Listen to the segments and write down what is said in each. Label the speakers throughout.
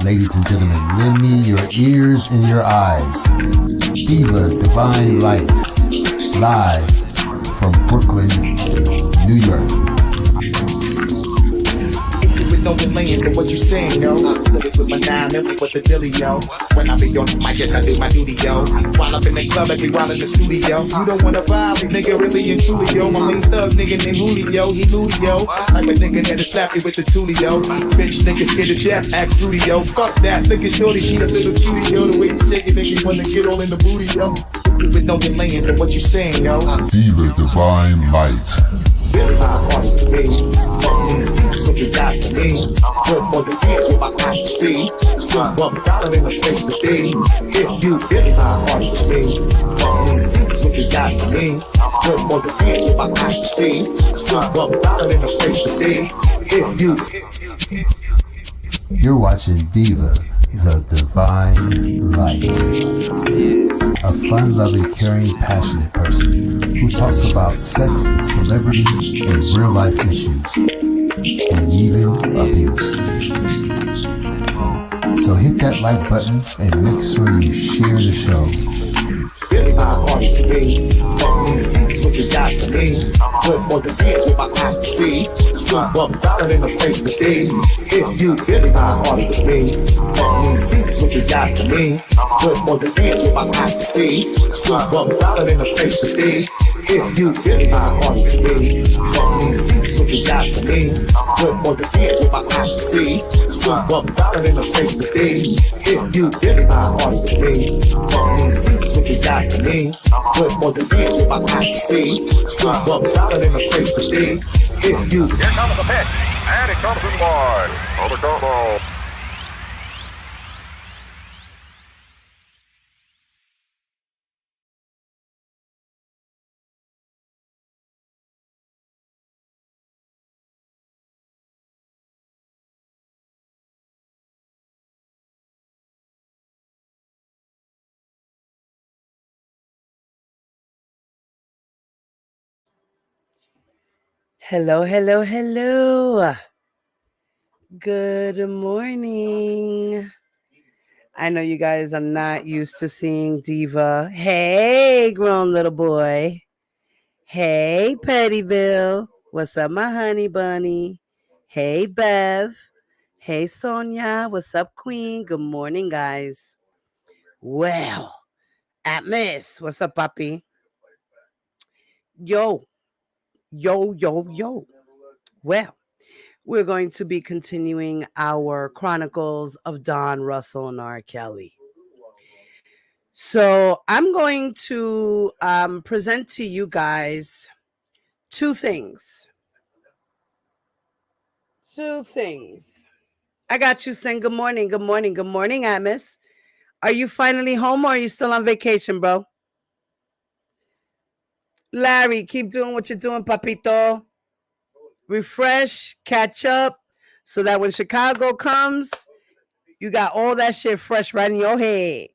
Speaker 1: Ladies and gentlemen, lend me your ears and your eyes. Diva Divine Light, live from Brooklyn, New York.
Speaker 2: Know the lane for what you saying, yo. I'm sitting with my 9 million with the dilly, yo. When I be on the mic, yes, I do my duty, yo. While up in the club, I be wild in the studio. You don't wanna vibe, nigga, really and truly, yo. My main thug, nigga named Julio, he moody, yo. Like a nigga that'll slap you with the toolie, yo. Bitch, nigga scared to death, act fruity, yo. Fuck that, look at shorty, she a little cutie, yo. The way you shake it, make me wanna get all in the booty, yo. With no delaying for what you saying, yo.
Speaker 1: Diva Divine Light.
Speaker 2: Really my party to me. See just what you got for me. Put more than hands with my eyes to see. Still $1 in the place to be. If you really my party to me. See just what you got for me. Put more than hands with my eyes to see. Still $1 in the place to be. If you.
Speaker 1: You're watching Diva, the Divine Light. A fun-loving, caring, passionate person who talks about sex, celebrity, and real-life issues, and even abuse. So hit that like button and make sure you share the show.
Speaker 2: Really my party to me. See just what you got for me. Put more than hands with my eyes to see. Still $1 in the place to be. If you really my party to me. See just what you got for me. Put more than hands with my eyes to see. Still $1 in the place to be. If you really my party to me. See just what you got for me. Put more than hands with my eyes to see. Still $1 in the place to be. If you really my party to me. See just what you got for me. Put more than hands with my eyes to see. Still $1 in the place to be. If you.
Speaker 3: Here comes the pitch, and it comes in wide. On the combo.
Speaker 4: Hello, hello, hello. Good morning. I know you guys are not used to seeing Diva. Hey, grown little boy. Hey, Pettyville. What's up, my honey bunny? Hey, Bev. Hey, Sonia. What's up, Queen? Good morning, guys. Well, Atmos. What's up, Papi? Yo. Well, we're going to be continuing our chronicles of Don Russell and R. Kelly. So I'm going to present to you guys two things. I got you saying good morning, Atmos. Are you finally home or are you still on vacation, bro? Larry, keep doing what you're doing, papito. Refresh, catch up, so that when Chicago comes, you got all that shit fresh right in your head.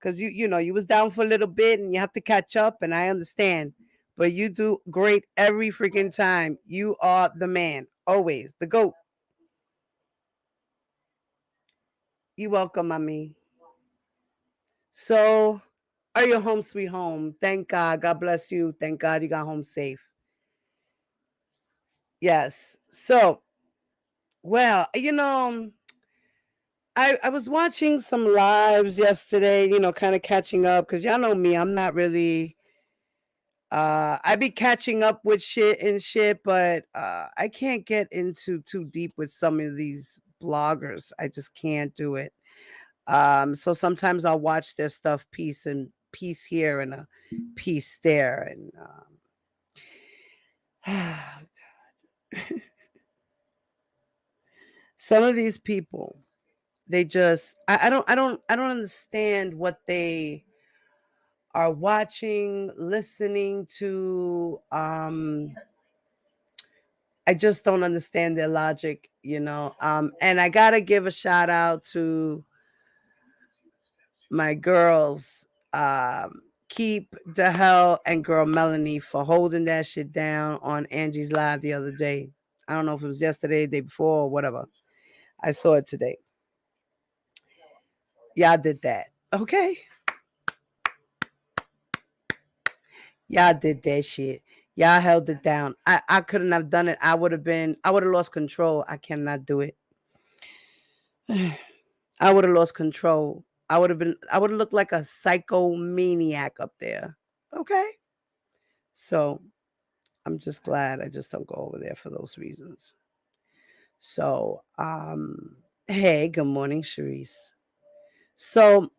Speaker 4: Because you know, you was down for a little bit and you have to catch up, and I understand. But you do great every freaking time. You are the man. Always. The GOAT. You're welcome, mommy. So, are you home, sweet home? Thank God. God bless you. Thank God you got home safe. Yes. So, well, you know, I was watching some lives yesterday, you know, kind of catching up because y'all know me. I'm not really I be catching up with shit, but I can't get into too deep with some of these bloggers. I just can't do it. So sometimes I'll watch their stuff piece here and a piece there, and some of these people, they just I don't understand what they are watching, listening to. I just don't understand their logic, you know. And I gotta give a shout out to my girls, Keep the Hell and Girl Melanie, for holding that shit down on Angie's Live the other day. I don't know if it was yesterday, day before, or whatever. I saw it today. Y'all did that. Okay. Y'all did that shit. Y'all held it down. I couldn't have done it. I would have lost control. I cannot do it. I would have lost control. I would have looked like a psychomaniac up there. Okay. So I'm just glad I just don't go over there for those reasons. So, hey, good morning, Sharice. So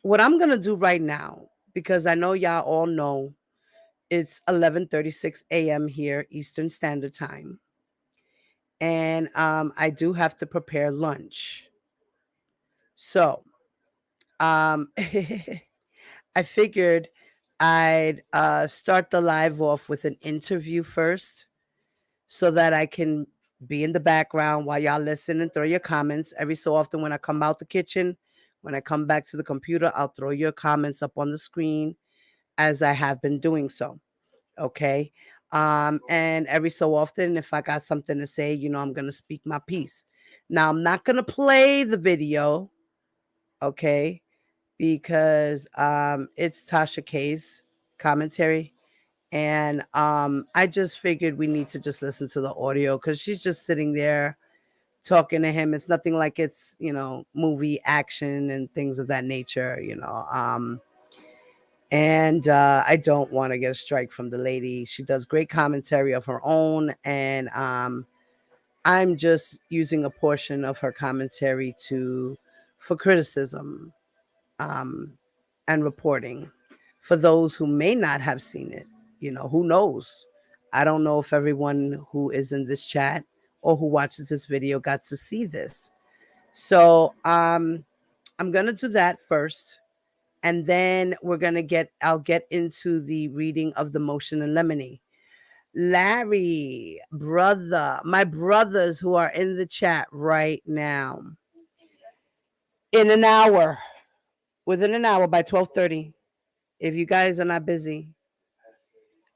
Speaker 4: what I'm gonna do right now, because I know y'all all know it's 11:36 a.m. here, Eastern Standard Time. And I do have to prepare lunch. So I figured I'd start the live off with an interview first so that I can be in the background while y'all listen and throw your comments. Every so often, when I come out the kitchen, when I come back to the computer, I'll throw your comments up on the screen as I have been doing so. Okay. And every so often, if I got something to say, I'm going to speak my piece. Now, I'm not going to play the video. Okay. Because it's Tasha K's commentary. And I just figured we need to just listen to the audio because she's just sitting there talking to him. It's nothing like it's, movie action and things of that nature, And I don't want to get a strike from the lady. She does great commentary of her own. And I'm just using a portion of her commentary for criticism and reporting for those who may not have seen it. Who knows? I don't know if everyone who is in this chat or who watches this video got to see this. So I'm going to do that first. And then I'll get into the reading of the motion in Limine. Larry, brother, my brothers who are in the chat right now, in an hour, within an hour by 12:30, if you guys are not busy,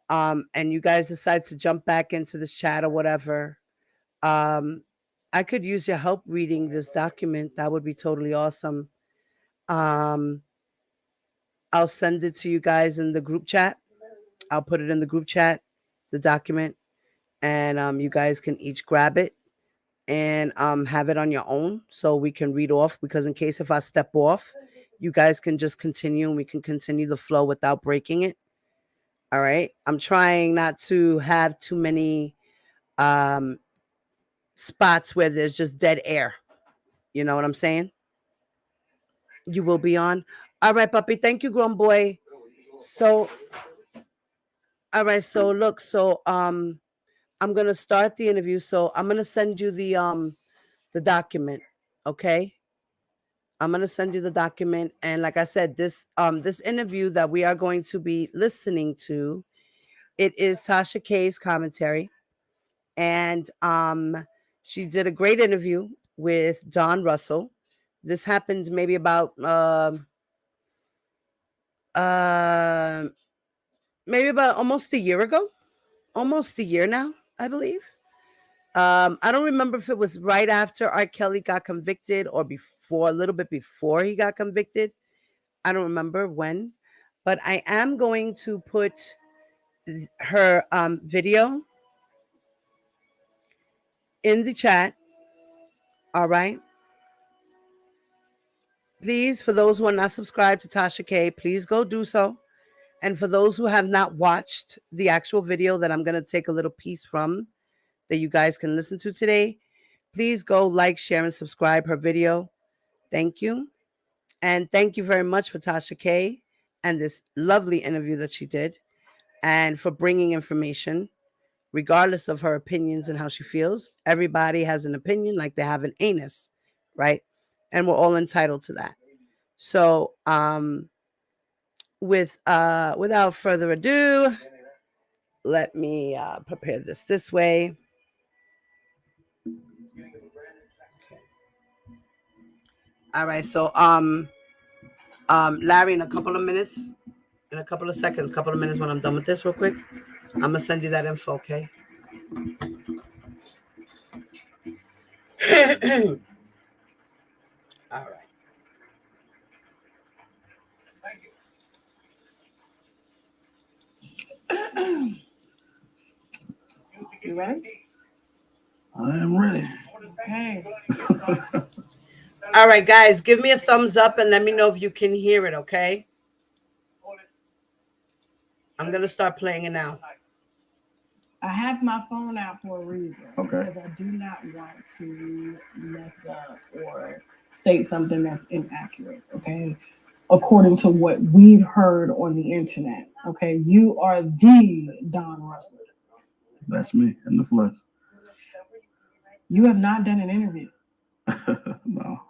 Speaker 4: and you guys decide to jump back into this chat or whatever, I could use your help reading this document. That would be totally awesome. I'll send it to you guys in the group chat. I'll put it in the group chat, the document, and you guys can each grab it and have it on your own so we can read off. Because in case if I step off, you guys can just continue and we can continue the flow without breaking it. All right. I'm trying not to have too many spots where there's just dead air. You know what I'm saying? You will be on. All right, puppy. Thank you, grown boy. So, all right. So look. So I'm gonna start the interview. So I'm gonna send you the document. Okay. I'm gonna send you the document, and like I said, this interview that we are going to be listening to, it is Tasha K's commentary, and she did a great interview with Don Russell. This happened maybe about almost a year ago, almost a year now, I believe. I don't remember if it was right after R. Kelly got convicted or before, a little bit before he got convicted. I don't remember when, but I am going to put her video in the chat. All right. Please, for those who are not subscribed to Tasha K, please go do so. And for those who have not watched the actual video that I'm going to take a little piece from that you guys can listen to today, please go like, share, and subscribe her video. Thank you. And thank you very much for Tasha K and this lovely interview that she did, and for bringing information, regardless of her opinions and how she feels. Everybody has an opinion like they have an anus, right? And we're all entitled to that. So without further ado, let me prepare this way. Okay. All right, so Larry, in a couple of seconds, couple of minutes, when I'm done with this real quick, I'm gonna send you that info, okay? All right.
Speaker 5: You ready?
Speaker 6: I am ready.
Speaker 5: Okay.
Speaker 4: All right, guys, give me a thumbs up and let me know if you can hear it, okay? I'm going to start playing it now.
Speaker 5: I have my phone out for a reason.
Speaker 6: Okay.
Speaker 5: Because I do not want to mess up or state something that's inaccurate, okay? According to what we've heard on the internet, okay? You are the Don Russell.
Speaker 6: That's me in the flesh.
Speaker 5: You have not done an interview.
Speaker 6: No.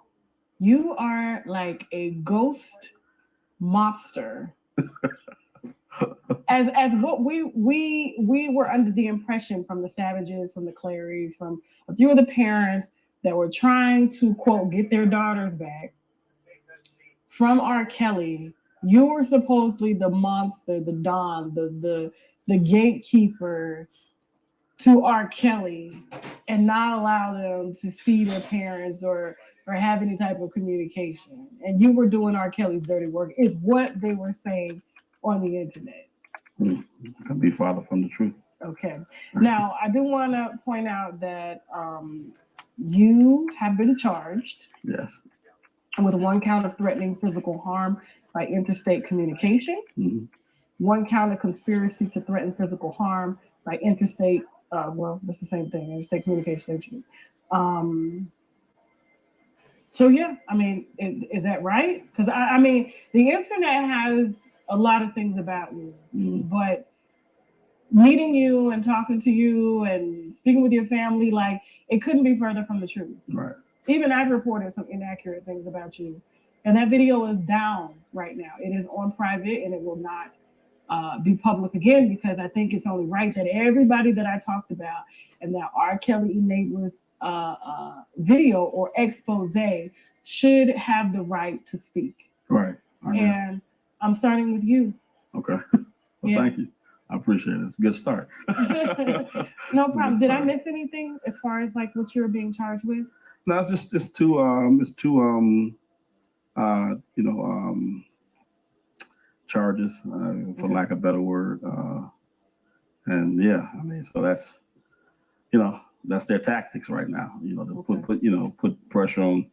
Speaker 5: You are like a ghost mobster. As what we were under the impression from the Savages, from the Clarys, from a few of the parents that were trying to quote get their daughters back from R. Kelly. You were supposedly the monster, the Don, the gatekeeper to R. Kelly, and not allow them to see their parents or have any type of communication. And you were doing R. Kelly's dirty work, is what they were saying on the internet.
Speaker 6: Could be farther from the truth.
Speaker 5: Okay. Now, I do want to point out that you have been charged.
Speaker 6: Yes.
Speaker 5: With 1 count of threatening physical harm by interstate communication,
Speaker 6: Mm-hmm.
Speaker 5: 1 count of conspiracy to threaten physical harm by interstate. Well, that's the same thing. Interstate communication. So yeah, I mean, is that right? Because I mean, the internet has a lot of things about you, but meeting you and talking to you and speaking with your family, like, it couldn't be further from the truth.
Speaker 6: Right.
Speaker 5: Even I've reported some inaccurate things about you, and that video is down right now. It is on private, and it will not be public again, because I think it's only right that everybody that I talked about and that R. Kelly enablers video or expose should have the right to speak.
Speaker 6: Right.
Speaker 5: And I'm starting with you.
Speaker 6: Okay. Well, thank you. I appreciate it. It's a good start.
Speaker 5: No problem. Did I miss anything as far as like what you're being charged with?
Speaker 6: No, it's two charges, for lack of a better word. And yeah, I mean, so that's their tactics right now, to put pressure on,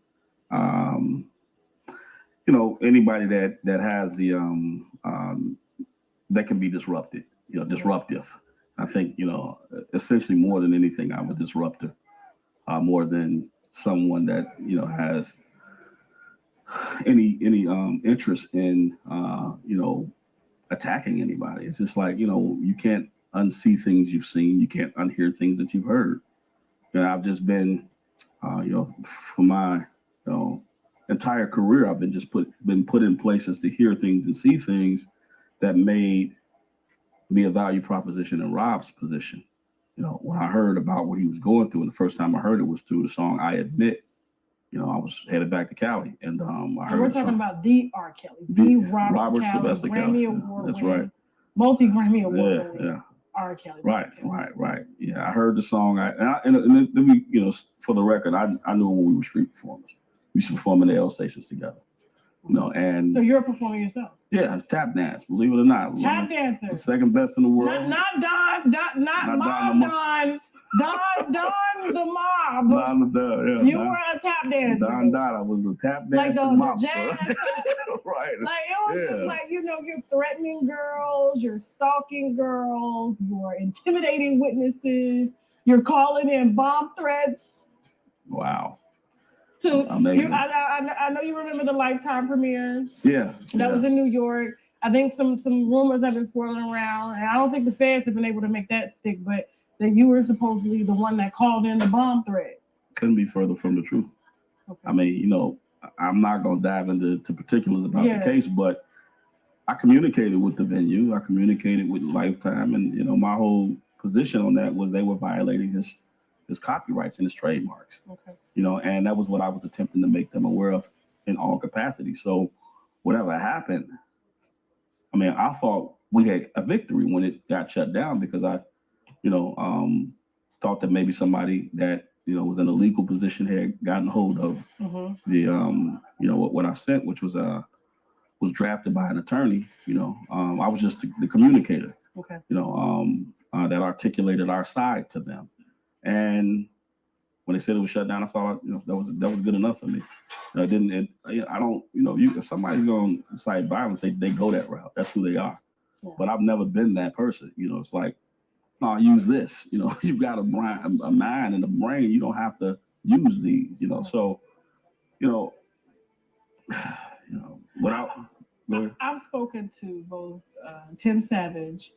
Speaker 6: anybody that has the, that can be disrupted, disruptive. I think, essentially more than anything, I'm a disruptor, more than someone that, has any interest in, attacking anybody. It's just like, you can't unsee things you've seen. You can't unhear things that you've heard. I've just been, for my, entire career, I've been been put in places to hear things and see things that made me a value proposition in Rob's position. When I heard about what he was going through, and the first time I heard it was through the song "I Admit." I was headed back to Cali, and I heard.
Speaker 5: We're talking about the R. Kelly, the Robert Kelly,
Speaker 6: Sylvester
Speaker 5: Grammy
Speaker 6: Kelly.
Speaker 5: Award,
Speaker 6: That's right,
Speaker 5: multi-Grammy Award,
Speaker 6: yeah.
Speaker 5: R. Kelly.
Speaker 6: Right. Yeah, I heard the song. And let me, for the record, I knew when we were street performers. We used to perform in the L stations together. And
Speaker 5: so you're performing yourself?
Speaker 6: Yeah, tap dance. Believe it or not,
Speaker 5: tap dancer,
Speaker 6: the second best in the world.
Speaker 5: Not Don the mob.
Speaker 6: Yeah,
Speaker 5: you were a tap dancer.
Speaker 6: Don, I was a tap dancer mobster. Right.
Speaker 5: Like it was just like you're threatening girls, you're stalking girls, you're intimidating witnesses, you're calling in bomb threats.
Speaker 6: Wow.
Speaker 5: Amazing. I know you remember the Lifetime premiere.
Speaker 6: Yeah.
Speaker 5: That was in New York. I think some rumors have been swirling around, and I don't think the feds have been able to make that stick, but that you were supposedly the one that called in the bomb threat.
Speaker 6: Couldn't be further from the truth. Okay. I mean, I'm not going to dive into particulars about the case, but I communicated with the venue. I communicated with Lifetime, and my whole position on that was they were violating his copyrights and his trademarks. Okay. And that was what I was attempting to make them aware of in all capacities. So whatever happened, I mean, I thought we had a victory when it got shut down, because I, thought that maybe somebody that, was in a legal position had gotten hold of the, what I sent, which was drafted by an attorney. I was just the communicator. Okay. that articulated our side to them. And when they said it was shut down, I thought, that was good enough for me. I don't, if somebody's going to cite violence, they go that route. That's who they are. Yeah. But I've never been that person. It's like, no, use this. You've got a mind and a brain. You don't have to use these. So,
Speaker 5: I've spoken to both Tim Savage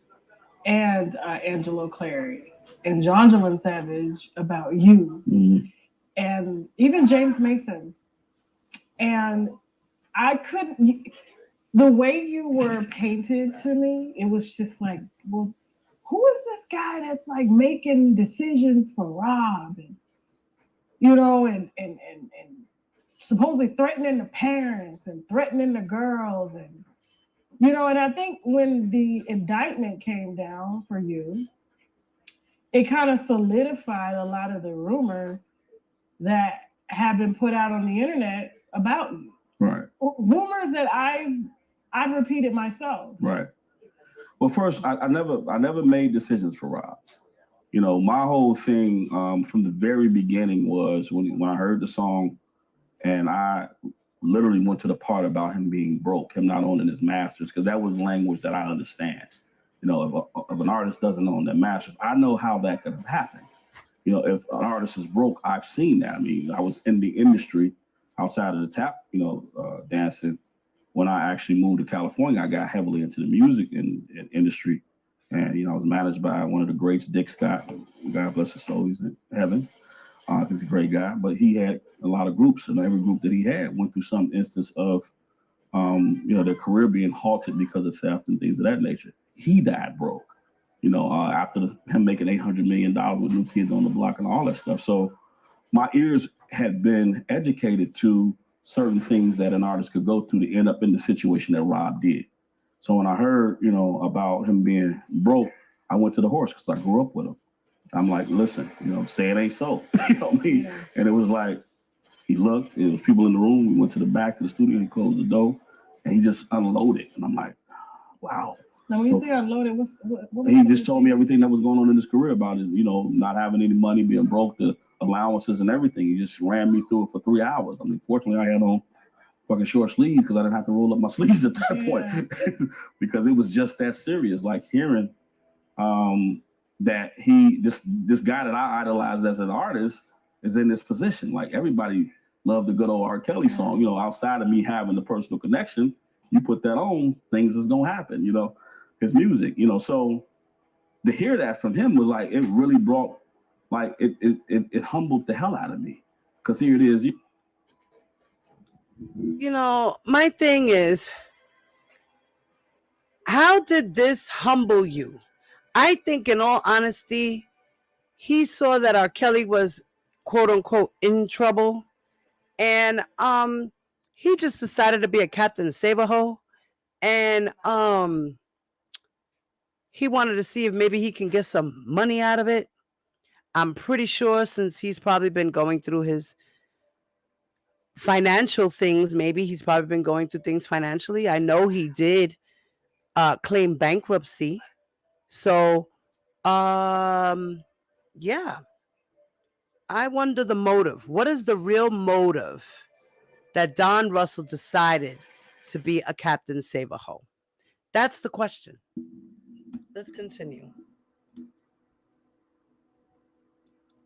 Speaker 5: and Angelo Clary and Jonjolyn Savage about you, and even James Mason. And I couldn't. The way you were painted to me, it was just like, well, who is this guy that's like making decisions for Rob, and and supposedly threatening the parents and threatening the girls, and and I think when the indictment came down for you, it kind of solidified a lot of the rumors that have been put out on the internet about you.
Speaker 6: Right.
Speaker 5: Rumors that I've repeated myself.
Speaker 6: Right. Well, first, I never made decisions for Rob. My whole thing from the very beginning was when I heard the song, and I literally went to the part about him being broke, him not owning his masters, because that was language that I understand. If an artist doesn't own their masters, I know how that could have happened. If an artist is broke, I've seen that. I mean, I was in the industry outside of the tap, dancing. When I actually moved to California, I got heavily into the music industry. And, I was managed by one of the greats, Dick Scott. God bless his soul, he's in heaven. He's a great guy. But he had a lot of groups, and every group that he had went through some instance of, their career being halted because of theft and things of that nature. He died broke, after him making $800 million with New Kids on the Block and all that stuff. So my ears had been educated to certain things that an artist could go through to end up in the situation that Rob did. So when I heard, about him being broke, I went to the horse because I grew up with him. I'm like, listen, say it ain't so. You know what I mean? And it was like, he looked, there was people in the room. We went to the back to the studio, he closed the door, and he just unloaded. And I'm like, wow.
Speaker 5: Now, when you say unloaded, what
Speaker 6: he just told me everything that was going on in his career about it, not having any money, being broke, the allowances and everything. He just ran me through it for 3 hours. I mean, fortunately, I had on fucking short sleeves because I didn't have to roll up my sleeves at that point because it was just that serious. Like hearing that this guy that I idolized as an artist is in this position. Like everybody loved the good old R. Kelly song. Outside of me having the personal connection, you put that on, things is gonna happen. His music. So to hear that from him was like, it really brought, like it humbled the hell out of me. Because here it is.
Speaker 4: My thing is, how did this humble you? I think, in all honesty, he saw that R. Kelly was, quote unquote, in trouble, and he just decided to be a Captain Save-A-Ho, and he wanted to see if maybe he can get some money out of it. I'm pretty sure, since he's probably been going through his financial things, maybe he's probably been going through things financially. I know he did claim bankruptcy. So, yeah. I wonder the motive. What is the real motive that Don Russell decided to be a Captain Save-A-Ho? That's the question. Let's continue.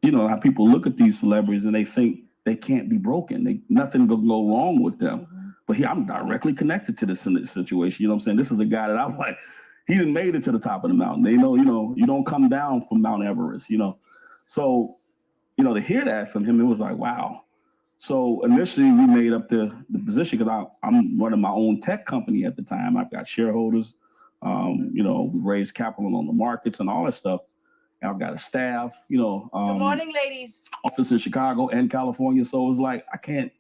Speaker 6: How people look at these celebrities and they think they can't be broken. Nothing will go wrong with them. Mm-hmm. But I'm directly connected to this situation. You know what I'm saying? This is a guy that I'm like, he done made it to the top of the mountain. They know, you don't come down from Mount Everest, So, to hear that from him, it was like, wow. So initially we made up the position because I'm running my own tech company at the time. I've got shareholders, we've raised capital on the markets and all that stuff. And I've got a staff, Good
Speaker 4: morning, ladies.
Speaker 6: Office in Chicago and California. So it was like, I can't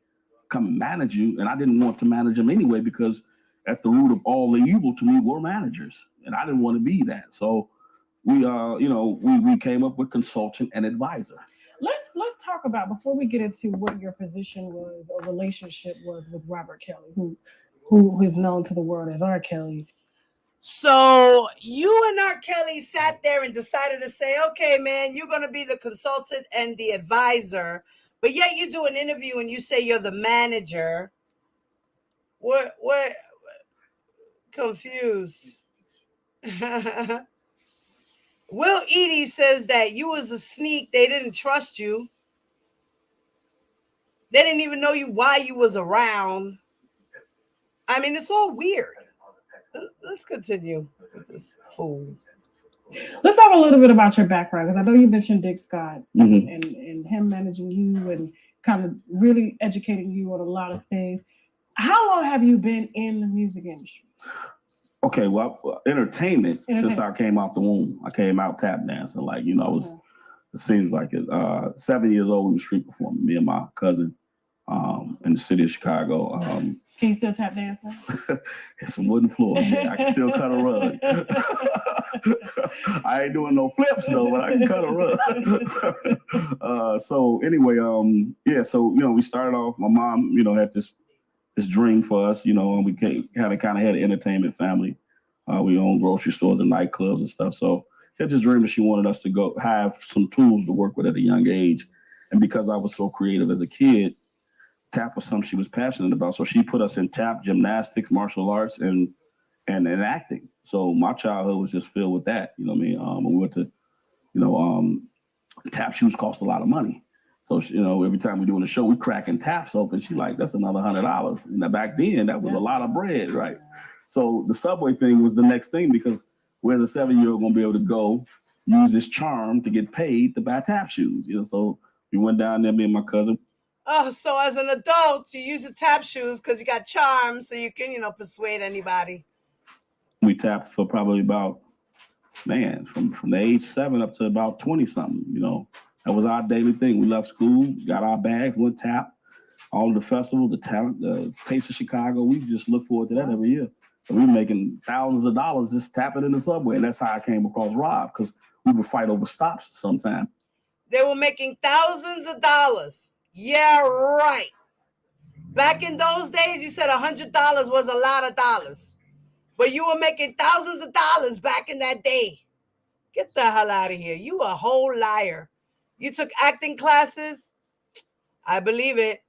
Speaker 6: come and manage you. And I didn't want to manage them anyway, because at the root of all the evil to me were managers. And I didn't want to be that. So we came up with consultant and advisor.
Speaker 5: Let's talk about, before we get into what your position was or relationship was with Robert Kelly, who is known to the world as R. Kelly.
Speaker 4: So you and R. Kelly sat there and decided to say, okay, man, you're going to be the consultant and the advisor, but yet you do an interview and you say you're the manager. What? Confused. Will Edie says that you was a sneak. They didn't trust you. They didn't even know you why you was around. I mean, it's all weird. Let's continue with this fool.
Speaker 5: Let's talk a little bit about your background, because I know you mentioned Dick Scott and him managing you and kind of really educating you on a lot of things. How long have you been in the music industry?
Speaker 6: Okay, well, entertainment since I came out the womb. I came out tap dancing. Like, you know, I was, it seems like it, 7 years old, we were street performing, me and my cousin in the city of Chicago.
Speaker 5: Can you still tap dance?
Speaker 6: It's some wooden floors. Yeah, I can still cut a rug. I ain't doing no flips though, but I can cut a rug. So anyway, yeah. So you know, we started off. My mom, you know, had this dream for us. You know, and we kind of had an entertainment family. We owned grocery stores and nightclubs and stuff. So she had this dream that she wanted us to go have some tools to work with at a young age. And because I was so creative as a kid, tap was something she was passionate about. So she put us in tap, gymnastics, martial arts, and acting. So my childhood was just filled with that. You know what I mean? When we went to, you know, tap shoes cost a lot of money. So, you know, every time we're doing a show, we cracking taps open. She like, that's another $100. And back then, that was a lot of bread, right? So the Subway thing was the next thing, because where's a 7-year-old going to be able to go use this charm to get paid to buy tap shoes? You know, so we went down there, me and my cousin.
Speaker 4: Oh, so as an adult, you use the tap shoes because you got charms, so you can, you know, persuade anybody.
Speaker 6: We tapped for probably about, man, from the age 7 up to about 20 something. You know, that was our daily thing. We left school, got our bags, went tap. All the festivals, the talent, the Taste of Chicago. We just look forward to that every year. And we were making thousands of dollars just tapping in the subway, and that's how I came across Rob, because we would fight over stops sometime.
Speaker 4: They were making thousands of dollars. Yeah, right. Back in those days, you said $100 was a lot of dollars. But you were making thousands of dollars back in that day. Get the hell out of here. You a whole liar. You took acting classes? I believe it.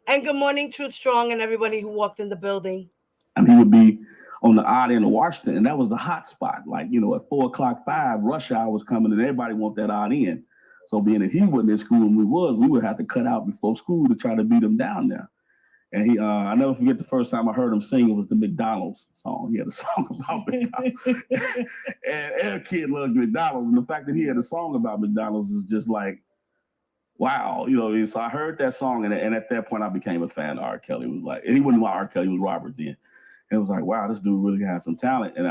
Speaker 4: And good morning, Truth Strong, and everybody who walked in the building.
Speaker 6: And he would be on the odd end of Washington, and that was the hot spot. Like, you know, at 4 o'clock, 5, rush hour was coming, and everybody want that odd end. So being that he wasn't in school and we would have to cut out before school to try to beat him down there. And he, I never forget the first time I heard him sing, it was the McDonald's song. He had a song about McDonald's. and every kid loved McDonald's. And the fact that he had a song about McDonald's is just like, wow. You know, so I heard that song, and at that point I became a fan of R. Kelly. It was like, and he wasn't R. Kelly, he was Robert then. And it was like, wow, this dude really has some talent. And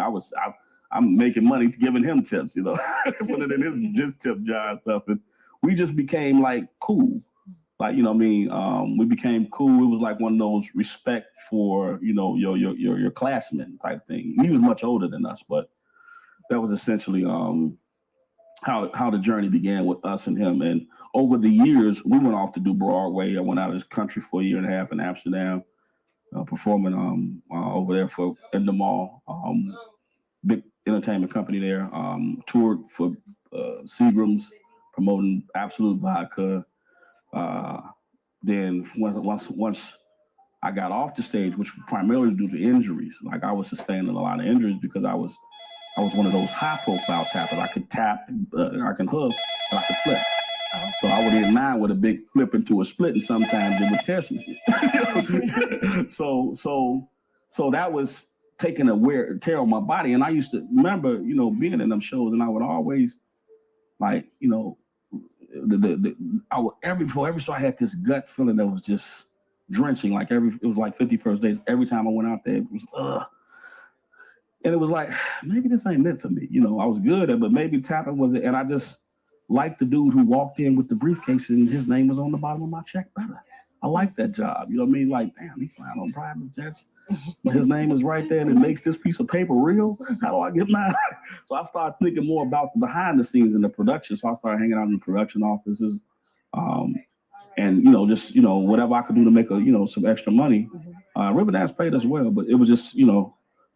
Speaker 6: I'm making money giving him tips, you know, putting it in his tip jar and stuff. And we just became like cool. Like, you know what I mean? We became cool. It was like one of those respect for, you know, your classmen type thing. He was much older than us, but that was essentially how the journey began with us and him. And over the years, we went off to do Broadway. I went out of the country for 1.5 years in Amsterdam, performing over there in the mall. Big entertainment company there. Toured for Seagram's, promoting Absolute Vodka. Then once I got off the stage, which was primarily due to injuries, like I was sustaining a lot of injuries because I was one of those high profile tappers. I could tap, I can hoof, and I could flip. So I wouldn't mind with a big flip into a split, and sometimes it would test me. So that was taking a wear and tear on my body. And I used to remember, you know, being in them shows, and I would always, like, you know, before every show I had this gut feeling that was just drenching. Like it was like 51st days. Every time I went out there, it was and it was like, maybe this ain't meant for me. You know, I was good at it, but maybe tapping was it. And I just liked the dude who walked in with the briefcase and his name was on the bottom of my check better. I like that job. You know what I mean? Like, damn, he flying on private jets. His name is right there, and it makes this piece of paper real. How do I get mine? So I started thinking more about the behind the scenes in the production. So I started hanging out in the production offices, and you know, just whatever I could do to make some extra money. Riverdance paid us well, but it was just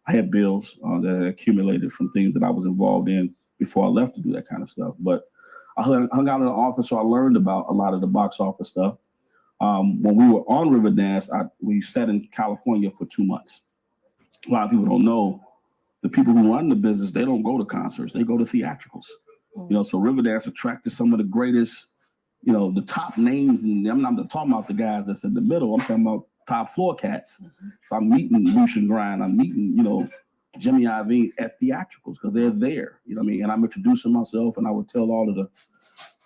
Speaker 6: I had bills that had accumulated from things that I was involved in before I left to do that kind of stuff. But I hung out in the office, so I learned about a lot of the box office stuff. When we were on Riverdance, we sat in California for 2 months. A lot of people don't know the people who run the business, they don't go to concerts, they go to theatricals. So Riverdance attracted some of the greatest, the top names. And I'm not talking about the guys that's in the middle, I'm talking about top floor cats. So I'm meeting Lucian Grind, I'm meeting, Jimmy Iovine at theatricals because they're there, And I'm introducing myself, and I would tell all of the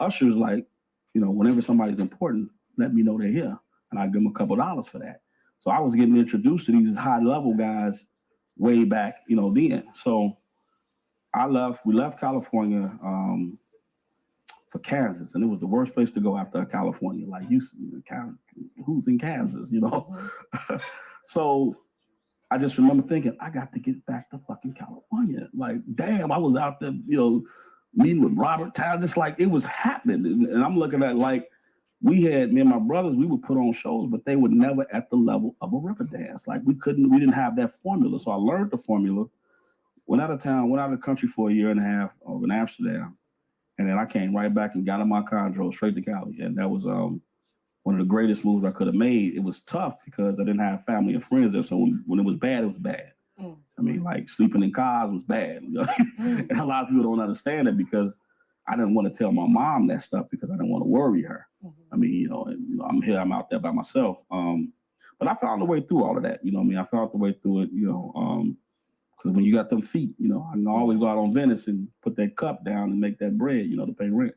Speaker 6: ushers, like, whenever somebody's important, let me know they're here. And I give them a couple $2 for that. So I was getting introduced to these high level guys way back, then. So we left California for Kansas, and it was the worst place to go after California. Like, who's in Kansas, So I just remember thinking, I got to get back to fucking California. Like, damn, I was out there, meeting with Robert Town, just like it was happening. And I'm looking at, like, me and my brothers, we would put on shows, but they were never at the level of a Riverdance. Like, we didn't have that formula. So I learned the formula, went out of town, went out of the country for a year and a half over in Amsterdam. And then I came right back and got in my car and drove straight to Cali. And that was one of the greatest moves I could have made. It was tough because I didn't have family and friends there. So when it was bad, it was bad. I mean, like, sleeping in cars was bad. And a lot of people don't understand it because I didn't want to tell my mom that stuff because I didn't want to worry her. I mean, I'm here, I'm out there by myself. But I found a way through all of that. I found the way through it, because when you got them feet, I can always go out on Venice and put that cup down and make that bread, to pay rent.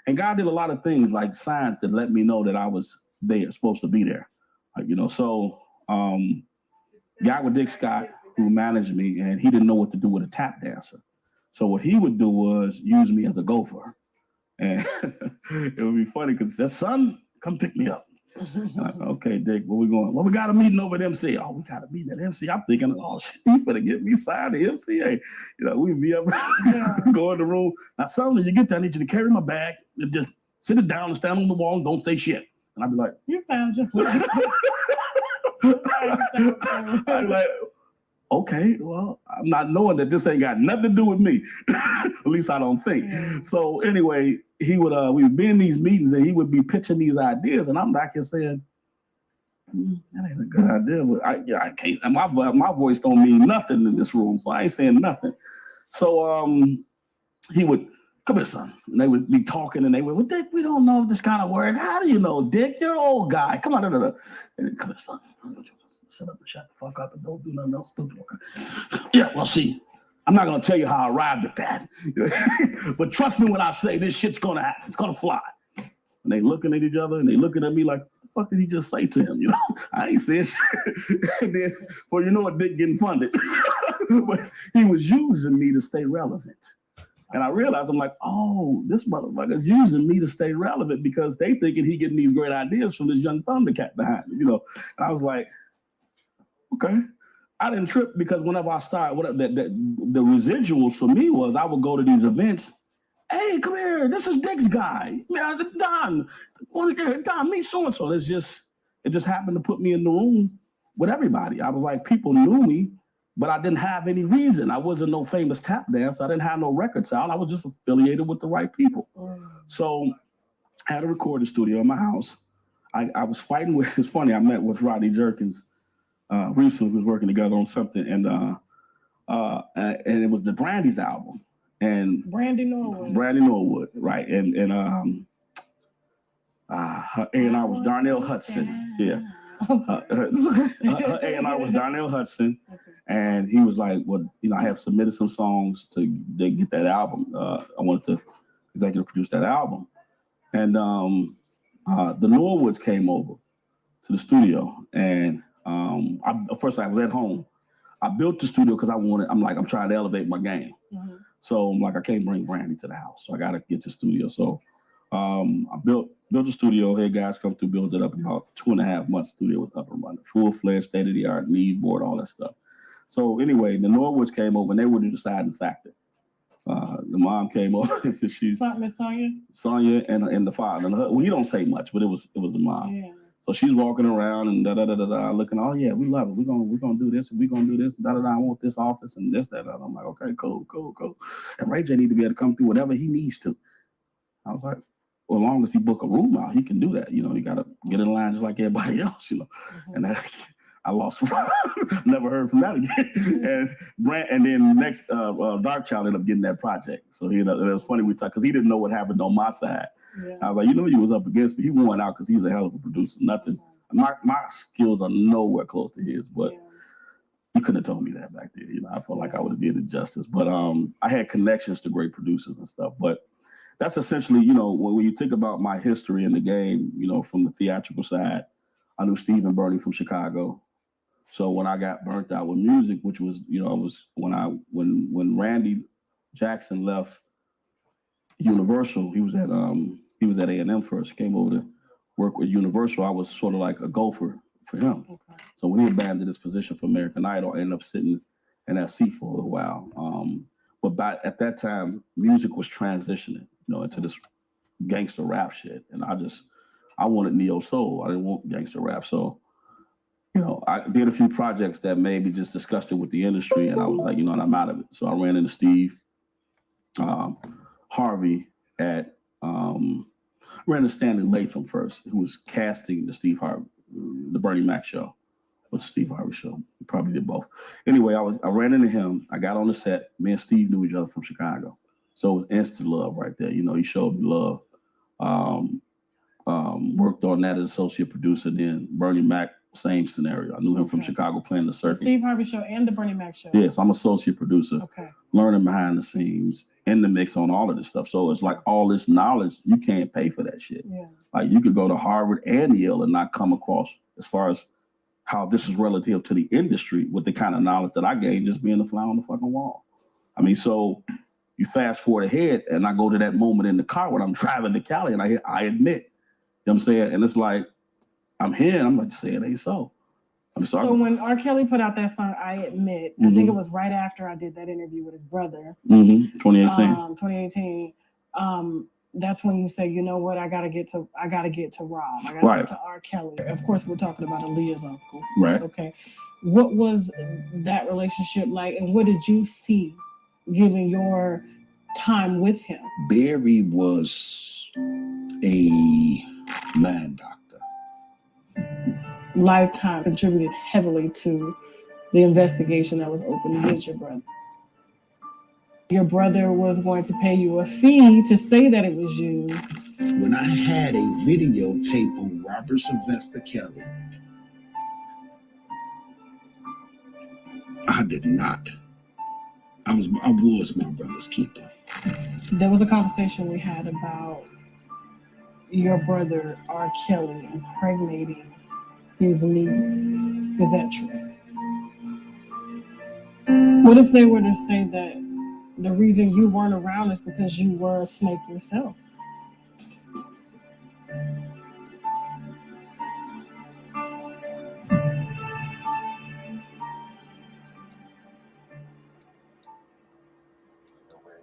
Speaker 6: And God did a lot of things, like signs that let me know that I was there, supposed to be there. So guy with Dick Scott, who managed me, and he didn't know what to do with a tap dancer. So what he would do was use me as a gopher. And it would be funny because he said, son, come pick me up. Okay, Dick, where we going? Well, we got a meeting over at MC. Oh, we got a meeting at MC. I'm thinking, oh, shit, you finna get me signed to MCA. We'd be up, go in the room. Now, son, when you get there, I need you to carry my bag and just sit it down and stand on the wall and don't say shit. And I'd be like,
Speaker 5: you sound just like
Speaker 6: I'd be like, okay, well, I'm not knowing that this ain't got nothing to do with me. At least I don't think. So anyway, we would be in these meetings and he would be pitching these ideas, and I'm back here saying, that ain't a good idea. But I can't. My voice don't mean nothing in this room, so I ain't saying nothing. So he would, come here, son. And they would be talking, and they would, well, Dick, we don't know if this kind of work. How do you know, Dick? You're an old guy. Come on, and come here, son. Shut up and shut the fuck up and don't do nothing else stupid. Okay? Yeah, well, see, I'm not going to tell you how I arrived at that. But trust me when I say this shit's going to happen. It's going to fly. And they looking at each other and they looking at me like, what the fuck did he just say to him? I ain't saying shit. And then, for a Dick getting funded. But he was using me to stay relevant. And I realized, I'm like, oh, this motherfucker's using me to stay relevant because they thinking he getting these great ideas from this young Thundercat behind him, And I was like, okay. I didn't trip because whenever I started, the residuals for me was I would go to these events. Hey, come here. This is Dick's guy. Don, meet so-and-so. It just happened to put me in the room with everybody. I was like, people knew me, but I didn't have any reason. I wasn't no famous tap dancer. I didn't have no records out. I was just affiliated with the right people. So I had a recording studio in my house. I was fighting with, it's funny, I met with Rodney Jerkins recently. We was working together on something, and it was the Brandy's album. And Brandy Norwood, right? And her A&R was Darnell Hudson. Yeah. Her A&R was Darnell Hudson, and he was like, "Well, I have submitted some songs to get that album. I wanted to executive produce that album." And the Norwoods came over to the studio, and first I was at home. I built the studio because I'm trying to elevate my game. So I'm like, I can't bring Brandy to the house, so I got to get to the studio. So I built the studio. Hey, guys, come through, build it up in about 2.5 months. Studio was up and running, full-fledged, state-of-the-art, lead board, all that stuff. So anyway, the Norwoods came over, and they were the deciding factor. The mom came over. She's
Speaker 5: Miss Sonia.
Speaker 6: Sonia and the father. And he don't say much, but it was the mom. Yeah. So she's walking around and looking, oh yeah, we love it. We're gonna do this and we're gonna do this, I want this office and this, that. I'm like, okay, cool. And Ray J need to be able to come through whatever he needs to. I was like, well, as long as he book a room out, he can do that. You know, you gotta get in line just like everybody else, you know. And I lost never heard from that again. And then next Dark Child ended up getting that project. So it was funny we talked because he didn't know what happened on my side. Yeah. I was like, you know, he was up against me. He won out because he's a hell of a producer. Nothing. My skills are nowhere close to his, but he couldn't have told me that back there. You know, I felt like I would have did it justice. But I had connections to great producers and stuff. But that's essentially, you know, when you think about my history in the game, you know, from the theatrical side, I knew Steve and Bernie from Chicago. So when I got burnt out with music, which was, you know, it was when Randy Jackson left Universal, he was at A&M first, came over to work with Universal. I was sort of like a gopher for him. Okay. So when he abandoned his position for American Idol, I ended up sitting in that seat for a while. But at that time, music was transitioning, you know, into this gangster rap shit. And I wanted neo soul. I didn't want gangster rap. So, you know, I did a few projects that maybe just discussed it with the industry, and I was like, you know, and I'm out of it. So I ran into Steve Harvey ran into Stanley Latham first, who was casting the Steve Harvey, the Bernie Mac show, or the Steve Harvey show. He probably did both. Anyway, I ran into him. I got on the set. Me and Steve knew each other from Chicago, so it was instant love right there. You know, he showed me love. Worked on that as associate producer. Then Bernie Mac, same scenario. I knew him from Chicago playing the circuit.
Speaker 5: The Steve Harvey show and the Bernie Mac show.
Speaker 6: Yes, I'm associate producer. Okay. Learning behind the scenes, in the mix on all of this stuff. So it's like all this knowledge, you can't pay for that shit. Yeah. Like you could go to Harvard and Yale and not come across as far as how this is relative to the industry with the kind of knowledge that I gained just being a fly on the fucking wall. I mean, so you fast forward ahead and I go to that moment in the car when I'm driving to Cali and I admit, you know what I'm saying? And it's like, I'm here and I'm like, say it ain't so. I'm sorry.
Speaker 5: So when R. Kelly put out that song, I Admit, I think it was right after I did that interview with his brother.
Speaker 6: 2018.
Speaker 5: That's when you say, you know what, I gotta get to Rob. I gotta get to R. Kelly. Of course, we're talking about Aaliyah's uncle.
Speaker 6: Right.
Speaker 5: Okay. What was that relationship like, and what did you see given your time with him?
Speaker 7: Barry was a mind doctor.
Speaker 5: Lifetime contributed heavily to the investigation that was opened against your brother. Your brother was going to pay you a fee to say that it was you.
Speaker 7: When I had a videotape on Robert Sylvester Kelly, I did not. I was my brother's keeper.
Speaker 5: There was a conversation we had about your brother R. Kelly impregnating his niece. Is that true? What if they were to say that the reason you weren't around is because you were a snake yourself?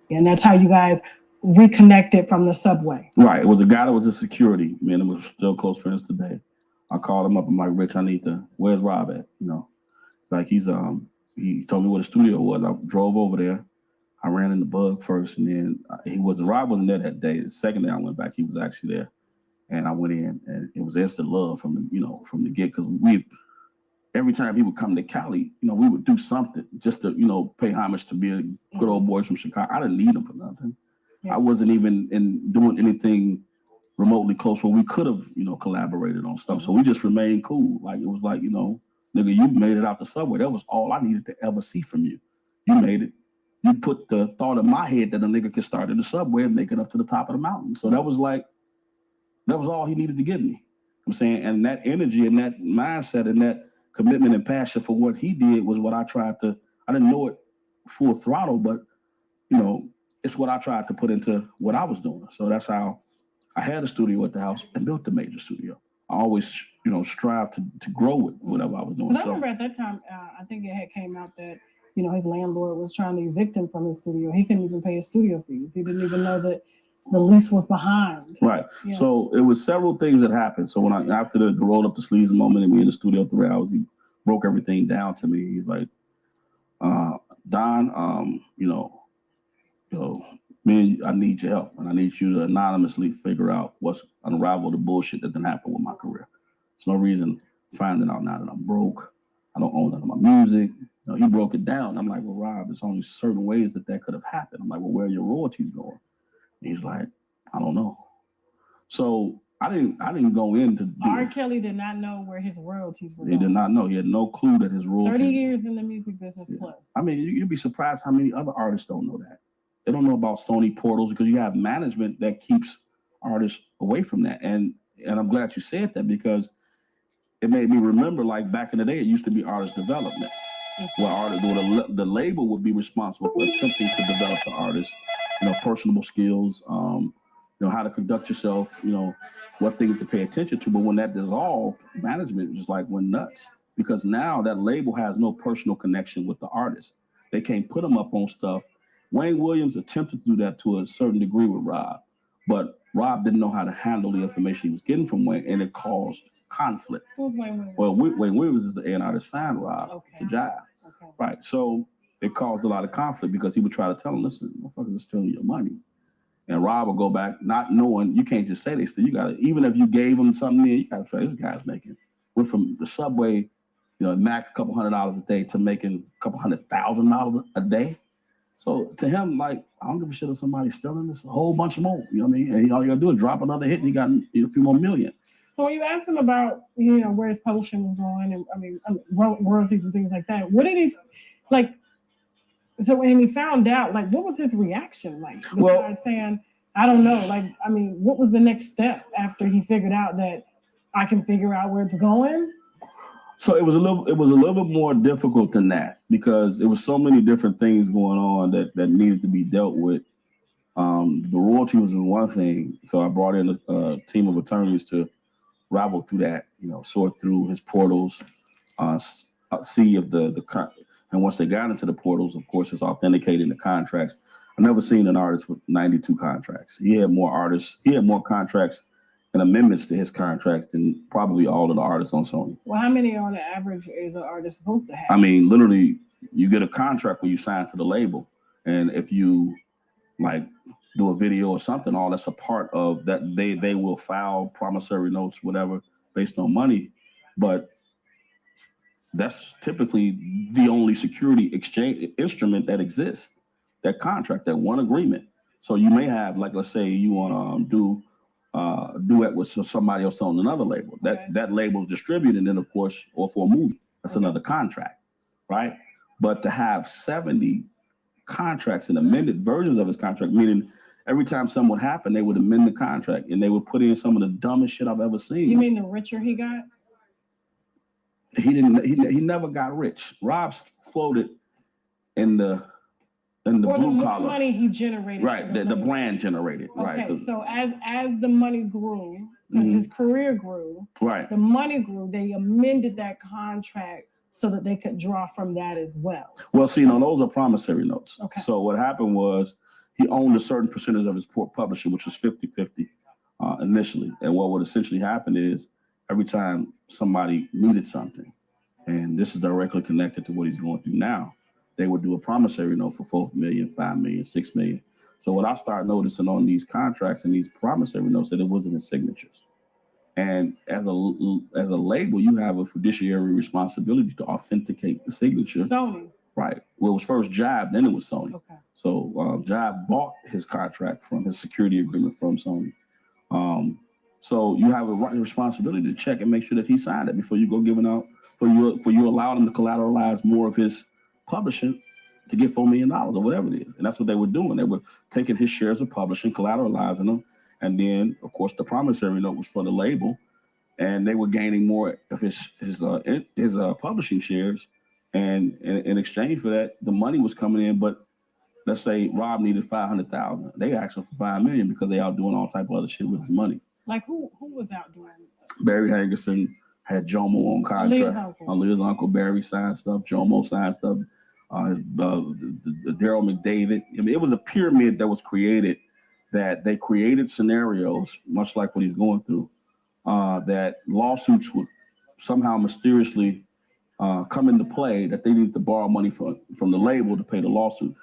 Speaker 5: And that's how you guys reconnected from the subway.
Speaker 6: Right. It was a guy that was a security. Me and him were still close friends today. I called him up. I'm like, Rich, where's Rob at? You know, like he told me where the studio was. I drove over there. I ran in the bug first, and then Rob wasn't there that day. The second day I went back, he was actually there. And I went in, and it was instant love from the get, because every time he would come to Cali, you know, we would do something just to, you know, pay homage to being good old boys from Chicago. I didn't need him for nothing. Yeah. I wasn't even doing anything remotely close where we could have, you know, collaborated on stuff. So we just remained cool. Like, it was like, you know, nigga, you made it out the subway. That was all I needed to ever see from you. You made it. You put the thought in my head that a nigga could start in the subway and make it up to the top of the mountain. So that was all he needed to give me. I'm saying, and that energy and that mindset and that commitment and passion for what he did was what I didn't know it full throttle, but, you know, it's what I tried to put into what I was doing. So that's how I had a studio at the house and built the major studio. I always, you know, strive to grow with whatever I was doing.
Speaker 5: Because I remember at that time, I think it had came out that, you know, his landlord was trying to evict him from his studio. He couldn't even pay his studio fees. He didn't even know that the lease was behind.
Speaker 6: Right.
Speaker 5: Yeah.
Speaker 6: So it was several things that happened. So when after the roll up the sleeves moment and we in the studio 3 hours, he broke everything down to me. He's like, Don, man, I need your help, and I need you to anonymously figure out unravel the bullshit that didn't happen with my career. There's no reason finding out now that I'm broke. I don't own none of my music. He broke it down. I'm like, well, Rob, there's only certain ways that could have happened. I'm like, well, where are your royalties going? And he's like, I don't know. So I didn't go into
Speaker 5: R. Kelly did not know where his royalties were.
Speaker 6: He did not know. He had no clue that his royalties.
Speaker 5: 30 years in the music business plus.
Speaker 6: I mean, you'd be surprised how many other artists don't know that. They don't know about Sony portals because you have management that keeps artists away from that. And I'm glad you said that because it made me remember, like back in the day, it used to be artist development, where the label would be responsible for attempting to develop the artist, personable skills, how to conduct yourself, what things to pay attention to. But when that dissolved, management just went nuts because now that label has no personal connection with the artist. They can't put them up on stuff. Wayne Williams attempted to do that to a certain degree with Rob, but Rob didn't know how to handle the information he was getting from Wayne, and it caused conflict.
Speaker 5: Who's Wayne Williams?
Speaker 6: Well, Wayne Williams is the A&R that signed Rob to Jive.
Speaker 5: Okay.
Speaker 6: Right. So it caused a lot of conflict because he would try to tell him, listen, motherfuckers are stealing your money. And Rob would go back not knowing, you can't just say they steal. You got to, even if you gave him something, you got to say, this guy's went from the subway, max a couple $100 a day to making a couple $100,000 a day. So to him, I don't give a shit if somebody's stealing this, a whole bunch more. You know what I mean? And all you got to do is drop another hit and you got a few more million.
Speaker 5: So when you asked him about, where his publishing was going and royalties and things like that, what did he so when he found out, what was his reaction like? Besides saying, I don't know, what was the next step after he figured out that I can figure out where it's going?
Speaker 6: So it was a little bit more difficult than that because there was so many different things going on that needed to be dealt with. The royalty was one thing, so I brought in a team of attorneys to ravel through that, sort through his portals, see if and once they got into the portals, of course, it's authenticating the contracts. I've never seen an artist with 92 contracts. He had more contracts and amendments to his contracts than probably all of the artists on Sony.
Speaker 5: Well, how many on the average is an artist supposed to have?
Speaker 6: I mean, literally, you get a contract when you sign to the label. And if you do a video or something, all that's a part of that. They will file promissory notes, whatever, based on money. But that's typically the only security exchange instrument that exists, that contract, that one agreement. So you may have, let's say you want to do a duet with somebody else on another label. That label is distributed, and then of course, or for a movie, that's another contract, right? But to have 70 contracts and amended versions of his contract, meaning every time something would happen, they would amend the contract and they would put in some of the dumbest shit I've ever seen.
Speaker 5: You mean the richer he got?
Speaker 6: He never got rich. Rob's floated in the blue collar.
Speaker 5: The money he generated.
Speaker 6: Right, the brand generated.
Speaker 5: Okay,
Speaker 6: right.
Speaker 5: So as the money grew, because his career grew,
Speaker 6: right, the
Speaker 5: money grew, they amended that contract so that they could draw from that as well.
Speaker 6: Well, see, those are promissory notes.
Speaker 5: Okay.
Speaker 6: So what happened was he owned a certain percentage of his publishing, which was 50-50 initially. And what would essentially happen is every time somebody needed something, and this is directly connected to what he's going through now, they would do a promissory note for $4 million, $5 million, $6 million. So what I started noticing on these contracts and these promissory notes that it wasn't his signatures. And as a label, you have a fiduciary responsibility to authenticate the signature.
Speaker 5: Sony.
Speaker 6: Right. Well, it was first Jive, then it was Sony.
Speaker 5: Okay.
Speaker 6: So Jive bought his contract from his security agreement from Sony. So you have a responsibility to check and make sure that he signed it before you go giving out, for you allow him to collateralize more of his publishing to get $4 million or whatever it is. And that's what they were doing. They were taking his shares of publishing, collateralizing them. And then, of course, the promissory note was for the label. And they were gaining more of his publishing shares. And in exchange for that, the money was coming in. But let's say Rob needed $500,000. They asked him for $5 million because they out doing all type of other shit with his money.
Speaker 5: Like who was out doing it?
Speaker 6: Barry Hankerson had Jomo on contract. Aaliyah's uncle Barry signed stuff. Jomo signed stuff. Daryl McDavid. I mean, it was a pyramid that was created that they created scenarios, much like what he's going through, that lawsuits would somehow mysteriously come into play, that they need to borrow money from the label to pay the lawsuit.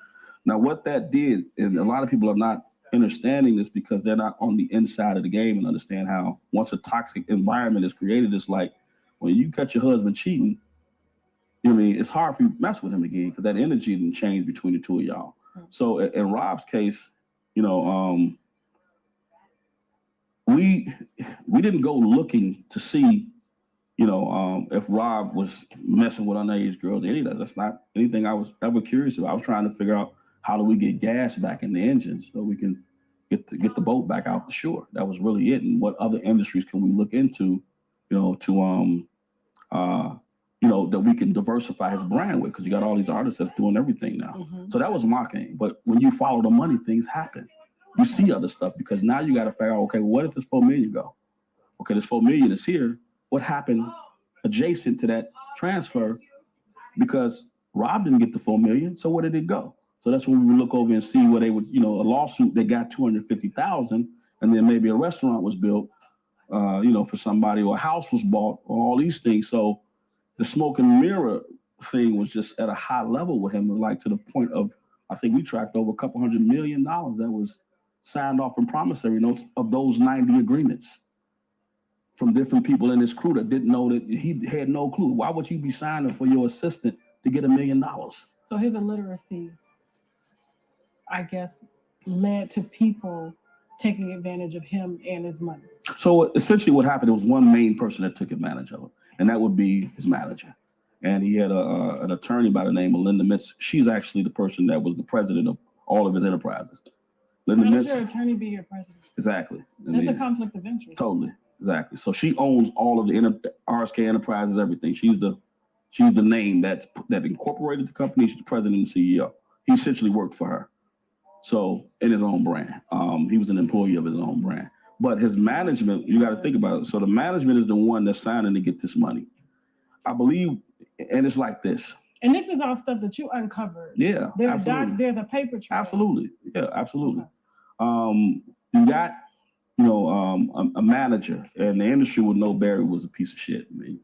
Speaker 6: Now, what that did, and a lot of people are not understanding this because they're not on the inside of the game and understand how once a toxic environment is created, it's like when you catch your husband cheating, you know what I mean, it's hard for you to mess with him again because that energy didn't change between the two of y'all. So in Rob's case, you know, we didn't go looking to see, you know, if Rob was messing with underage girls. Any of that. That's not anything I was ever curious about. I was trying to figure out how do we get gas back in the engines so we can get the boat back out the shore. That was really it. And what other industries can we look into, you know, to you know, that we can diversify his brand with, because you got all these artists that's doing everything now. Mm-hmm. So that was marketing. But when you follow the money, things happen. You see other stuff because now you got to figure out, okay, well, where did this $4 million go? Okay, this $4 million is here. What happened adjacent to that transfer? Because Rob didn't get the $4 million, so where did it go? So that's when we would look over and see where they would, you know, a lawsuit that got $250,000, and then maybe a restaurant was built, you know, for somebody, or a house was bought, or all these things. So the smoke and mirror thing was just at a high level with him, like to the point of, I think we tracked over $200 million that was signed off in promissory notes of those 90 agreements from different people in his crew that didn't know, that he had no clue. Why would you be signing for your assistant to get $1 million?
Speaker 5: So his illiteracy, I guess, led to people taking advantage of him and his money.
Speaker 6: So essentially what happened, there was one main person that took advantage of him, and that would be his manager. And he had an attorney by the name of Linda Mitz. She's actually the person that was the president of all of his enterprises. Linda
Speaker 5: How
Speaker 6: Mitz.
Speaker 5: does your attorney be your president?
Speaker 6: Exactly.
Speaker 5: That's a conflict of interest.
Speaker 6: Totally. Exactly. So she owns all of the RSK Enterprises, everything. She's the name that incorporated the company. She's the president and CEO. He essentially worked for her. So in his own brand, he was an employee of his own brand. But his management, you got to think about it. So the management is the one that's signing to get this money. I believe, and it's like this.
Speaker 5: And this is all stuff that you uncovered.
Speaker 6: Yeah, absolutely.
Speaker 5: There's a paper trail.
Speaker 6: Absolutely. Yeah, absolutely.
Speaker 5: Okay.
Speaker 6: You got, you know, a manager, and the industry would know Barry was a piece of shit. I mean,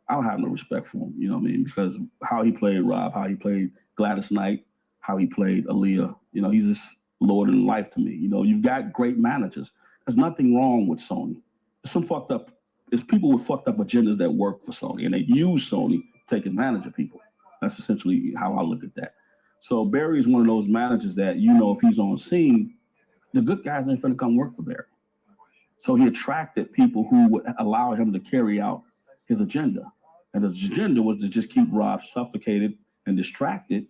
Speaker 6: I don't have no respect for him, you know what I mean? Because how he played Rob, how he played Gladys Knight, how he played Aaliyah, you know, he's just Lord in life to me. You know, you've got great managers. There's nothing wrong with Sony. There's people with fucked up agendas that work for Sony, and they use Sony to take advantage of people. That's essentially how I look at that. So Barry is one of those managers that, you know, if he's on scene, the good guys ain't finna come work for Barry. So he attracted people who would allow him to carry out his agenda. And his agenda was to just keep Rob suffocated and distracted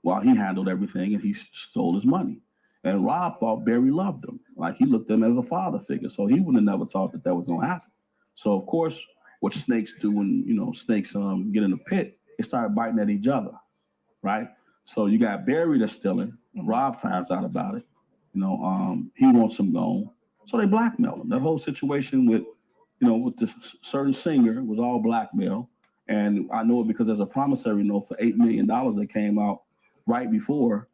Speaker 6: while he handled everything and he stole his money. And Rob thought Barry loved him. Like, he looked at him as a father figure. So he would have never thought that was gonna happen. So of course, what snakes do when, you know, snakes get in a pit, they start biting at each other, right? So you got Barry that's stealing. Rob finds out about it. You know, he wants him gone. So they blackmail him. That whole situation with, you know, with this certain singer was all blackmail. And I know it because there's a promissory note for $8 million that came out right before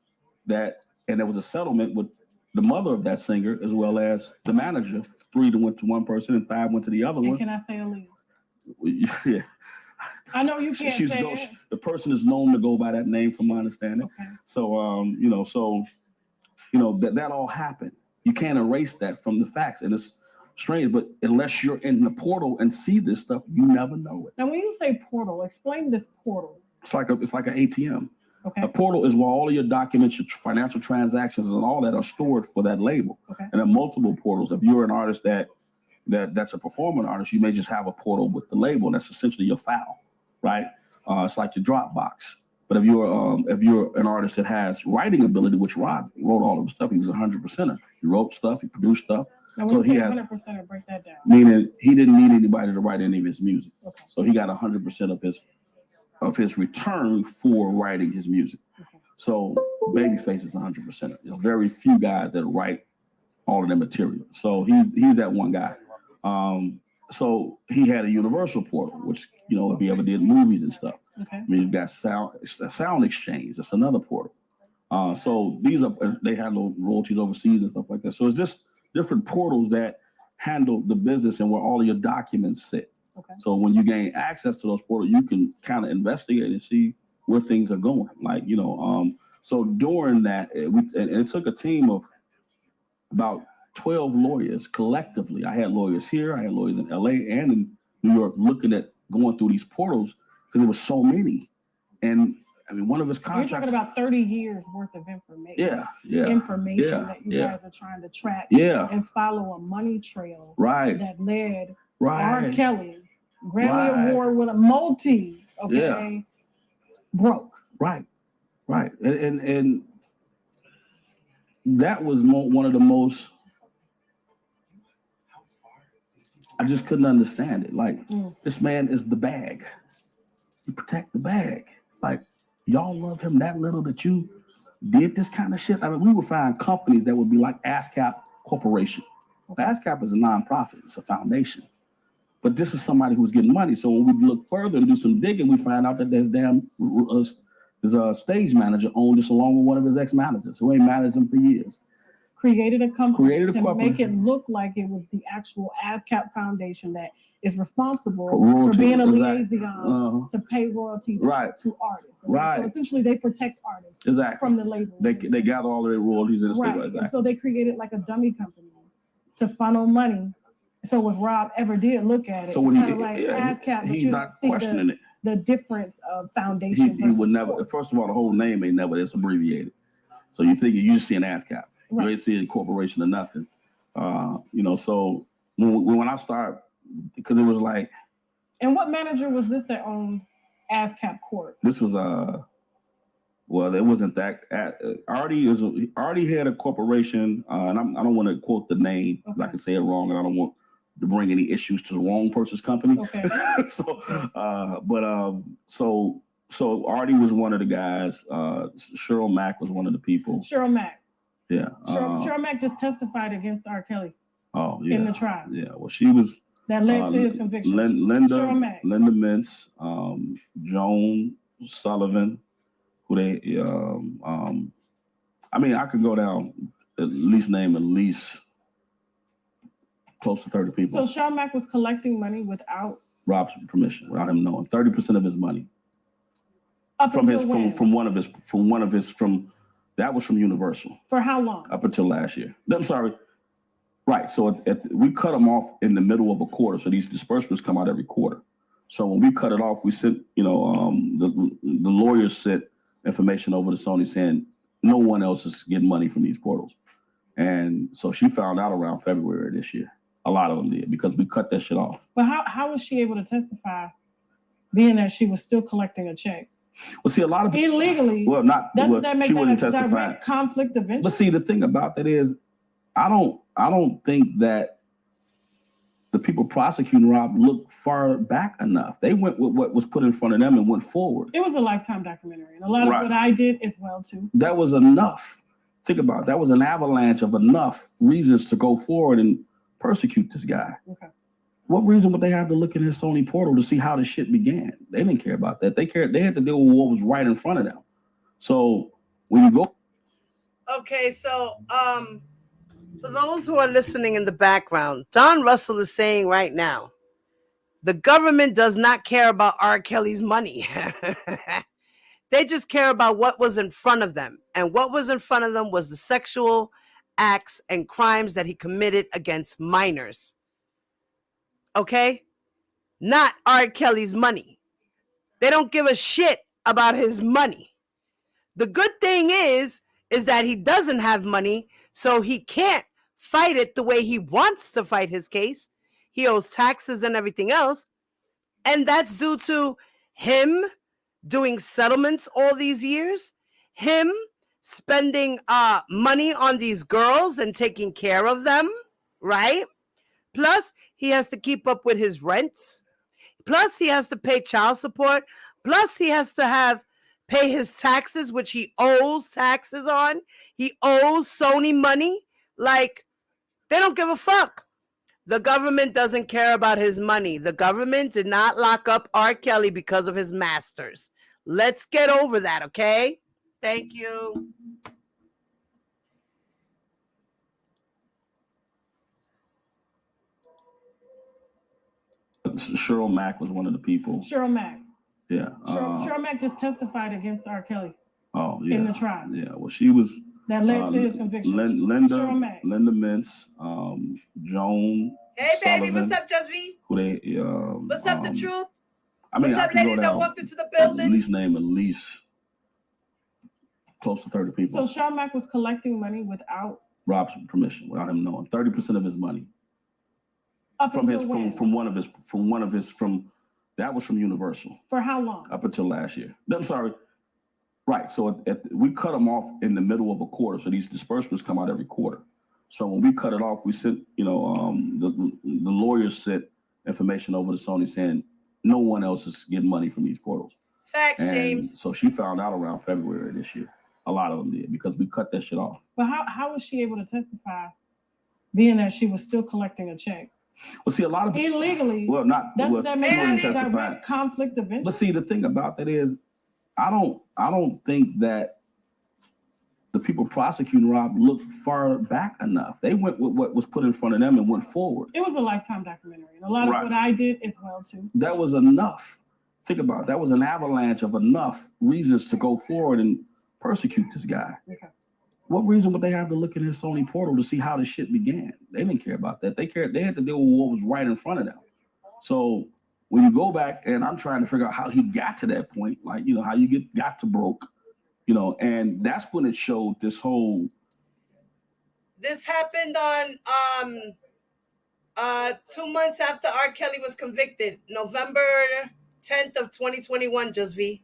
Speaker 6: that. And there was a settlement with the mother of that singer as well as the manager. 3 went to one person and 5 went to the other one.
Speaker 5: Can I say Aaliyah?
Speaker 6: Yeah.
Speaker 5: I know you can't say it.
Speaker 6: The person is known to go by that name from my understanding. Okay. So, you know, that all happened. You can't erase that from the facts. And it's strange, but unless you're in the portal and see this stuff, you never know it.
Speaker 5: Now, when you say portal, explain this portal.
Speaker 6: It's like an ATM.
Speaker 5: Okay.
Speaker 6: A portal is where all of your documents, your financial transactions, and all that are stored for that label. Okay. And there are multiple portals. If you're an artist that's a performing artist, you may just have a portal with the label, and that's essentially your file, right? It's like your Dropbox. But if you're an artist that has writing ability, which Rob wrote all of his stuff, he was 100%er. He wrote stuff, he produced stuff.
Speaker 5: Now, when you say 100%er, break that down.
Speaker 6: Meaning he didn't need anybody to write any of his music. Okay. So he got 100% of his return for writing his music. Okay. So Babyface is 100%er. There's very few guys that write all of their material. So he's that one guy. So he had a Universal portal, which, you know, if he ever did movies and stuff. Okay. I mean, you've got Sound Exchange. That's another portal. So they handle royalties overseas and stuff like that. So it's just different portals that handle the business and where all of your documents sit.
Speaker 5: Okay.
Speaker 6: So when you gain access to those portals, you can kind of investigate and see where things are going. Like, so during that, it took a team of about 12 lawyers collectively. I had lawyers here, I had lawyers in LA and in New York looking at going through these portals because there were so many. And I mean, one of his contracts.
Speaker 5: You're talking about 30 years worth of information.
Speaker 6: Yeah.
Speaker 5: Information that you guys are trying to track and follow a money trail that led R. Kelly, Grammy Award with a multi, broke.
Speaker 6: Right. And that was one of the most, I just couldn't understand it. Like, this man is the bag. You protect the bag. Like, y'all love him that little that you did this kind of shit. I mean, we would find companies that would be like ASCAP Corporation. ASCAP is a nonprofit. It's a foundation. But this is somebody who's getting money. So when we look further and do some digging, we find out that there's a stage manager owned this along with one of his ex-managers who ain't managed him for years.
Speaker 5: Created a company to make it look like it was the actual ASCAP Foundation that is responsible for being a liaison to pay royalties to artists. So essentially, they protect artists from the label.
Speaker 6: They gather all their royalties and stuff like that.
Speaker 5: And so they created like a dummy company to funnel money. So if Rob ever did look at it,
Speaker 6: so when
Speaker 5: kind of like ASCAP,
Speaker 6: he's not questioning it.
Speaker 5: The difference of foundation.
Speaker 6: He would never. First of all, the whole name ain't never. It's abbreviated. So you think you just see an ASCAP. You ain't see a corporation or nothing. So when I start, because it was like.
Speaker 5: And what manager was this that owned ASCAP Corp?
Speaker 6: This was well, it wasn't that. Artie had a corporation, and I don't want to quote the name. I can say it wrong, and I don't want to bring any issues to the wrong person's company.
Speaker 5: Okay.
Speaker 6: So Artie was one of the guys. Cheryl Mack was one of the people.
Speaker 5: Cheryl Mack.
Speaker 6: Yeah.
Speaker 5: Cheryl Mack just testified against R. Kelly.
Speaker 6: Oh, yeah.
Speaker 5: In the trial.
Speaker 6: Yeah. Well, she was.
Speaker 5: That led to his conviction.
Speaker 6: Linda Mintz, Joan Sullivan, who they. I mean, I could go down at least close to 30 people.
Speaker 5: So Cheryl Mack was collecting money without
Speaker 6: Rob's permission, without him knowing. 30% of his money. From that was from Universal.
Speaker 5: For how long?
Speaker 6: Up until last year. I'm sorry. Right. So if we cut them off in the middle of a quarter. So these disbursements come out every quarter. So when we cut it off, we sent, the lawyers sent information over to Sony saying no one else is getting money from these portals. And so she found out around February this year. A lot of them did because we cut that shit off.
Speaker 5: But how was she able to testify, being that she was still collecting a check?
Speaker 6: Well, see, a lot of people
Speaker 5: illegally.
Speaker 6: Well, not.
Speaker 5: Doesn't that make
Speaker 6: she
Speaker 5: that
Speaker 6: wouldn't
Speaker 5: a
Speaker 6: testify.
Speaker 5: direct conflict of interest?
Speaker 6: But see, the thing about that is, I don't think that the people prosecuting Rob looked far back enough. They went with what was put in front of them and went forward.
Speaker 5: It was a Lifetime documentary, and a lot of what I did as well too.
Speaker 6: That was enough. Think about it. That was an avalanche of enough reasons to go forward and persecute this guy.
Speaker 5: Okay.
Speaker 6: What reason would they have to look in his Sony portal to see how this shit began? They didn't care about that. They had to deal with what was right in front of them. So when you go.
Speaker 4: Okay, so for those who are listening in the background, Don Russell is saying right now, the government does not care about R. Kelly's money. They just care about what was in front of them. And what was in front of them was the sexual acts and crimes that he committed against minors. Okay? Not R. Kelly's money. They don't give a shit about his money. The good thing is that he doesn't have money, so he can't fight it the way he wants to fight his case. He owes taxes and everything else. And that's due to him doing settlements all these years, him spending money on these girls and taking care of them, right? Plus, he has to keep up with his rents. Plus, he has to pay child support. Plus, he has to pay his taxes, which he owes taxes on. He owes Sony money. Like, they don't give a fuck. The government doesn't care about his money. The government did not lock up R. Kelly because of his masters. Let's get over that, okay? Thank you.
Speaker 6: Cheryl Mack was one of the people.
Speaker 5: Cheryl Mack.
Speaker 6: Yeah.
Speaker 5: Cheryl Mack just testified against R. Kelly.
Speaker 6: Oh, yeah.
Speaker 5: In the trial.
Speaker 6: Yeah. Well, she was.
Speaker 5: That led to his conviction.
Speaker 6: Linda Mintz, Joan.
Speaker 4: Hey, baby,
Speaker 6: Sullivan,
Speaker 4: what's up, Just V?
Speaker 6: Who they?
Speaker 4: What's up, the truth?
Speaker 6: I mean,
Speaker 4: what's up, ladies that walked into the building?
Speaker 6: At least close to 30 people.
Speaker 5: So Cheryl Mack was collecting money without
Speaker 6: Rob's permission, without him knowing. 30% of his money. From that was from Universal.
Speaker 5: For how long?
Speaker 6: Up until last year. I'm sorry. Right. So if we cut them off in the middle of a quarter, so these disbursements come out every quarter. So when we cut it off, we sent, the lawyers sent information over to Sony saying no one else is getting money from these portals.
Speaker 4: Facts, James.
Speaker 6: So she found out around February this year. A lot of them did because we cut that shit off.
Speaker 5: But how was she able to testify, being that she was still collecting a check?
Speaker 6: Well, see, a lot of people
Speaker 5: illegally.
Speaker 6: Well, not
Speaker 5: doesn't that make a
Speaker 6: testify.
Speaker 5: direct conflict of interest?
Speaker 6: But see, the thing about that is, I don't think that the people prosecuting Rob looked far back enough. They went with what was put in front of them and went forward.
Speaker 5: It was a Lifetime documentary, and a lot of what I did as well too.
Speaker 6: That was enough. Think about it. That was an avalanche of enough reasons to go forward and persecute this guy.
Speaker 5: Okay.
Speaker 6: What reason would they have to look in his Sony portal to see how this shit began? They didn't care about that. They had to deal with what was right in front of them. So when you go back, and I'm trying to figure out how he got to that point, like, how you got to broke, and that's when it showed this whole.
Speaker 4: This happened on 2 months after R. Kelly was convicted, November 10th of 2021, Just V.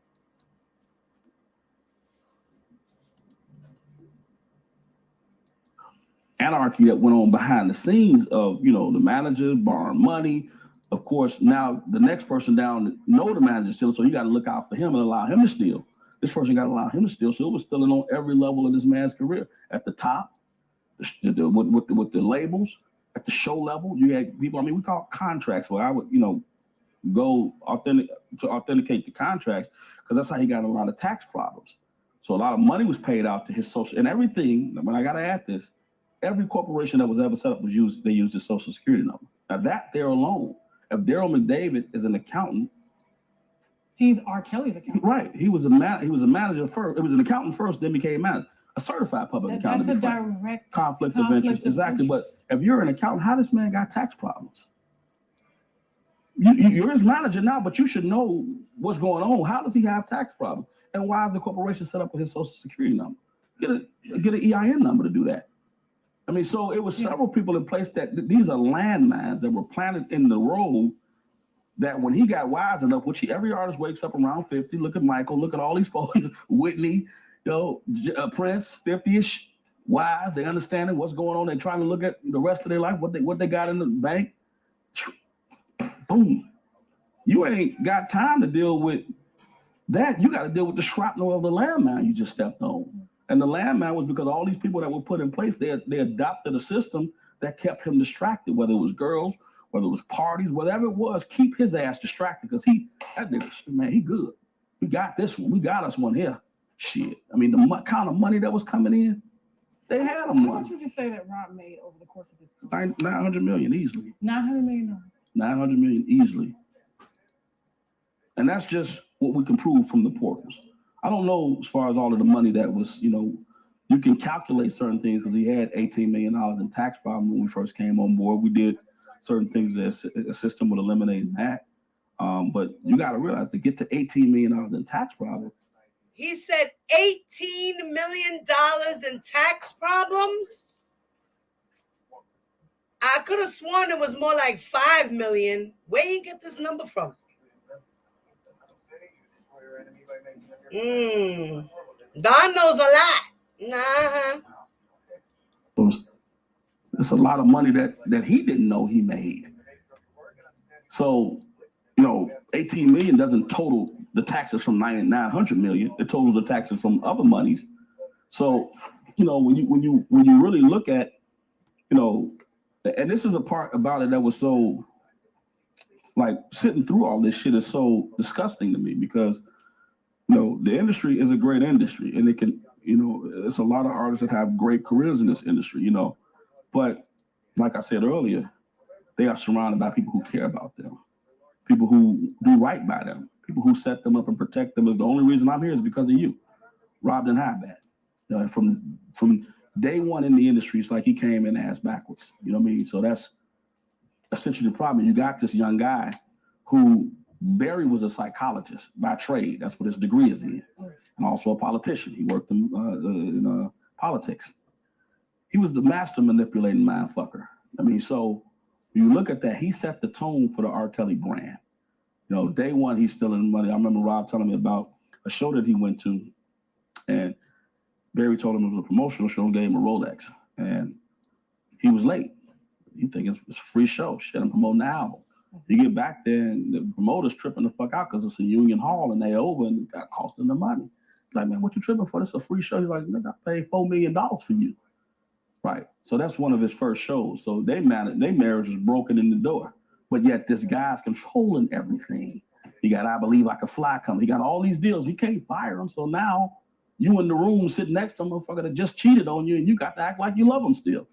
Speaker 6: Anarchy that went on behind the scenes of, the manager borrowing money. Of course, now the next person down know the manager stealing, so you got to look out for him and allow him to steal. This person got to allow him to steal, so it was stealing on every level of this man's career. At the top, with the labels, at the show level, you had people. I mean, we call it contracts, where I would, go authenticate the contracts, because that's how he got a lot of tax problems. So a lot of money was paid out to his social and everything. But I got to add this: every corporation that was ever set up they used his social security number. Now that there alone. If Daryl McDavid is an accountant,
Speaker 5: he's R. Kelly's accountant.
Speaker 6: Right. He was a manager first. It was an accountant first, then became manager. A certified public accountant.
Speaker 5: That's a direct
Speaker 6: conflict of interest. Exactly. But if you're an accountant, how this man got tax problems? You're his manager now, but you should know what's going on. How does he have tax problems? And why is the corporation set up with his social security number? Get an EIN number to do that. I mean, so it was several people in place that these are landmines that were planted in the road, that when he got wise enough, which every artist wakes up around 50, look at Michael, look at all these folks, Whitney, Prince, 50-ish, wise, they understanding what's going on. They're trying to look at the rest of their life, what they got in the bank. Boom. You ain't got time to deal with that. You got to deal with the shrapnel of the landmine you just stepped on. And the landmine was because all these people that were put in place, they adopted a system that kept him distracted, whether it was girls, whether it was parties, whatever it was, keep his ass distracted, because that nigga, man, he good. We got this one. We got us one here. Shit. I mean, the kind of money that was coming in, they had him one.
Speaker 5: What would you say that Rob made over the course of his career?
Speaker 6: $900 million easily.
Speaker 5: $900 million.
Speaker 6: $900 million easily. And that's just what we can prove from the portals. I don't know as far as all of the money that was, you can calculate certain things, because he had $18 million in tax problem when we first came on board. We did certain things that assist him with eliminating that. But you got to realize, to get to $18 million in tax problem.
Speaker 4: He said $18 million in tax problems? I could have sworn it was more like $5 million. Where you get this number from? Don knows a lot. Nah.
Speaker 6: It's a lot of money that he didn't know he made. So, 18 million doesn't total the taxes from 900 million. It totals the taxes from other monies. So, when you really look at, and this is a part about it that was so, like, sitting through all this shit is so disgusting to me, because the industry is a great industry, and it can, it's a lot of artists that have great careers in this industry, but like I said earlier, they are surrounded by people who care about them. people who do right by them, people who set them up and protect them. Is the only reason I'm here is because of you. Rob didn't have that. You know, from day one in the industry, it's like he came in ass backwards. You know what I mean? So that's essentially the problem. You got this young guy who Barry was a psychologist by trade. That's what his degree is in, and also a politician. He worked in politics. He was the master manipulating mind fucker. I mean, so when you look at that, he set the tone for the R. Kelly brand. You know, day one, he's stealing money. I remember Rob telling me about a show that he went to, and Barry told him it was a promotional show and gave him a Rolex, and he was late. You think it's a free show. Shit, I'm promoting the album. You get back there, and the promoter's tripping the fuck out because it's a Union Hall, and they over, and it got costing them money. Like, man, what you tripping for? This is a free show. He's like, nigga, I paid $4 million for you. Right. So that's one of his first shows. So their marriage was broken in the door. But yet this guy's controlling everything. He got I Believe I Could Fly coming. He got all these deals. You can't fire him. So now you in the room sitting next to him, motherfucker that just cheated on you, and you got to act like you love him still.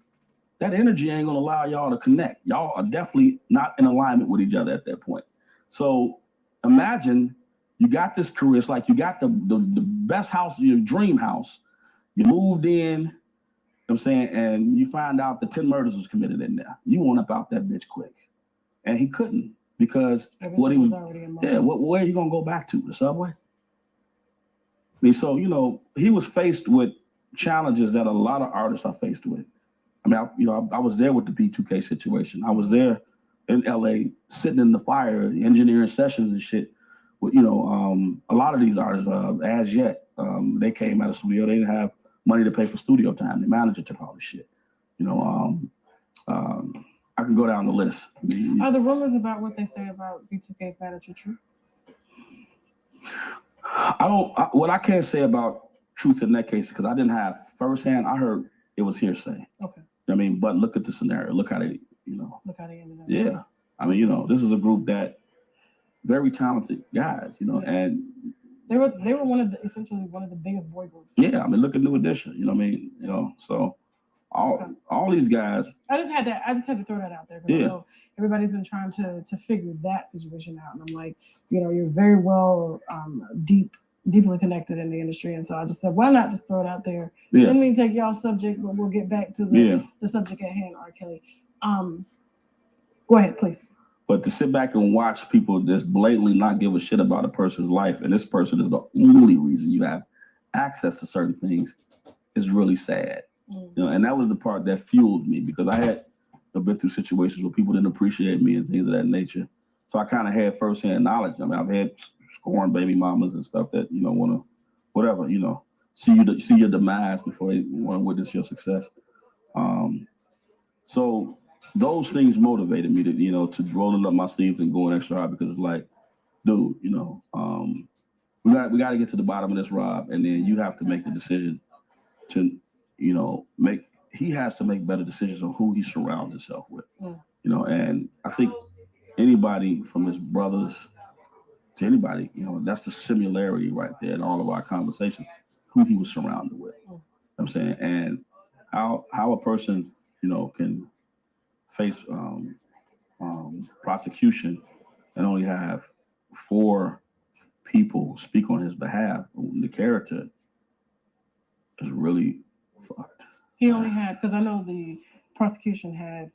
Speaker 6: That energy ain't gonna allow y'all to connect. Y'all are definitely not in alignment with each other at that point. So imagine you got this career. It's like you got the best house, your dream house. You moved in. You know what I'm saying, and you find out the 10 murders was committed in there. You want up out that bitch quick. And he couldn't because what he was where are you gonna go back to? The subway? I mean, so he was faced with challenges that a lot of artists are faced with. I mean, I was there with the B2K situation. I was there in LA sitting in the fire, engineering sessions and shit. With a lot of these artists, as yet, they came out of the studio, they didn't have money to pay for studio time. The manager took all this shit. I can go down the list.
Speaker 5: Are the rumors about what they say about B2K's manager true?
Speaker 6: What I can't say about truth in that case, because I didn't have firsthand, I heard it was hearsay.
Speaker 5: Okay.
Speaker 6: I mean, but look at the scenario. Look how they,
Speaker 5: Look how they ended up.
Speaker 6: Yeah. I mean, this is a group that very talented guys, and
Speaker 5: they were essentially one of the biggest boy groups.
Speaker 6: Yeah, I mean, look at New Edition. You know what I mean? So all these guys.
Speaker 5: I just had to throw that out there because I know everybody's been trying to figure that situation out, and I'm like, you're very well deeply connected in the industry, and so I just said, why not just throw it out there? Yeah. Let me take y'all's subject, but we'll get back to the subject at hand, R. Kelly. Go ahead, please.
Speaker 6: But to sit back and watch people just blatantly not give a shit about a person's life, and this person is the only reason you have access to certain things, is really sad. And that was the part that fueled me, because I had been through situations where people didn't appreciate me and things of that nature. So I kind of had firsthand knowledge. I mean, I've had scorned baby mamas and stuff that want to, whatever, see your demise before they want to witness your success. So those things motivated me to rolling up my sleeves and going extra hard, because it's like, dude, we got to get to the bottom of this, Rob, and then you have to make the decision to, he has to make better decisions on who he surrounds himself with, and I think anybody from his brothers to anybody, that's the similarity right there in all of our conversations, who he was surrounded with. You know what I'm saying? And how a person, can face prosecution and only have 4 people speak on his behalf. The character is really fucked.
Speaker 5: He only had, because I know the prosecution had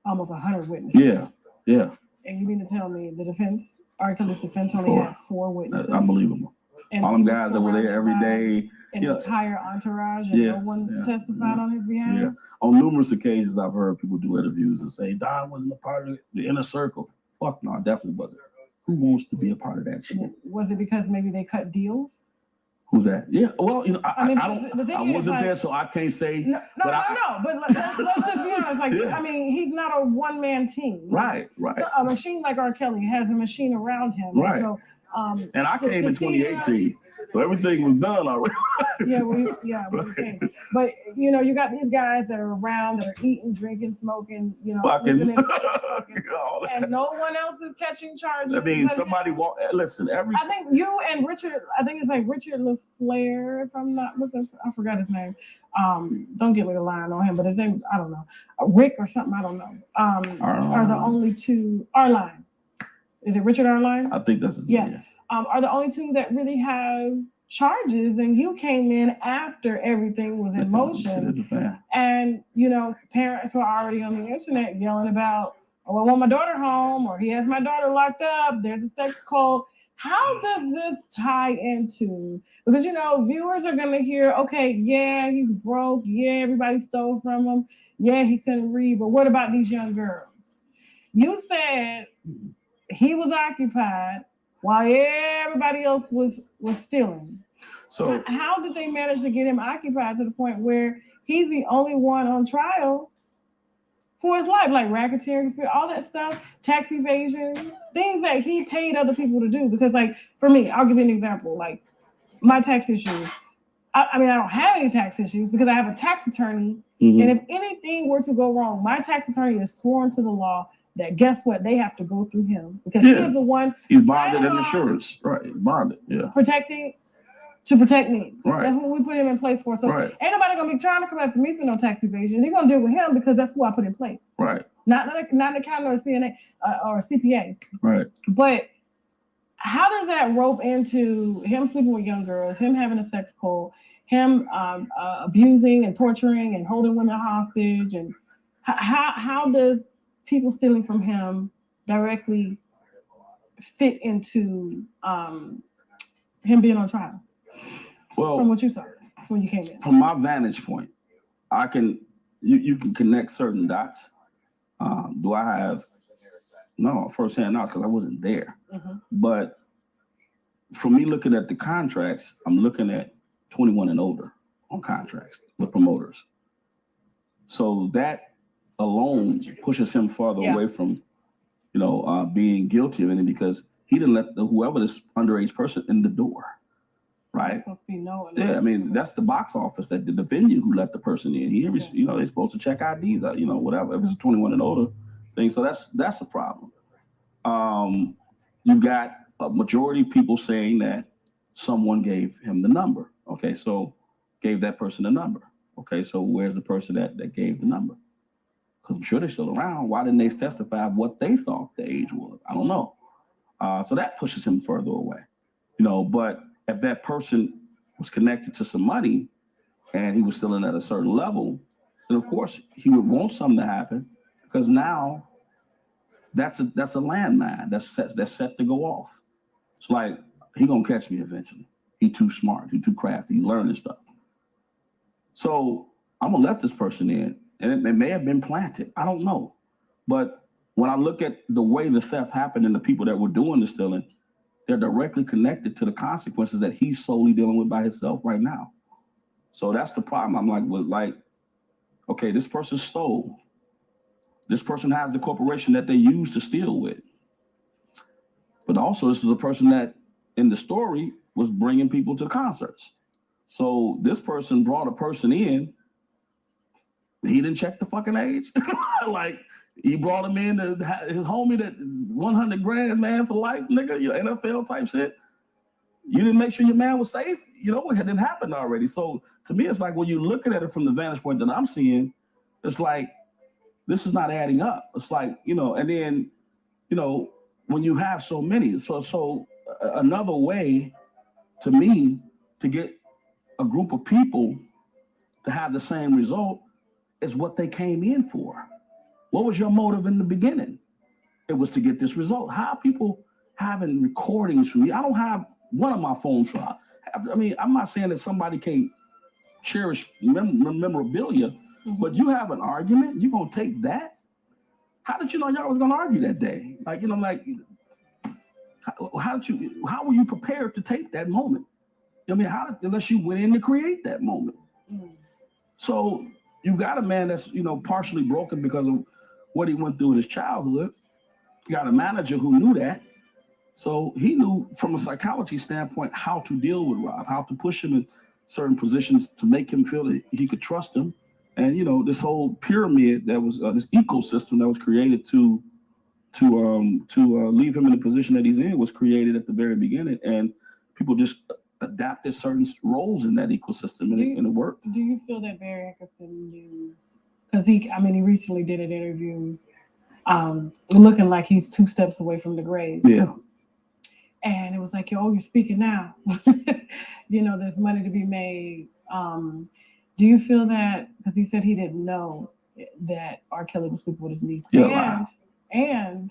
Speaker 5: almost 100 witnesses.
Speaker 6: Yeah.
Speaker 5: And you mean to tell me the defense, R. Kelly's defense only had 4 witnesses?
Speaker 6: That's unbelievable. And all them guys that were there every day.
Speaker 5: An entire entourage, and no one testified on his behalf? Yeah.
Speaker 6: On numerous occasions, I've heard people do interviews and say, Don wasn't a part of the inner circle. Fuck no, I definitely wasn't. Who wants to be a part of that shit?
Speaker 5: Was it because maybe they cut deals?
Speaker 6: Who's that? Yeah, well, I wasn't there, so I can't say.
Speaker 5: No. But let's just be honest. Like, I mean, he's not a one-man team.
Speaker 6: Right.
Speaker 5: So a machine like R. Kelly has a machine around him.
Speaker 6: Right. So, and I came in 2018, so everything was done already.
Speaker 5: we came. But you got these guys that are around, that are eating, drinking, smoking,
Speaker 6: fucking,
Speaker 5: and no one else is catching charges.
Speaker 6: I mean, somebody listen.
Speaker 5: I think you and Richard. I think it's like Richard LaFleur, if I'm not listening. I forgot his name. Don't get me to line on him, but his name, I don't know, Rick or something. I don't know. Are the only 2 Arline. Is it Richard Arline?
Speaker 6: I think that's his
Speaker 5: Yeah.
Speaker 6: name.
Speaker 5: Are the only two that really have charges, and you came in after everything was in motion. And parents were already on the internet yelling about, oh, I want my daughter home, or he has my daughter locked up, there's a sex cult. How does this tie into, because viewers are gonna hear, okay, yeah, he's broke, yeah, everybody stole from him, yeah, he couldn't read, but what about these young girls? You said he was occupied while everybody else was stealing. So how did they manage to get him occupied to the point where he's the only one on trial for his life, like racketeering, all that stuff, tax evasion, things that he paid other people to do? Because, like, for me, I'll give you an example. Like, my tax issues. I don't have any tax issues because I have a tax attorney. Mm-hmm. And if anything were to go wrong, my tax attorney is sworn to the law that, guess what, they have to go through him because he's the one.
Speaker 6: He's bonded and insurance, right? Bonded, yeah.
Speaker 5: To protect me.
Speaker 6: Right.
Speaker 5: That's what we put him in place for. So ain't nobody gonna be trying to come after me for no tax evasion. They're gonna deal with him because that's who I put in place.
Speaker 6: Right.
Speaker 5: Not an accountant or a CNA or a CPA.
Speaker 6: Right.
Speaker 5: But how does that rope into him sleeping with young girls, him having a sex cult, him abusing and torturing and holding women hostage, and how does people stealing from him directly fit into him being on trial?
Speaker 6: Well,
Speaker 5: from what you saw when you came in,
Speaker 6: from my vantage point, you can connect certain dots. Do I have firsthand knowledge because I wasn't there? Mm-hmm. But for me, looking at the contracts, I'm looking at 21 and older on contracts with promoters. So that alone pushes him farther away from, being guilty of anything because he didn't let whoever this underage person in the door. Right.
Speaker 5: Supposed to be known.
Speaker 6: Yeah, I mean that's the box office that the venue who let the person in. They're supposed to check IDs out, whatever. If it's a 21 and older thing, so that's a problem. You've got a majority of people saying that someone gave him the number. Okay, so gave that person the number. Okay, so where's the person that gave the number? Because I'm sure they're still around. Why didn't they testify what they thought the age was? I don't know. So that pushes him further away, but if that person was connected to some money and he was still in at a certain level, then of course he would want something to happen because now that's a landmine that's set to go off. It's like he gonna catch me eventually. He too smart, he too crafty, he learning stuff. So I'm gonna let this person in, and it may have been planted. I don't know, but when I look at the way the theft happened and the people that were doing the stealing, they're directly connected to the consequences that he's solely dealing with by himself right now. So that's the problem. I'm like, okay, this person stole. This person has the corporation that they used to steal with. But also, this is a person that, in the story, was bringing people to concerts. So this person brought a person in. He didn't check the fucking age. Like, he brought him in, his homie that 100 grand, man, for life, nigga, NFL type shit. You didn't make sure your man was safe. It hadn't happened already. So to me, it's like when you're looking at it from the vantage point that I'm seeing, it's like, this is not adding up. It's like, and then, when you have so many, so another way to me to get a group of people to have the same result is what they came in for. What was your motive in the beginning? It was to get this result. How are people having recordings from me? I don't have one of my phones. I'm not saying that somebody can't cherish memorabilia, mm-hmm. but you have an argument, you're going to take that? How did you know y'all was going to argue that day? How were you prepared to take that moment? Unless you went in to create that moment. Mm-hmm. So you've got a man that's, partially broken because of what he went through in his childhood. You got a manager who knew that. So he knew from a psychology standpoint how to deal with Rob, how to push him in certain positions to make him feel that he could trust him. And, this whole pyramid that was, this ecosystem that was created to leave him in the position that he's in was created at the very beginning. And people just adapted certain roles in that ecosystem and it worked.
Speaker 5: Do you feel that Barry Nickerson knew? Because he recently did an interview looking like he's 2 steps away from the grave.
Speaker 6: Yeah.
Speaker 5: And it was like, you're speaking now. There's money to be made. Do you feel that, because he said he didn't know that R. Kelly was sleeping with his niece,
Speaker 6: Yeah,
Speaker 5: and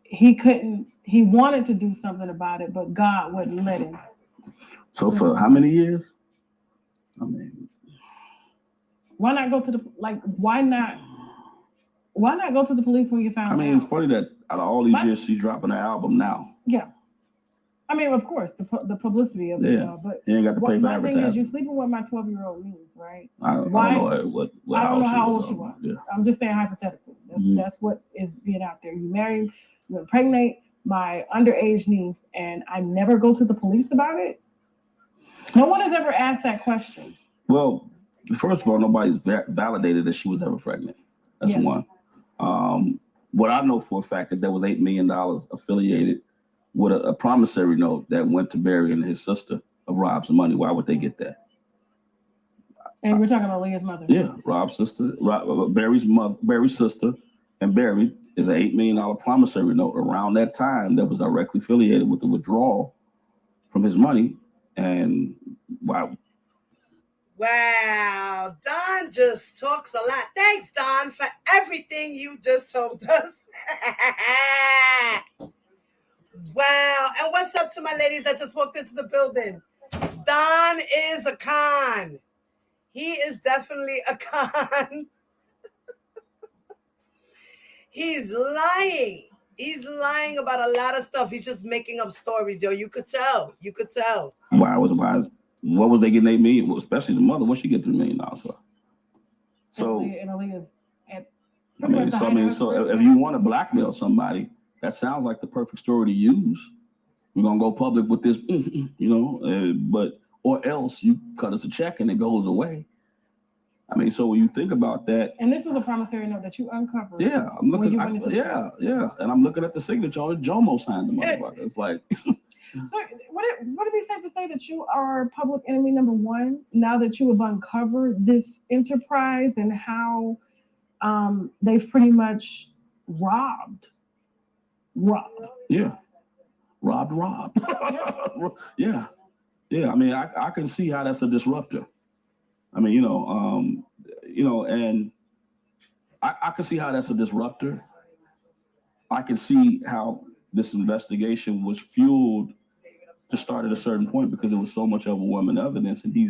Speaker 5: he wanted to do something about it, but God wouldn't let him.
Speaker 6: So for how many years? I mean,
Speaker 5: why not go to why not go to the police when you found out?
Speaker 6: It's funny that out of all these years, she's dropping her album now.
Speaker 5: Yeah. Of course, the publicity of it, but
Speaker 6: you ain't got to pay for
Speaker 5: my thing is,
Speaker 6: advertising.
Speaker 5: you're sleeping with my 12-year-old niece, right?
Speaker 6: I don't know
Speaker 5: I don't know how old she was.
Speaker 6: Yeah.
Speaker 5: I'm just saying hypothetically. That's what is being out there. You married, you impregnate my underage niece, and I never go to the police about it? No one has ever asked that question.
Speaker 6: Well, first of all, nobody's validated that she was ever pregnant. That's one. What I know for a fact that there was $8 million affiliated with a promissory note that went to Barry and his sister of Rob's money. Why would they get that?
Speaker 5: And we're talking about Leah's mother.
Speaker 6: Yeah, Rob's sister, Barry's mother, Barry's sister, and Barry is an $8 million promissory note around that time that was directly affiliated with the withdrawal from his money. And wow.
Speaker 4: Wow, Don just talks a lot. Thanks, Don, for everything you just told us. Wow, and what's up to my ladies that just walked into the building? Don is a con. He is definitely a con. He's lying. He's lying about a lot of stuff. He's just making up stories, yo. You could tell.
Speaker 6: What was they getting $8 million? Well, especially the mother. What she get $3 million for? So,
Speaker 5: and Aaliyah's
Speaker 6: so if you want to blackmail somebody, that sounds like the perfect story to use. We're gonna go public with this, but or else you cut us a check and it goes away. So when you think about that,
Speaker 5: and this was a promissory note that you uncovered.
Speaker 6: Yeah, I'm looking. And I'm looking at the signature on it. Jomo signed the motherfucker. It's like.
Speaker 5: So would it be safe to say that you are public enemy number one now that you have uncovered this enterprise and how they've pretty much robbed?
Speaker 6: Yeah, robbed. Yeah. I can see how that's a disruptor. And I can see how that's a disruptor. I can see how this investigation was fueled to start at a certain point because there was so much overwhelming evidence. And we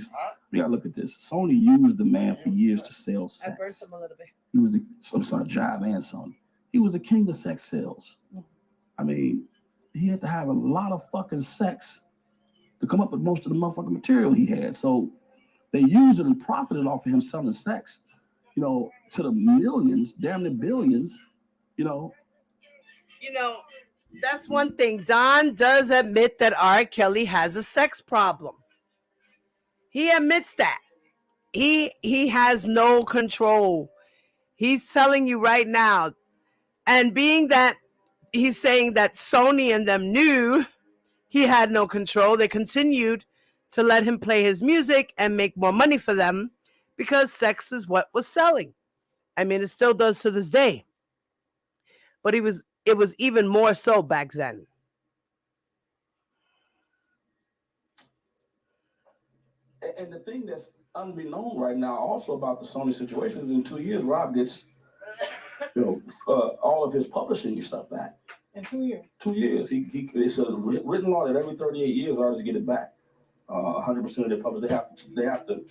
Speaker 6: gotta look at this. Sony used the man for years to sell sex.
Speaker 4: I burnt him a little bit.
Speaker 6: He was Jive and Sony. He was the king of sex sales. He had to have a lot of fucking sex to come up with most of the motherfucking material he had. So they used it and profited off of him selling sex, to the millions, damn near billions,
Speaker 4: That's one thing. Don does admit that R. Kelly has a sex problem. He admits that. He has no control. He's telling you right now. And being that he's saying that Sony and them knew he had no control, they continued to let him play his music and make more money for them because sex is what was selling. It still does to this day. But it was even more so back then.
Speaker 6: And the thing that's unbeknown right now also about the Sony situation is in 2 years, Rob gets all of his publishing stuff back.
Speaker 5: In 2 years?
Speaker 6: 2 years. It's a written law that every 38 years artists get it back. 100% of their publishing. They have to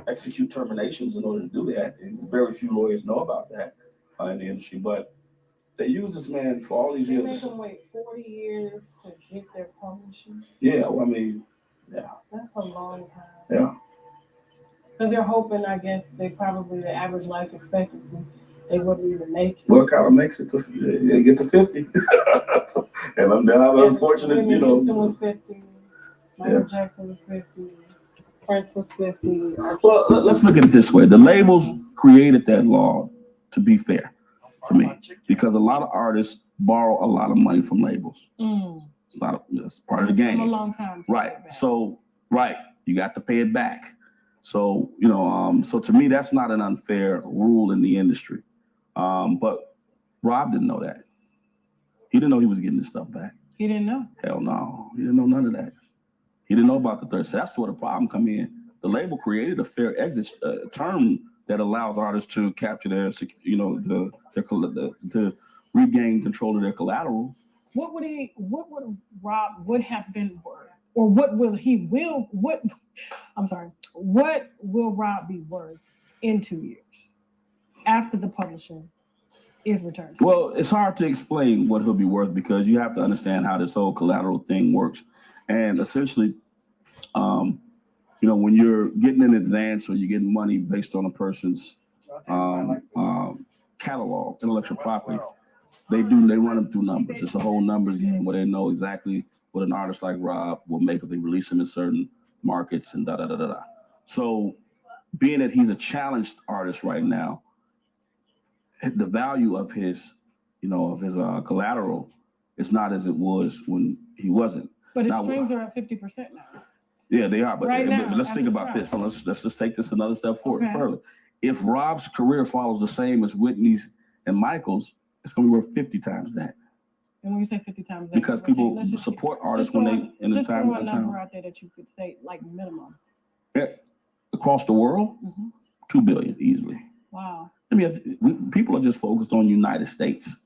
Speaker 6: execute terminations in order to do that. And very few lawyers know about that in the industry. But they use this man for all these years.
Speaker 5: They make them wait 40 years to get their publishing?
Speaker 6: Yeah, yeah.
Speaker 5: That's a long time.
Speaker 6: Yeah.
Speaker 5: Because they're hoping, I guess, the average life expectancy, they wouldn't even make it.
Speaker 6: Well, it kind of makes it they get to 50. And I'm unfortunate,
Speaker 5: Houston was 50. Michael Jackson was 50. Prince was 50.
Speaker 6: Well, let's look at it this way. The labels created that law to be fair to me because a lot of artists borrow a lot of money from labels. It's part of the game.
Speaker 5: A long time.
Speaker 6: Right. So, you got to pay it back. So, so to me, that's not an unfair rule in the industry. But Rob didn't know that. He didn't know he was getting his stuff back.
Speaker 5: He didn't know.
Speaker 6: Hell no. He didn't know none of that. He didn't know about the third. So that's where the problem come in. The label created a fair exit term that allows artists to capture their, to regain control of their collateral.
Speaker 5: What would Rob would have been worth, or what will Rob be worth in 2 years after the publishing is returned?
Speaker 6: Well, it's hard to explain what he'll be worth because you have to understand how this whole collateral thing works. And essentially, when you're getting an advance or you're getting money based on a person's catalog, intellectual property, they run them through numbers. It's a whole numbers game where they know exactly what an artist like Rob will make if they release him in certain markets and da-da-da-da-da. So being that he's a challenged artist right now, the value of his collateral is not as it was when he wasn't.
Speaker 5: But his streams are at 50% now.
Speaker 6: Yeah, they are. But,
Speaker 5: right now,
Speaker 6: but let's think about this. So let's just take this another step further. If Rob's career follows the same as Whitney's and Michael's, it's going to be worth 50 times that.
Speaker 5: And when you say 50 times that,
Speaker 6: because people support artists when they in the time.
Speaker 5: Just throw a number out there that you could say like minimum.
Speaker 6: Yeah, across the world, 2 billion easily.
Speaker 5: Wow.
Speaker 6: I mean, people are just focused on the United States.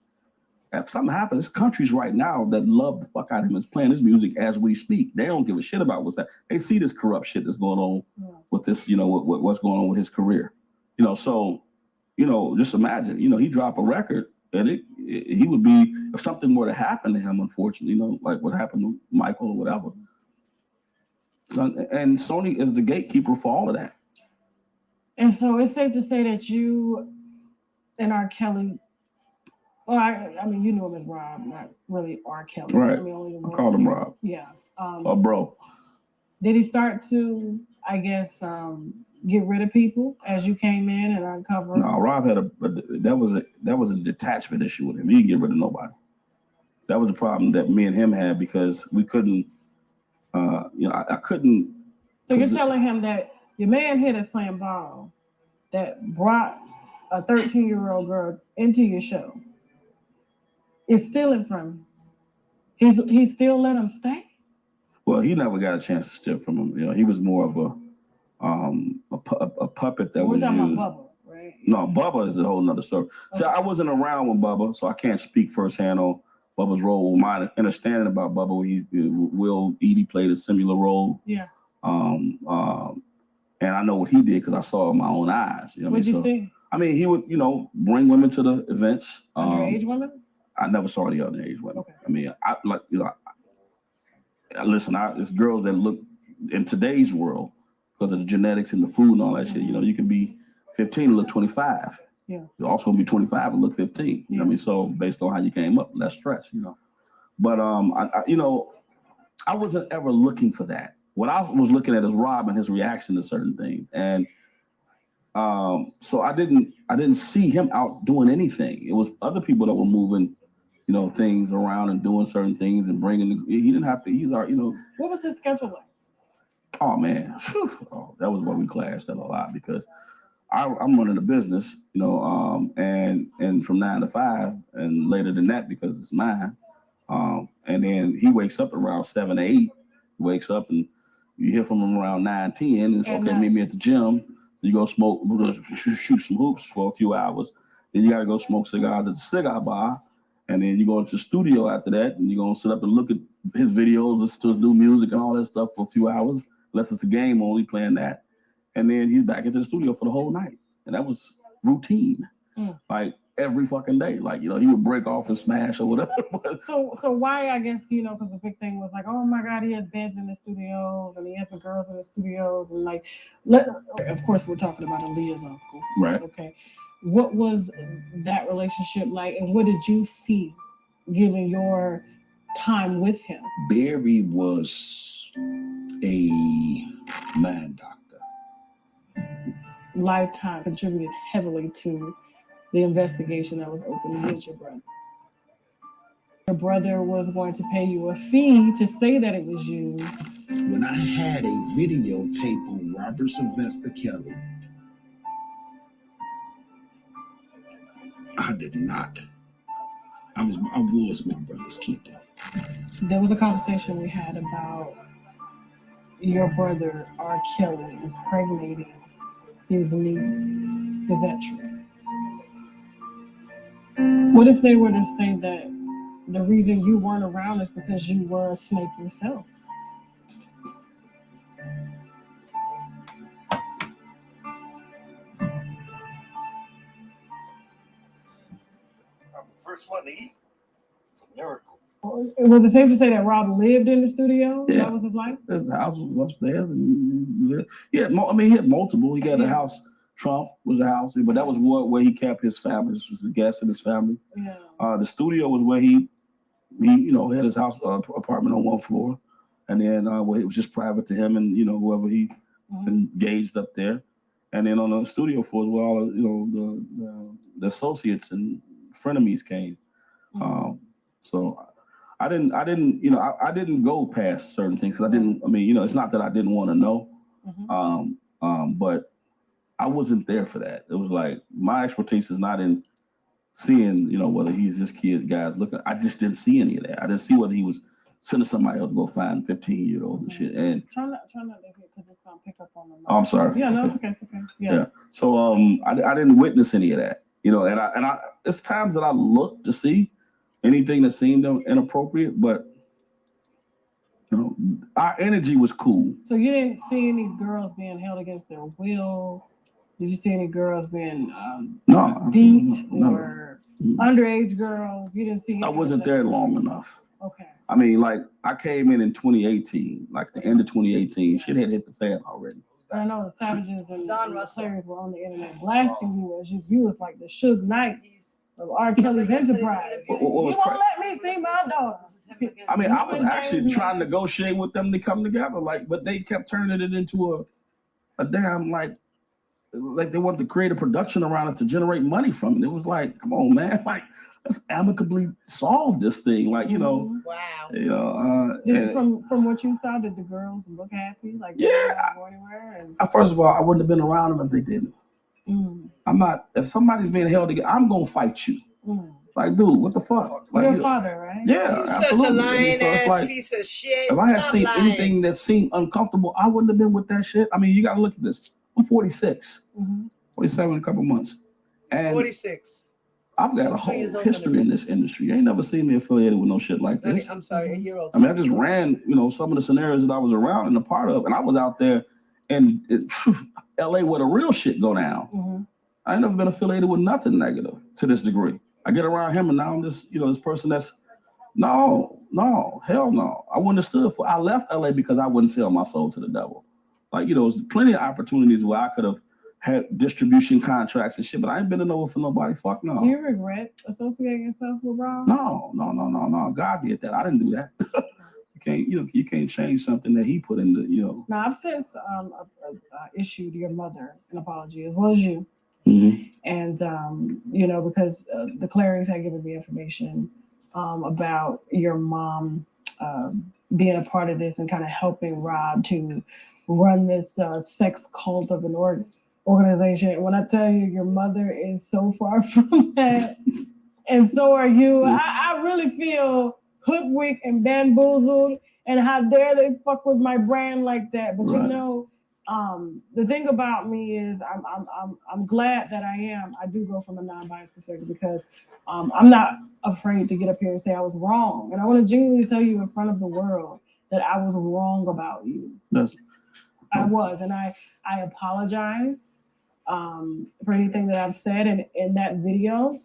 Speaker 6: If something happens, there's countries right now that love the fuck out of him and playing his music as we speak. They don't give a shit about what's that. They see this corrupt shit that's going on with this, what's going on with his career. So, just imagine, he dropped a record and he would be, if something were to happen to him, unfortunately, like what happened to Michael or whatever. So, and Sony is the gatekeeper for all of that.
Speaker 5: And so it's safe to say that you and R. Kelly, well, I mean, you knew him as Rob, not really R. Kelly.
Speaker 6: Right.
Speaker 5: I mean,
Speaker 6: I called him Rob.
Speaker 5: Yeah.
Speaker 6: Or bro.
Speaker 5: Did he start to, I guess, get rid of people as you came in and uncover?
Speaker 6: No, Rob had that was a detachment issue with him. He didn't get rid of nobody. That was a problem that me and him had because we couldn't, I couldn't.
Speaker 5: So you're telling him that your man here that's playing ball, that brought a 13-year-old girl into your show, is stealing from him. He still let him stay?
Speaker 6: Well, he never got a chance to steal from him. He was more of a puppet that was used.
Speaker 5: We're talking about Bubba, right?
Speaker 6: No, Bubba is a whole nother story. Okay. So I wasn't around with Bubba, so I can't speak firsthand on Bubba's role. My understanding about Bubba, Will Edie played a similar role.
Speaker 5: Yeah.
Speaker 6: And I know what he did because I saw it with my own eyes.
Speaker 5: What'd you see?
Speaker 6: I mean, he would, bring women to the events.
Speaker 5: Underage women?
Speaker 6: I never saw the underage women.
Speaker 5: Okay.
Speaker 6: I mean, listen, there's girls that look in today's world because of the genetics and the food and all that shit. You can be 15 and look 25.
Speaker 5: Yeah.
Speaker 6: You're also gonna be 25 and look 15. You know what I mean? So based on how you came up, less stress. But I wasn't ever looking for that. What I was looking at is Rob and his reaction to certain things, and so I didn't see him out doing anything. It was other people that were moving, things around and doing certain things and bringing. He didn't have to. He's our,
Speaker 5: What was his schedule like?
Speaker 6: Oh man, that was where we clashed at a lot because I'm running a business, and from 9 to 5 and later than that because it's mine. And then he wakes up around 7 or 8. He wakes up and you hear from him around 9, 10. And it's okay, meet me at the gym. You go smoke, shoot some hoops for a few hours. Then you got to go smoke cigars at the cigar bar. And then you go into the studio after that and you're going to sit up and look at his videos, listen to his new music and all that stuff for a few hours. Unless it's a game only playing that. And then he's back into the studio for the whole night. And that was routine. Like every fucking day. Like, he would break off and smash or whatever.
Speaker 5: So why, I guess, because the big thing was like, oh my God, he has beds in the studios and he has the girls in the studios. And like, of course, we're talking about Aaliyah's uncle.
Speaker 6: Right.
Speaker 5: Okay. What was that relationship like? And what did you see given your time with him?
Speaker 7: Barry was a man doctor.
Speaker 5: Lifetime contributed heavily to the investigation that was opened against your brother. Your brother was going to pay you a fee to say that it was you.
Speaker 7: When I had a videotape on Robert Sylvester Kelly, I I did not. I was my brother's keeper.
Speaker 5: There was a conversation we had about your brother R. Kelly impregnating his niece. Is that true? What if they were to say that the reason you weren't around is because you were a snake yourself?
Speaker 2: I'm the first one to eat. It's a miracle.
Speaker 5: Was it safe to say that Rob lived in the studio?
Speaker 6: Yeah.
Speaker 5: That was his life?
Speaker 6: His house was upstairs, and he had multiple. He got a house. Trump was a house, but that was where he kept his family. This was the guest in his family.
Speaker 5: Yeah.
Speaker 6: The studio was where he had his house apartment on one floor, and then where it was just private to him and whoever he engaged up there, and then on the studio floor is where all the associates and frenemies came. So I didn't go past certain things because I didn't. I mean, it's not that I didn't want to know, but I wasn't there for that. It was like my expertise is not in seeing, whether he's this guy's looking. I just didn't see any of that. I didn't see whether he was sending somebody else to go find 15-year-old and shit. And
Speaker 5: try not to hit because it's gonna pick up on the mic.
Speaker 6: Oh, I'm sorry.
Speaker 5: Yeah, no, it's okay. It's okay. Yeah.
Speaker 6: So I didn't witness any of that. And I it's times that I look to see anything that seemed inappropriate, but our energy was cool.
Speaker 5: So you didn't see any girls being held against their will? Did you see any girls being beat or underage girls? You didn't see.
Speaker 6: I wasn't there long enough.
Speaker 5: Okay.
Speaker 6: I mean, like I came in 2018, like the end of 2018. Shit had hit the fan already.
Speaker 5: I know the Savages and the players were on the internet blasting you as you was like the Suge Knight of R. Kelly's enterprise. You won't let me see my daughter.
Speaker 6: I mean, I was actually trying to negotiate with them to come together, but they kept turning it into a damn like they wanted to create a production around it to generate money from it. It was like, come on, man, like let's amicably solve this thing, like
Speaker 5: Wow. From what you saw, did the girls look happy? Like go anywhere?
Speaker 6: First of all, I wouldn't have been around them if they didn't. I'm not. If somebody's being held together, I'm gonna fight you. Like, dude, what the fuck? Like,
Speaker 5: your father, right?
Speaker 6: Yeah,
Speaker 4: You're
Speaker 6: absolutely.
Speaker 4: Such a lying
Speaker 6: So it's like,
Speaker 4: piece of shit.
Speaker 6: if I had seen anything that seemed uncomfortable, I wouldn't have been with that shit. I mean, you got to look at this. I'm 46, 47 in a couple months, and
Speaker 4: 46.
Speaker 6: I've got a whole history in this industry. You ain't never seen me affiliated with no shit like this.
Speaker 4: I'm sorry, a year old.
Speaker 6: I mean, I just ran, some of the scenarios that I was around and a part of, and I was out there in LA where the real shit go down. I ain't never been affiliated with nothing negative to this degree. I get around him and now I'm this, this person that's, no, hell no. I wouldn't have stood for, I left LA because I wouldn't sell my soul to the devil. Like, there's plenty of opportunities where I could have had distribution contracts and shit, but I ain't been in over for nobody. Fuck no.
Speaker 5: Do you regret associating yourself with Rob?
Speaker 6: No. God did that. I didn't do that. You can't change something that he put in the,
Speaker 5: Now, I've since issued your mother an apology as well as you. And, because the Clarys had given me information about your mom being a part of this and kind of helping Rob to run this sex cult of an organization. And when I tell you, your mother is so far from that, and so are you, I really feel hoodwinked and bamboozled. And how dare they fuck with my brand like that? But the thing about me is I'm glad that I do go from a non-biased perspective because I'm not afraid to get up here and say I was wrong. And I want to genuinely tell you in front of the world that I was wrong about you. I was, and I apologize for anything that I've said in that video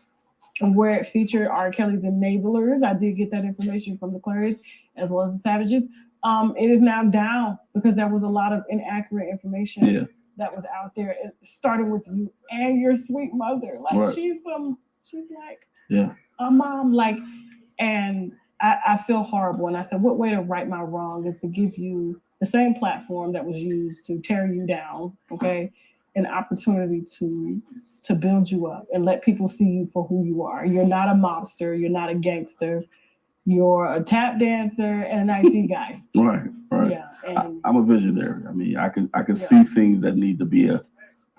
Speaker 5: where it featured R. Kelly's enablers. I did get that information from the Clarys as well as the Savages. It is now down because there was a lot of inaccurate information that was out there, starting with you and your sweet mother. Like she's like a mom, like, and I feel horrible. And I said, what way to right my wrong is to give you the same platform that was used to tear you down, okay, an opportunity to build you up and let people see you for who you are. You're not a mobster. You're not a gangster. You're a tap dancer and an IT guy.
Speaker 6: Right.
Speaker 5: Yeah. And
Speaker 6: I'm a visionary. I mean, I can see things that need to be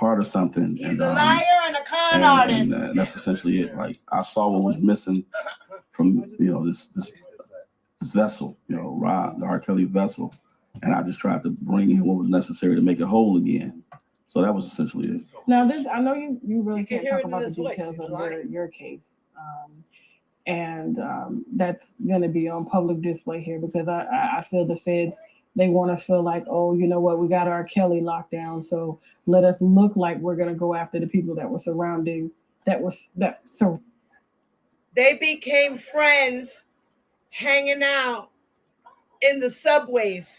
Speaker 6: part of something.
Speaker 4: He's a liar and a con artist.
Speaker 6: And that's essentially it. Like I saw what was missing from this vessel, the R. Kelly vessel, and I just tried to bring in what was necessary to make it whole again. So that was essentially it.
Speaker 5: Now, I know you really can't talk about the details of your case, and that's going to be on public display here because I feel the feds, they want to feel like, oh, you know what, we got R. Kelly locked down, so let us look like we're going to go after the people that were surrounding so
Speaker 4: they became friends hanging out in the subways.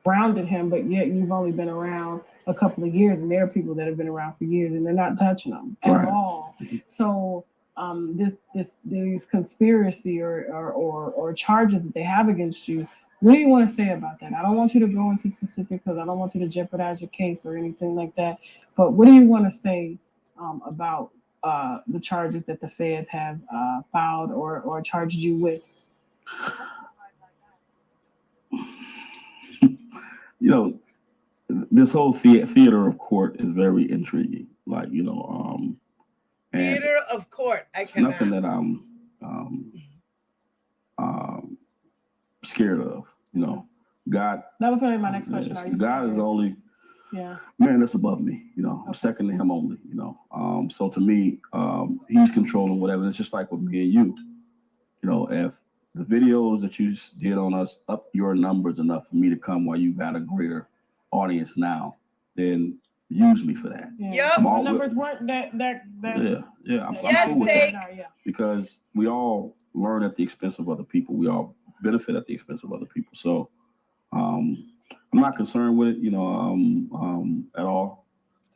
Speaker 5: Surrounded him, but yet you've only been around a couple of years, and there are people that have been around for years, and they're not touching them at all. So these conspiracy or charges that they have against you, what do you want to say about that? I don't want you to go into specifics because I don't want you to jeopardize your case or anything like that. But what do you want to say about the charges that the feds have filed or charged you with?
Speaker 6: This whole theater of court is very intriguing. Like,
Speaker 4: theater of court.
Speaker 6: It's nothing that I'm scared of. God.
Speaker 5: That was really my next question.
Speaker 6: Yes, God is the only man that's above me. I'm second to him only. So to me, he's controlling whatever. It's just like with me and you. If the videos that you did on us up your numbers enough for me to come while you got a greater audience now, then use me for that.
Speaker 5: Yep. The numbers weren't that.
Speaker 6: Yeah. I'm cool with that. Because we all learn at the expense of other people. We all benefit at the expense of other people. So I'm not concerned with it, at all.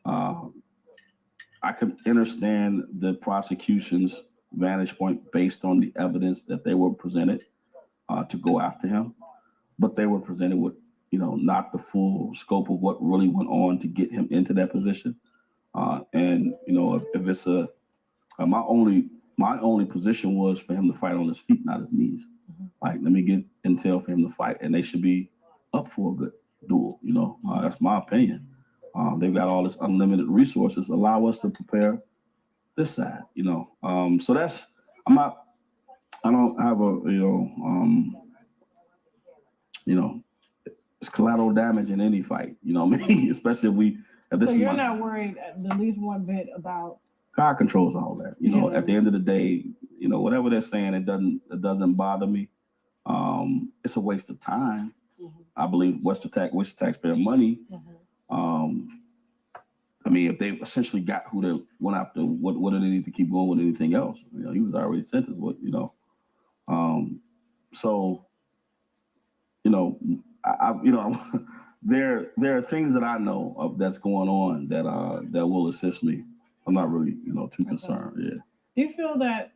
Speaker 6: I can understand the prosecution's vantage point based on the evidence that they were presented to go after him, but they were presented with not the full scope of what really went on to get him into that position. And if it's my only position was for him to fight on his feet, not his knees. Like, let me get intel for him to fight, and they should be up for a good duel. That's my opinion. They've got all this unlimited resources. Allow us to prepare this side. So that's I don't have it's collateral damage in any fight. You know what I mean? Especially if this.
Speaker 5: So you're not worried the least one bit about.
Speaker 6: God controls all that. At the end of the day, whatever they're saying, it doesn't bother me. It's a waste of time. I believe waste of taxpayer money. I mean, if they essentially got who they went after, what do they need to keep going with anything else? He was already sentenced. So, there are things that I know of that's going on that will assist me. I'm not really, too concerned. Yeah.
Speaker 5: Do you feel that,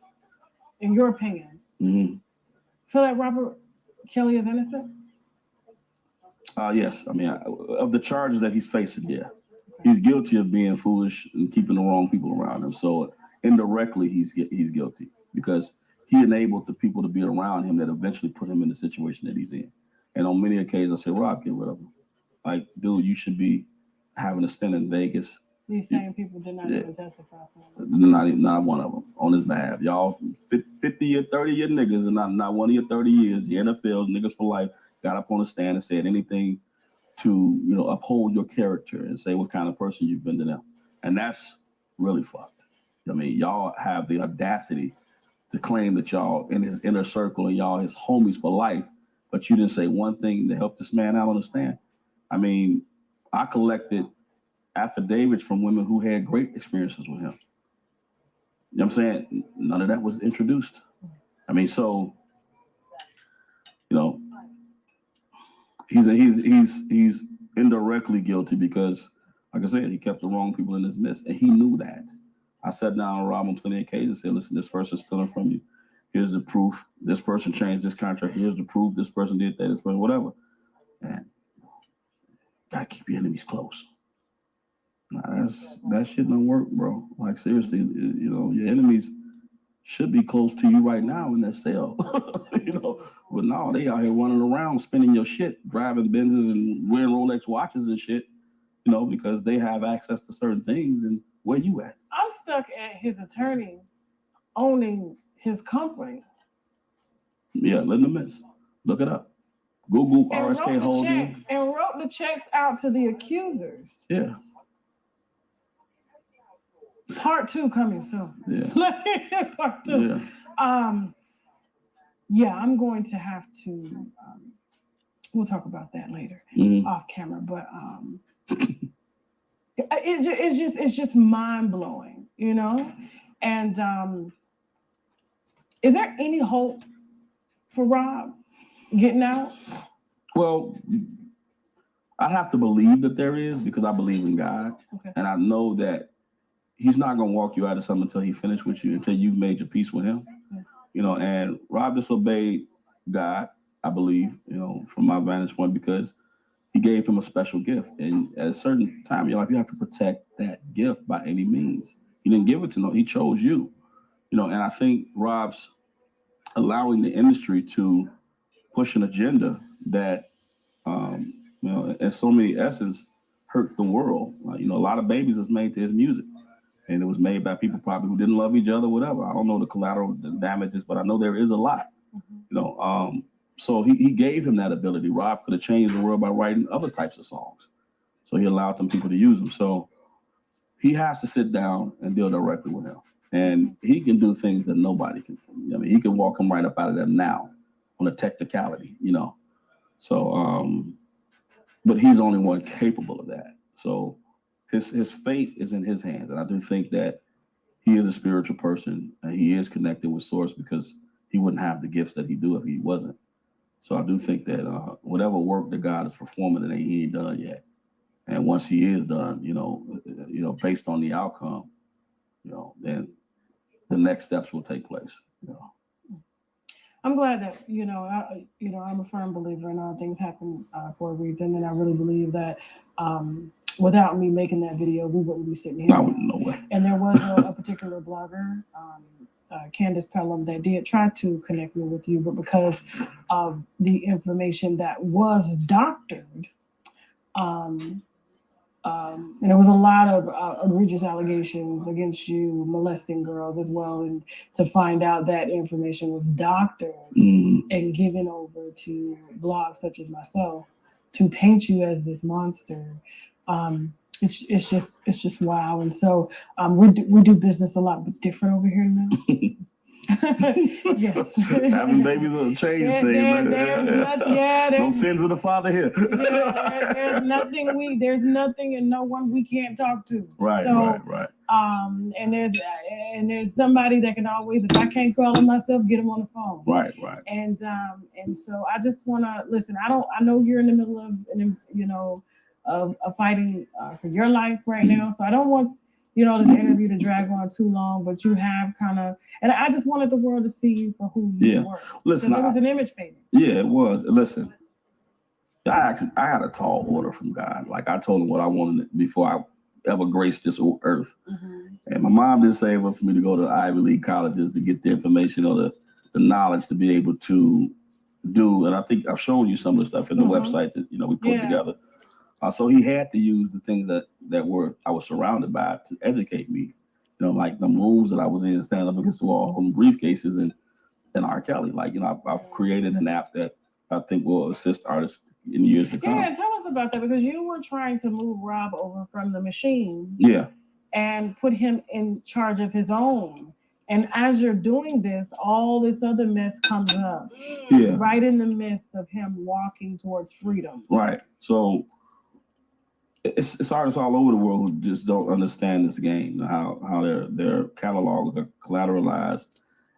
Speaker 5: in your opinion, feel that Robert Kelly is innocent?
Speaker 6: Yes. I mean, of the charges that he's facing, yeah. He's guilty of being foolish and keeping the wrong people around him. So indirectly, he's guilty because he enabled the people to be around him that eventually put him in the situation that he's in. And on many occasions, I said, Rob, get rid of him. Like, dude, you should be having a stint in Vegas.
Speaker 5: These same people did not even testify for him.
Speaker 6: Not one of them on his behalf. Y'all 50 or 30-year niggas and not one of your 30 years, the NFL's niggas for life, got up on the stand and said anything to, uphold your character and say what kind of person you've been to them. And that's really fucked. I mean, y'all have the audacity to claim that y'all in his inner circle and y'all his homies for life, but you didn't say one thing to help this man out on the stand. I mean, I collected affidavits from women who had great experiences with him. You know what I'm saying? None of that was introduced. I mean, so, he's indirectly guilty because, like I said, he kept the wrong people in his midst, and he knew that. I sat down and robbed him plenty of occasions and said, listen, this person's stealing from you. Here's the proof. This person changed this contract. Here's the proof. This person did that. This person, whatever. And gotta keep your enemies close. That shit don't work, bro. Like, seriously, your enemies should be close to you right now in that cell. But no, they out here running around spending your shit, driving Benzes and wearing Rolex watches and shit. because they have access to certain things. And where you at?
Speaker 5: I'm stuck at his attorney owning his company.
Speaker 6: Yeah, live in the midst. Look it up. Google
Speaker 5: And
Speaker 6: RSK Holdings.
Speaker 5: wrote the checks out to the accusers.
Speaker 6: Yeah.
Speaker 5: Part 2 coming soon.
Speaker 6: Yeah.
Speaker 5: Part 2.
Speaker 6: Yeah.
Speaker 5: Yeah, I'm going to have to. We'll talk about that later off camera. But it's just mind blowing, And is there any hope for Rob getting out?
Speaker 6: Well, I have to believe that there is, because I believe in God, and I know that He's not going to walk you out of something until He finished with you, until you've made your peace with Him. And Rob disobeyed God, I believe, from my vantage point, because He gave him a special gift. And at a certain time in your life, you have to protect that gift by any means. He didn't give it to no, He chose you. And I think Rob's allowing the industry to push an agenda that, in so many essence, hurt the world. A lot of babies was made to his music. And it was made by people probably who didn't love each other, whatever. I don't know the collateral damages, but I know there is a lot. So he gave him that ability. Rob could have changed the world by writing other types of songs. So he allowed them people to use them. So he has to sit down and deal directly with him. And he can do things that nobody can. He can walk him right up out of them now on a technicality, So, but he's the only one capable of that. So his fate is in his hands. And I do think that he is a spiritual person and he is connected with Source, because he wouldn't have the gifts that he do if he wasn't. So I do think that whatever work that God is performing, that he ain't done yet. And once he is done, based on the outcome, then the next steps will take place.
Speaker 5: I'm glad that I'm a firm believer in all things happen for a reason, and I really believe that without me making that video, we wouldn't be sitting here.
Speaker 6: No way.
Speaker 5: And there was a particular blogger, Candace Pelham, that did try to connect me with you, but because of the information that was doctored, and there was a lot of egregious allegations against you, molesting girls as well, and to find out that information was doctored and given over to blogs such as myself to paint you as this monster. It's just wow. And so we do business a lot different over here now. Yes.
Speaker 6: Having babies will change things. No sins of the father here.
Speaker 5: There's nothing and no one we can't talk to.
Speaker 6: Right.
Speaker 5: And there's somebody that can always, if I can't call him myself, get him on the phone.
Speaker 6: Right.
Speaker 5: And so I just want to listen. I know you're in the middle of fighting for your life right now. So I don't want this interview to drag on too long, but you have and I just wanted the world to see you for who you were.
Speaker 6: Listen,
Speaker 5: it was an image painting.
Speaker 6: Yeah, it was. Listen, I had a tall order from God. Like I told him what I wanted before I ever graced this earth. And my mom didn't save up for me to go to Ivy League colleges to get the information or the knowledge to be able to do. And I think I've shown you some of the stuff in the website that we put together. So he had to use the things that I was surrounded by to educate me, like the rooms that I was in, stand up against the wall, on briefcases and R. Kelly. Like, I've created an app that I think will assist artists in years to come.
Speaker 5: Yeah, tell us about that, because you were trying to move Rob over from the machine.
Speaker 6: Yeah.
Speaker 5: And put him in charge of his own. And as you're doing this, all this other mess comes up.
Speaker 6: Yeah.
Speaker 5: Right in the midst of him walking towards freedom.
Speaker 6: Right. So it's artists all over the world who just don't understand this game, how their catalogs are collateralized,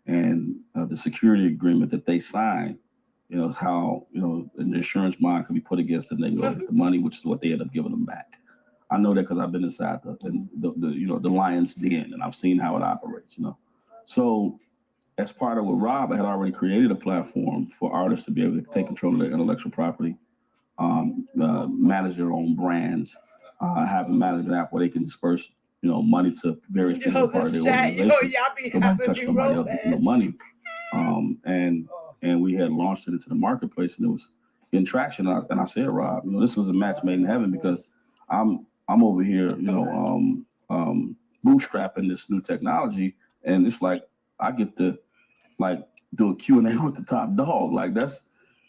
Speaker 6: and the security agreement that they sign, how an insurance bond can be put against them. They go get the money, which is what they end up giving them back. I know that because I've been inside the lion's den, and I've seen how it operates. So as part of what Rob, I had already created a platform for artists to be able to take control of their intellectual property, manage their own brands, have a management app where they can disperse, money to various people part of their organization. Nobody touch somebody else's money. And we had launched it into the marketplace, and it was in traction. And I said, Rob, this was a match made in heaven, because I'm I'm over here, bootstrapping this new technology, and it's like I get to like do a Q&A with the top dog. Like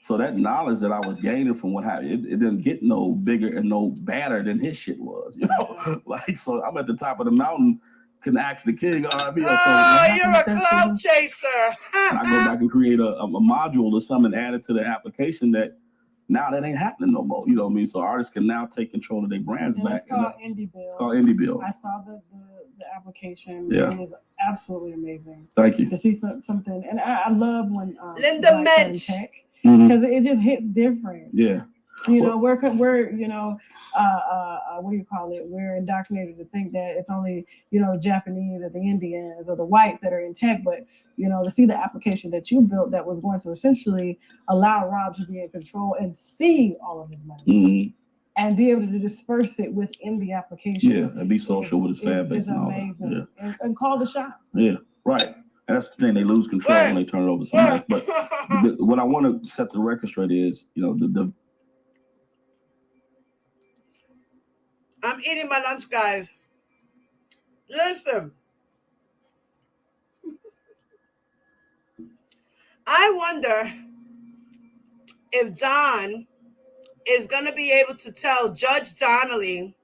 Speaker 6: so that knowledge that I was gaining from what happened, it didn't get no bigger and no badder than his shit was, Like, so I'm at the top of the mountain, can ask the king,
Speaker 4: you're a cloud chaser.
Speaker 6: And I go back and create a module or something and add it to the application that now that ain't happening no more. You know what I mean? So artists can now take control of their brands back.
Speaker 5: It's called Indie Bill.
Speaker 6: It's called Indie Bill.
Speaker 5: I saw the application.
Speaker 6: Yeah.
Speaker 5: It is absolutely amazing.
Speaker 6: Thank you.
Speaker 5: To see something, and I love when
Speaker 4: Linda Mensch,
Speaker 5: tech, because it just hits different.
Speaker 6: Yeah.
Speaker 5: We're what do you call it? We're indoctrinated to think that it's only the Japanese or the Indians or the whites that are in tech, but to see the application that you built that was going to essentially allow Rob to be in control and see all of his money and be able to disperse it within the application.
Speaker 6: Yeah, and be social with his fan base.
Speaker 5: It's amazing.
Speaker 6: Yeah.
Speaker 5: And call the shots.
Speaker 6: Yeah, right. And that's the thing, they lose control when they turn it over to someone else. But what I want to set the record straight is,
Speaker 4: I'm eating my lunch, guys. Listen. I wonder if Don is going to be able to tell Judge Donnelly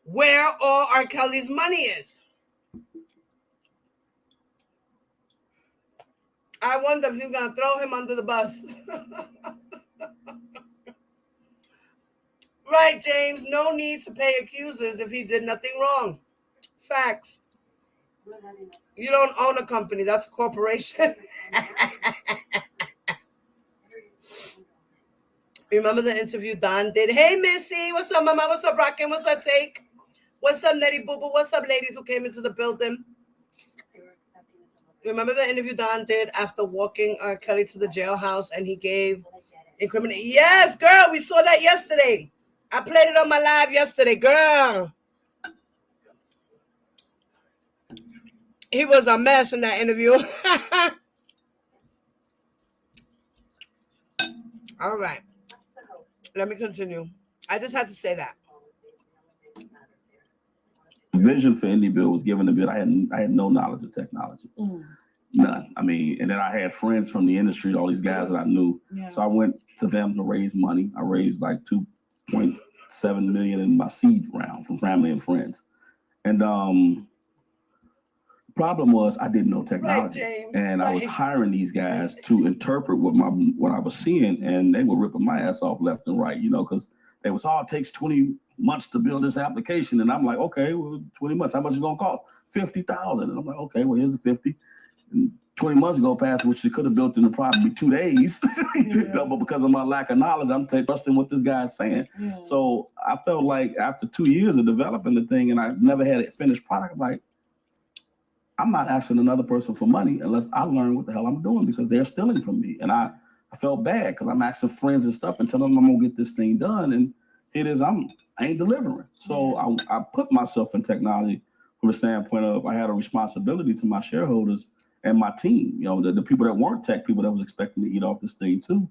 Speaker 4: where all R. Kelly's money is. I wonder if he's going to throw him under the bus. Right, James. No need to pay accusers if he did nothing wrong. Facts. You don't own a company. That's a corporation. Remember the interview Don did? Hey, Missy. What's up, Mama? What's up, Rockin'? What's up, Take? What's up, Nettie Boo Boo? What's up, ladies who came into the building? Remember the interview Don did after walking R. Kelly to the jailhouse and he gave incriminating? Yes, girl. We saw that yesterday. I played it on my live yesterday, girl. He was a mess in that interview. All right. Let me continue. I just had to say that.
Speaker 6: The vision for Indie Bill was given to me. I had no knowledge of technology. None. I mean, and then I had friends from the industry, all these guys that I knew. Yeah. So I went to them to raise money. I raised like $2.7 million in my seed round from family and friends. And the problem was I didn't know technology. Right, and I was hiring these guys to interpret what I was seeing, and they were ripping my ass off left and right, because it was it takes 20 months to build this application. And I'm like, okay, well, 20 months, how much is it gonna cost? $50,000. And I'm like, okay, well, here's the 50. And 20 months ago past, which they could have built in probably 2 days. But because of my lack of knowledge, I'm trusting what this guy's saying. Yeah. So I felt like after 2 years of developing the thing and I never had a finished product, I'm like, I'm not asking another person for money unless I learn what the hell I'm doing, because they're stealing from me. And I felt bad because I'm asking friends and stuff and telling them I'm gonna get this thing done. And it is, I ain't delivering. So I put myself in technology from the standpoint of I had a responsibility to my shareholders and my team, the people that weren't tech people that was expecting to eat off this thing too,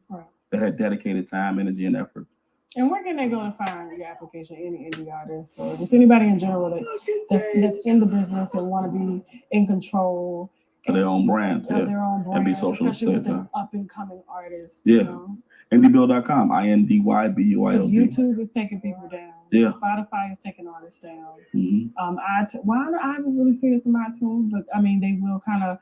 Speaker 6: that had dedicated time, energy, and effort.
Speaker 5: And where can they go and find your application, any indie artist or just anybody in general that's in the business and want to be in control
Speaker 6: of their own brand, and be social at the same time.
Speaker 5: Up and coming artists.
Speaker 6: Yeah. IndieBill.com, INDYBUILD.
Speaker 5: Because YouTube is taking people down.
Speaker 6: Yeah.
Speaker 5: Spotify is taking artists down. I haven't really seen it from iTunes, but I mean they will kind of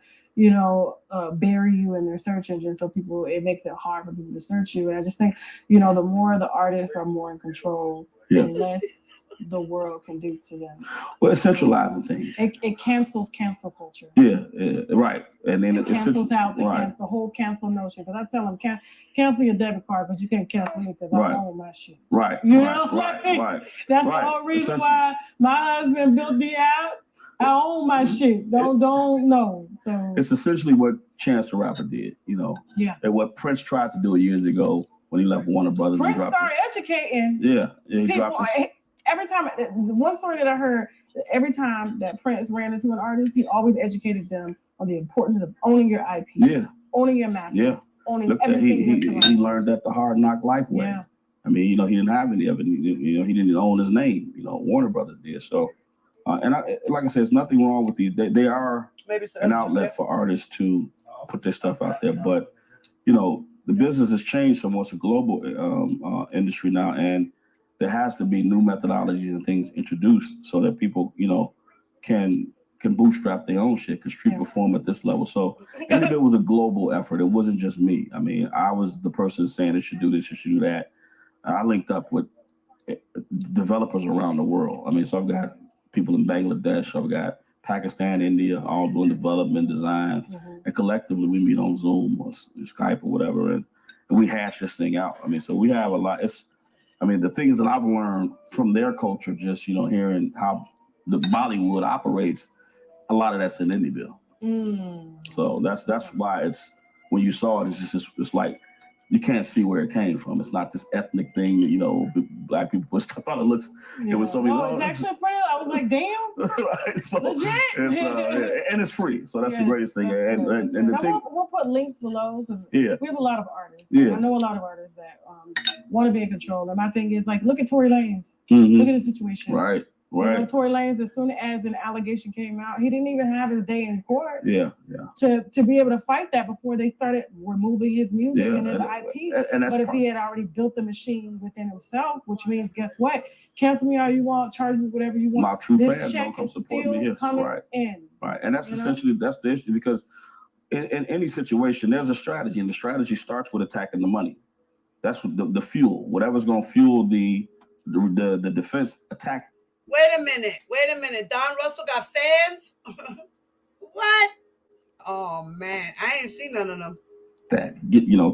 Speaker 5: bury you in their search engine, so it makes it hard for people to search you. And I just think, the more the artists are more in control, the less the world can do to them.
Speaker 6: Well, it's centralizing things.
Speaker 5: It cancels cancel culture.
Speaker 6: Yeah, right. And then
Speaker 5: it cancels out the whole cancel notion. Because I tell them, cancel your debit card, but you can't cancel me because I own my shit.
Speaker 6: Right.
Speaker 5: Right. That's the whole reason why my husband built the app. I own my shit. Don't know. So
Speaker 6: it's essentially what Chance the Rapper did, and what Prince tried to do years ago when he left Warner Brothers.
Speaker 5: Prince started educating.
Speaker 6: Yeah, he
Speaker 5: people.
Speaker 6: Dropped his...
Speaker 5: Every time, one story that I heard, every time that Prince ran into an artist, he always educated them on the importance of owning your IP, owning your master, owning everything.
Speaker 6: He learned that the hard knock life way. I mean, you know, he didn't have any of it. You know, he didn't own his name. You know, Warner Brothers did. So, and like I said, there's nothing wrong with these. They are an outlet for artists to put their stuff out there. But, you know, the business has changed so much. It's a global industry now, and there has to be new methodologies and things introduced so that people, you know, can bootstrap their own shit, can street perform at this level. So, and it was a global effort. It wasn't just me. I mean, I was the person saying it should do this, it should do that. I linked up with developers around the world. I mean, so I've got people in Bangladesh, I've got Pakistan, India, all doing development, design, and collectively we meet on Zoom or Skype or whatever, and we hash this thing out. I mean, so we have a lot. I mean, the things that I've learned from their culture, just, you know, hearing how the Bollywood operates, a lot of that's in Indieville. So that's why it's, when you saw it, it's like, you can't see where it came from. It's not this ethnic thing that, you know, black people put stuff out. It looks, it was so many.
Speaker 5: Oh, it's actually pretty. I was like, damn.
Speaker 6: Right. So
Speaker 5: legit.
Speaker 6: It's, and it's free. So that's the greatest thing. And the thing,
Speaker 5: we'll put links below, because we have a lot of artists.
Speaker 6: Yeah.
Speaker 5: I know a lot of artists that want to be in control. And my thing is, like, look at Tory Lanez. Look at the situation.
Speaker 6: Right.
Speaker 5: You know, Tory Lanez, as soon as an allegation came out, he didn't even have his day in court. To be able to fight that before they started removing his music and his IP. But if he had already built the machine within himself, which means, guess what? Cancel me all you want, charge me whatever you want.
Speaker 6: My true
Speaker 5: this
Speaker 6: fans
Speaker 5: check
Speaker 6: don't come
Speaker 5: is
Speaker 6: support
Speaker 5: still
Speaker 6: me here.
Speaker 5: Coming
Speaker 6: Right.
Speaker 5: in.
Speaker 6: Right. And that's essentially that's the issue, because in any situation, there's a strategy, and the strategy starts with attacking the money. That's what the fuel. Whatever's going to fuel the defense, attack.
Speaker 4: Wait a minute. Don Russell got fans? What? Oh man, I ain't seen none of them.
Speaker 6: That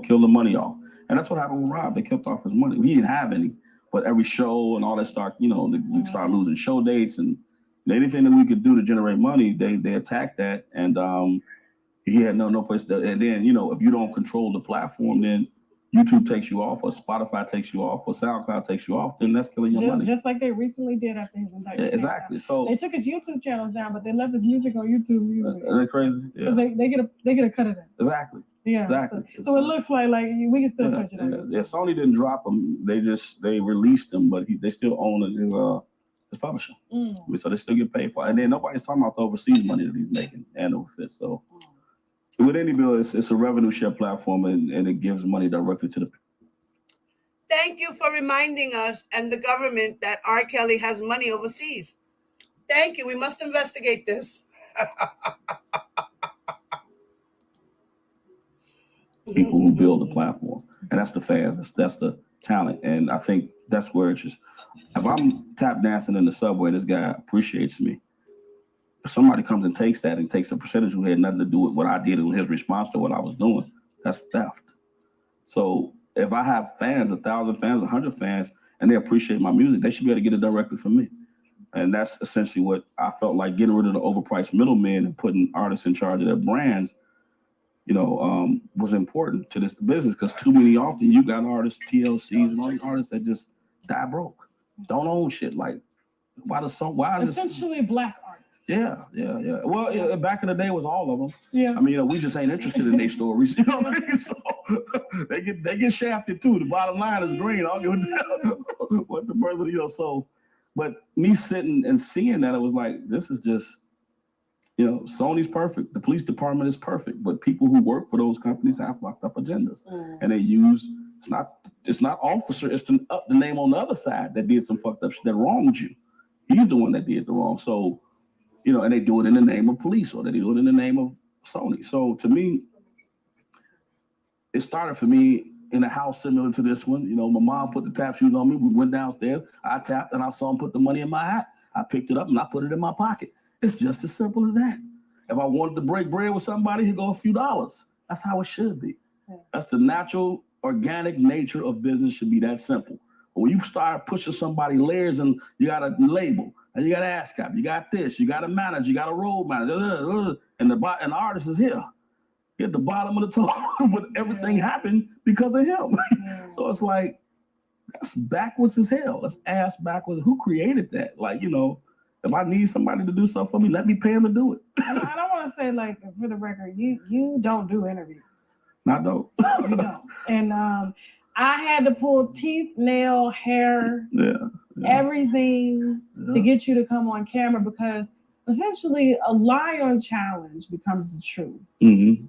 Speaker 6: kill the money off. And that's what happened with Rob. They kept off his money. He didn't have any, but every show and all that we started losing show dates, and anything that we could do to generate money, they attacked that. And he had no place to, and then, if you don't control the platform, then YouTube takes you off, or Spotify takes you off, or SoundCloud takes you off, then that's killing your money.
Speaker 5: Just like they recently did after his indictment.
Speaker 6: Yeah, exactly. So
Speaker 5: they took his YouTube channels down, but they left his music on YouTube Music.
Speaker 6: Isn't that crazy? Yeah.
Speaker 5: They get a cut of that.
Speaker 6: Exactly.
Speaker 5: Yeah.
Speaker 6: Exactly.
Speaker 5: So it looks like we can still search it out.
Speaker 6: Yeah. Sony didn't drop him. They released him, but they still own his publisher. So they still get paid for it. And then nobody's talking about the overseas money that he's making and overfit. So with any bill, it's a revenue share platform, and it gives money directly to the people.
Speaker 4: Thank you for reminding us and the government that R. Kelly has money overseas. Thank you. We must investigate this.
Speaker 6: People who build the platform, and that's the fans. That's the talent, and I think that's where it's just. If I'm tap dancing in the subway, this guy appreciates me. If somebody comes and takes that and takes a percentage who had nothing to do with what I did and his response to what I was doing, that's theft. So if I have fans, 1,000 fans, 100 fans, and they appreciate my music, they should be able to get it directly from me. And that's essentially what I felt like, getting rid of the overpriced middlemen and putting artists in charge of their brands, was important to this business, because too many often you got artists, TLCs, and all these artists that just die broke, don't own shit. Like, why
Speaker 5: essentially black artists.
Speaker 6: Yeah. Well, back in the day, it was all of them.
Speaker 5: Yeah.
Speaker 6: I mean, we just ain't interested in their stories. You know what I mean? So they get shafted too. The bottom line is green. I'll give a damn what the person, So, but me sitting and seeing that, it was like, this is just, Sony's perfect. The police department is perfect, but people who work for those companies have fucked up agendas, and they use. It's not officer. It's the name on the other side that did some fucked up shit that wronged you. He's the one that did the wrong. So. And they do it in the name of police, or they do it in the name of Sony. So to me, it started for me in a house similar to this one. My mom put the tap shoes on me. We went downstairs. I tapped, and I saw him put the money in my hat. I picked it up and I put it in my pocket. It's just as simple as that. If I wanted to break bread with somebody, he'd go a few dollars. That's how it should be. That's the natural, organic nature of business. Should be that simple. When you start pushing somebody layers, and you got a label, and you got an ASCAP, you got this, you got a manager, you got a road manager, and the artist is here. He at the bottom of the top, but everything happened because of him. So it's like, that's backwards as hell. That's ass backwards. Who created that? Like, if I need somebody to do something for me, let me pay him to do it.
Speaker 5: I don't want to say, like, for the record, you don't do interviews.
Speaker 6: I don't.
Speaker 5: You don't. And I had to pull teeth, nail, hair, everything to get you to come on camera because essentially a lie on challenge becomes the truth.
Speaker 6: Mm-hmm.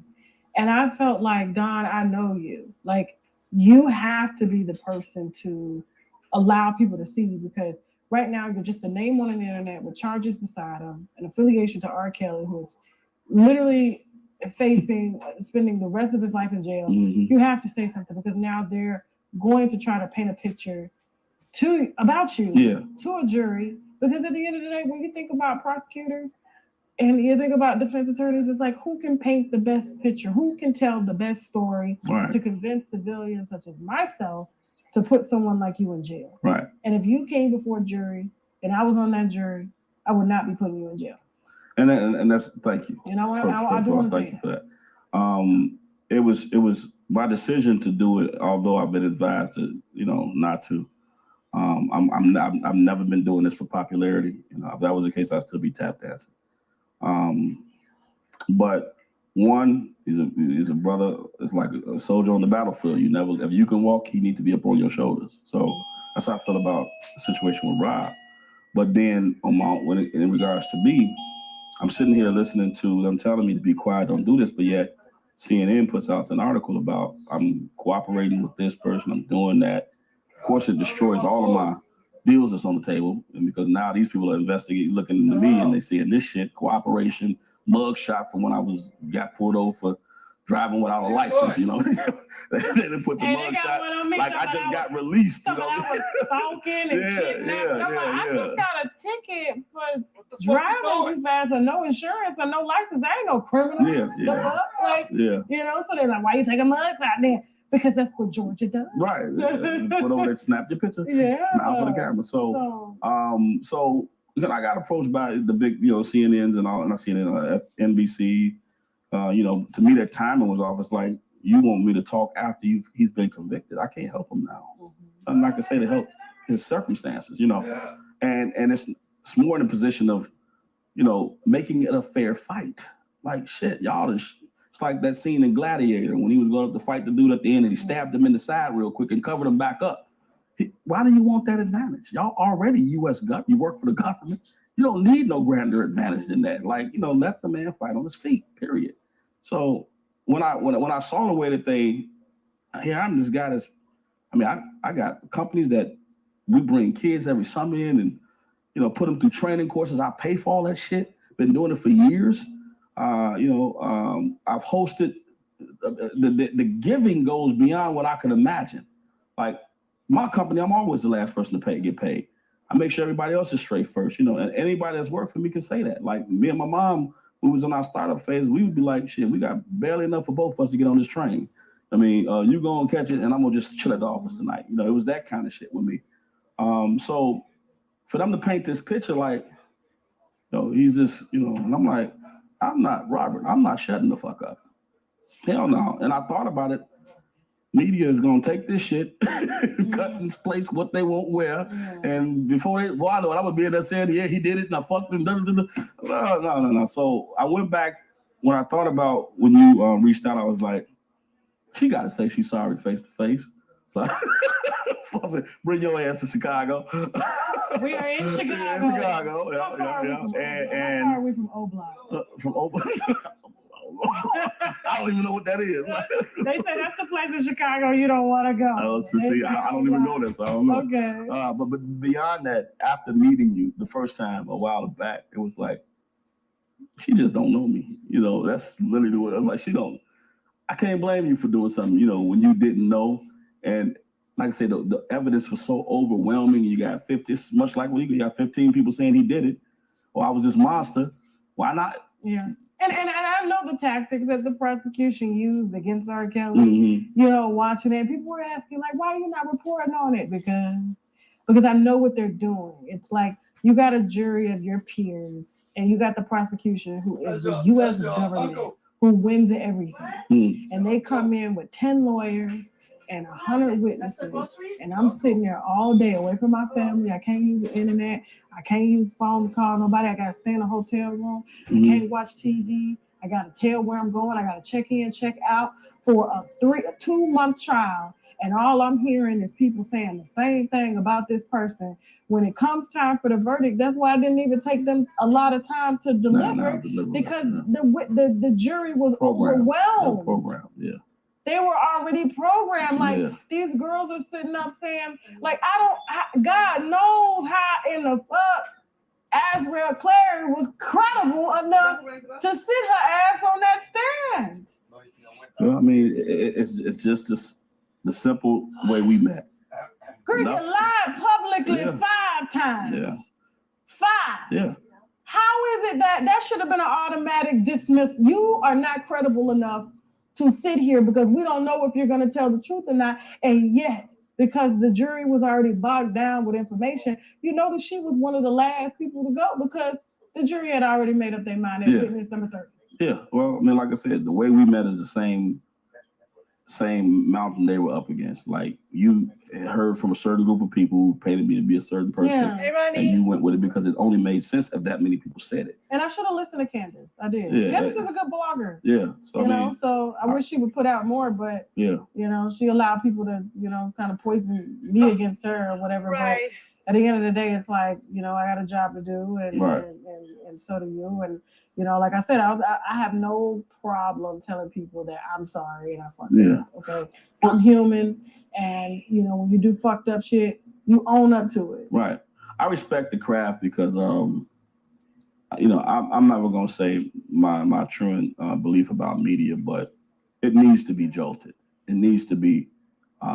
Speaker 5: And I felt like, Don, I know you. Like, you have to be the person to allow people to see you because right now you're just a name on the internet with charges beside him, an affiliation to R. Kelly, who's literally spending the rest of his life in jail.
Speaker 6: Mm-hmm.
Speaker 5: You have to say something because now they're going to try to paint a picture about you to a jury. Because at the end of the day, when you think about prosecutors and you think about defense attorneys, it's like who can paint the best picture? Who can tell the best story to convince civilians such as myself to put someone like you in jail?
Speaker 6: Right.
Speaker 5: And if you came before a jury and I was on that jury, I would not be putting you in jail.
Speaker 6: And that's thank you.
Speaker 5: You know, I do want to
Speaker 6: thank you for that. It was my decision to do it, although I've been advised to, not to. I've never been doing this for popularity. If that was the case, I'd still be tap dancing. But one, he's a brother. It's like a soldier on the battlefield. If you can walk, he needs to be up on your shoulders. So that's how I feel about the situation with Rob. But then in regards to me, I'm sitting here listening to them telling me to be quiet, don't do this, but yet CNN puts out an article about I'm cooperating with this person, I'm doing that. Of course, it destroys all of my deals that's on the table, and because now these people are investigating, looking into me, and they seeing this shit, cooperation, mugshot from when I got pulled over for driving without a license, They didn't put the mugshot like I just got released.
Speaker 5: I was stalking and kidnapping. I just got a ticket for driving too fast and no insurance and no license. I ain't no criminal. So they're like, why you take a mugshot then? Because that's what Georgia does.
Speaker 6: Right. Put over there, snap your picture, smile for the camera. So I got approached by the big, CNNs and all, and I seen it on NBC. To me, that timing was off. It's like, you want me to talk after he's been convicted. I can't help him now. Mm-hmm. I'm not gonna say to help his circumstances, and it's more in a position of, making it a fair fight. Like shit, y'all. It's like that scene in Gladiator when he was going up to fight the dude at the end and he stabbed him in the side real quick and covered him back up. Why do you want that advantage? Y'all already U.S. government. You work for the government. You don't need no grander advantage than that. Like, let the man fight on his feet, period. So when I saw the way that I'm this guy I got companies that we bring kids every summer in and, put them through training courses. I pay for all that shit. Been doing it for years. I've hosted, the giving goes beyond what I could imagine. Like my company, I'm always the last person to get paid. I make sure everybody else is straight first, and anybody that's worked for me can say that. Like me and my mom, who was in our startup phase, we would be like, shit, we got barely enough for both of us to get on this train. I mean, you go and catch it and I'm gonna just chill at the office tonight. It was that kind of shit with me. So for them to paint this picture like, he's just, and I'm like, I'm not Robert. I'm not shutting the fuck up. Hell no. And I thought about it. Media is gonna take this shit, cut and place what they won't wear, and before I know it, I'm gonna be in there saying, yeah, he did it, and I fucked him. No. So I went back when I thought about when you reached out. I was like, she gotta say she's sorry face to face. So I said, bring your ass to Chicago.
Speaker 5: We are in Chicago.
Speaker 6: How
Speaker 5: far are we from O-Block?
Speaker 6: From O-Block. I don't even know what that is.
Speaker 5: They say that's the place in Chicago you don't want to go.
Speaker 6: I don't even know that, so I don't know.
Speaker 5: Okay.
Speaker 6: But beyond that, after meeting you the first time a while back, it was like, she just don't know me. That's literally what I'm like. I can't blame you for doing something, when you didn't know. And like I said, the evidence was so overwhelming. You got 50, much like when you got 15 people saying he did it, or I was this monster. Why not?
Speaker 5: Yeah. And I know the tactics that the prosecution used against R. Kelly, watching it. People were asking, like, why are you not reporting on it? Because I know what they're doing. It's like you got a jury of your peers and you got the prosecution who is the U.S. government who wins everything. And they come in with 10 lawyers and 100 witnesses. And I'm sitting there all day away from my family. I can't use the internet. I can't use phone to call nobody. I got to stay in a hotel room. I can't watch TV. I got to tell where I'm going. I got to check in, check out for a 2-month trial. and all I'm hearing is people saying the same thing about this person. When it comes time for the verdict, that's why I didn't even take them a lot of time to deliver, because the jury was overwhelmed.
Speaker 6: Programmed, yeah.
Speaker 5: They were already programmed. Like these girls are sitting up saying, like, God knows how in the fuck Azrael Clary was credible enough to sit her ass on that stand.
Speaker 6: Well, I mean, it's just the simple way we met.
Speaker 5: Cricket lied publicly 5 times.
Speaker 6: Yeah.
Speaker 5: 5.
Speaker 6: Yeah.
Speaker 5: How is it that should have been an automatic dismiss? You are not credible enough to sit here because we don't know if you're going to tell the truth or not. And yet, because the jury was already bogged down with information, you notice she was one of the last people to go because the jury had already made up their mind at witness number 30.
Speaker 6: Yeah, well, I mean, like I said, the way we met is the same mountain they were up against. Like, you heard from a certain group of people who painted me to be a certain person, and you went with it because it only made sense if that many people said it.
Speaker 5: And I should have listened to Candace. I did.
Speaker 6: Yeah,
Speaker 5: Candace is a good blogger.
Speaker 6: Yeah, so
Speaker 5: I wish she would put out more, but she allowed people to, kind of poison me against her or whatever.
Speaker 4: Right.
Speaker 5: But at the end of the day, it's like, I got a job to do, and so do you. And like I said, I have no problem telling people that I'm sorry and I fucked up. Okay, I'm human, and when you do fucked up shit, you own up to it.
Speaker 6: Right. I respect the craft because I'm never gonna say my true belief about media, but it needs to be jolted. It needs to be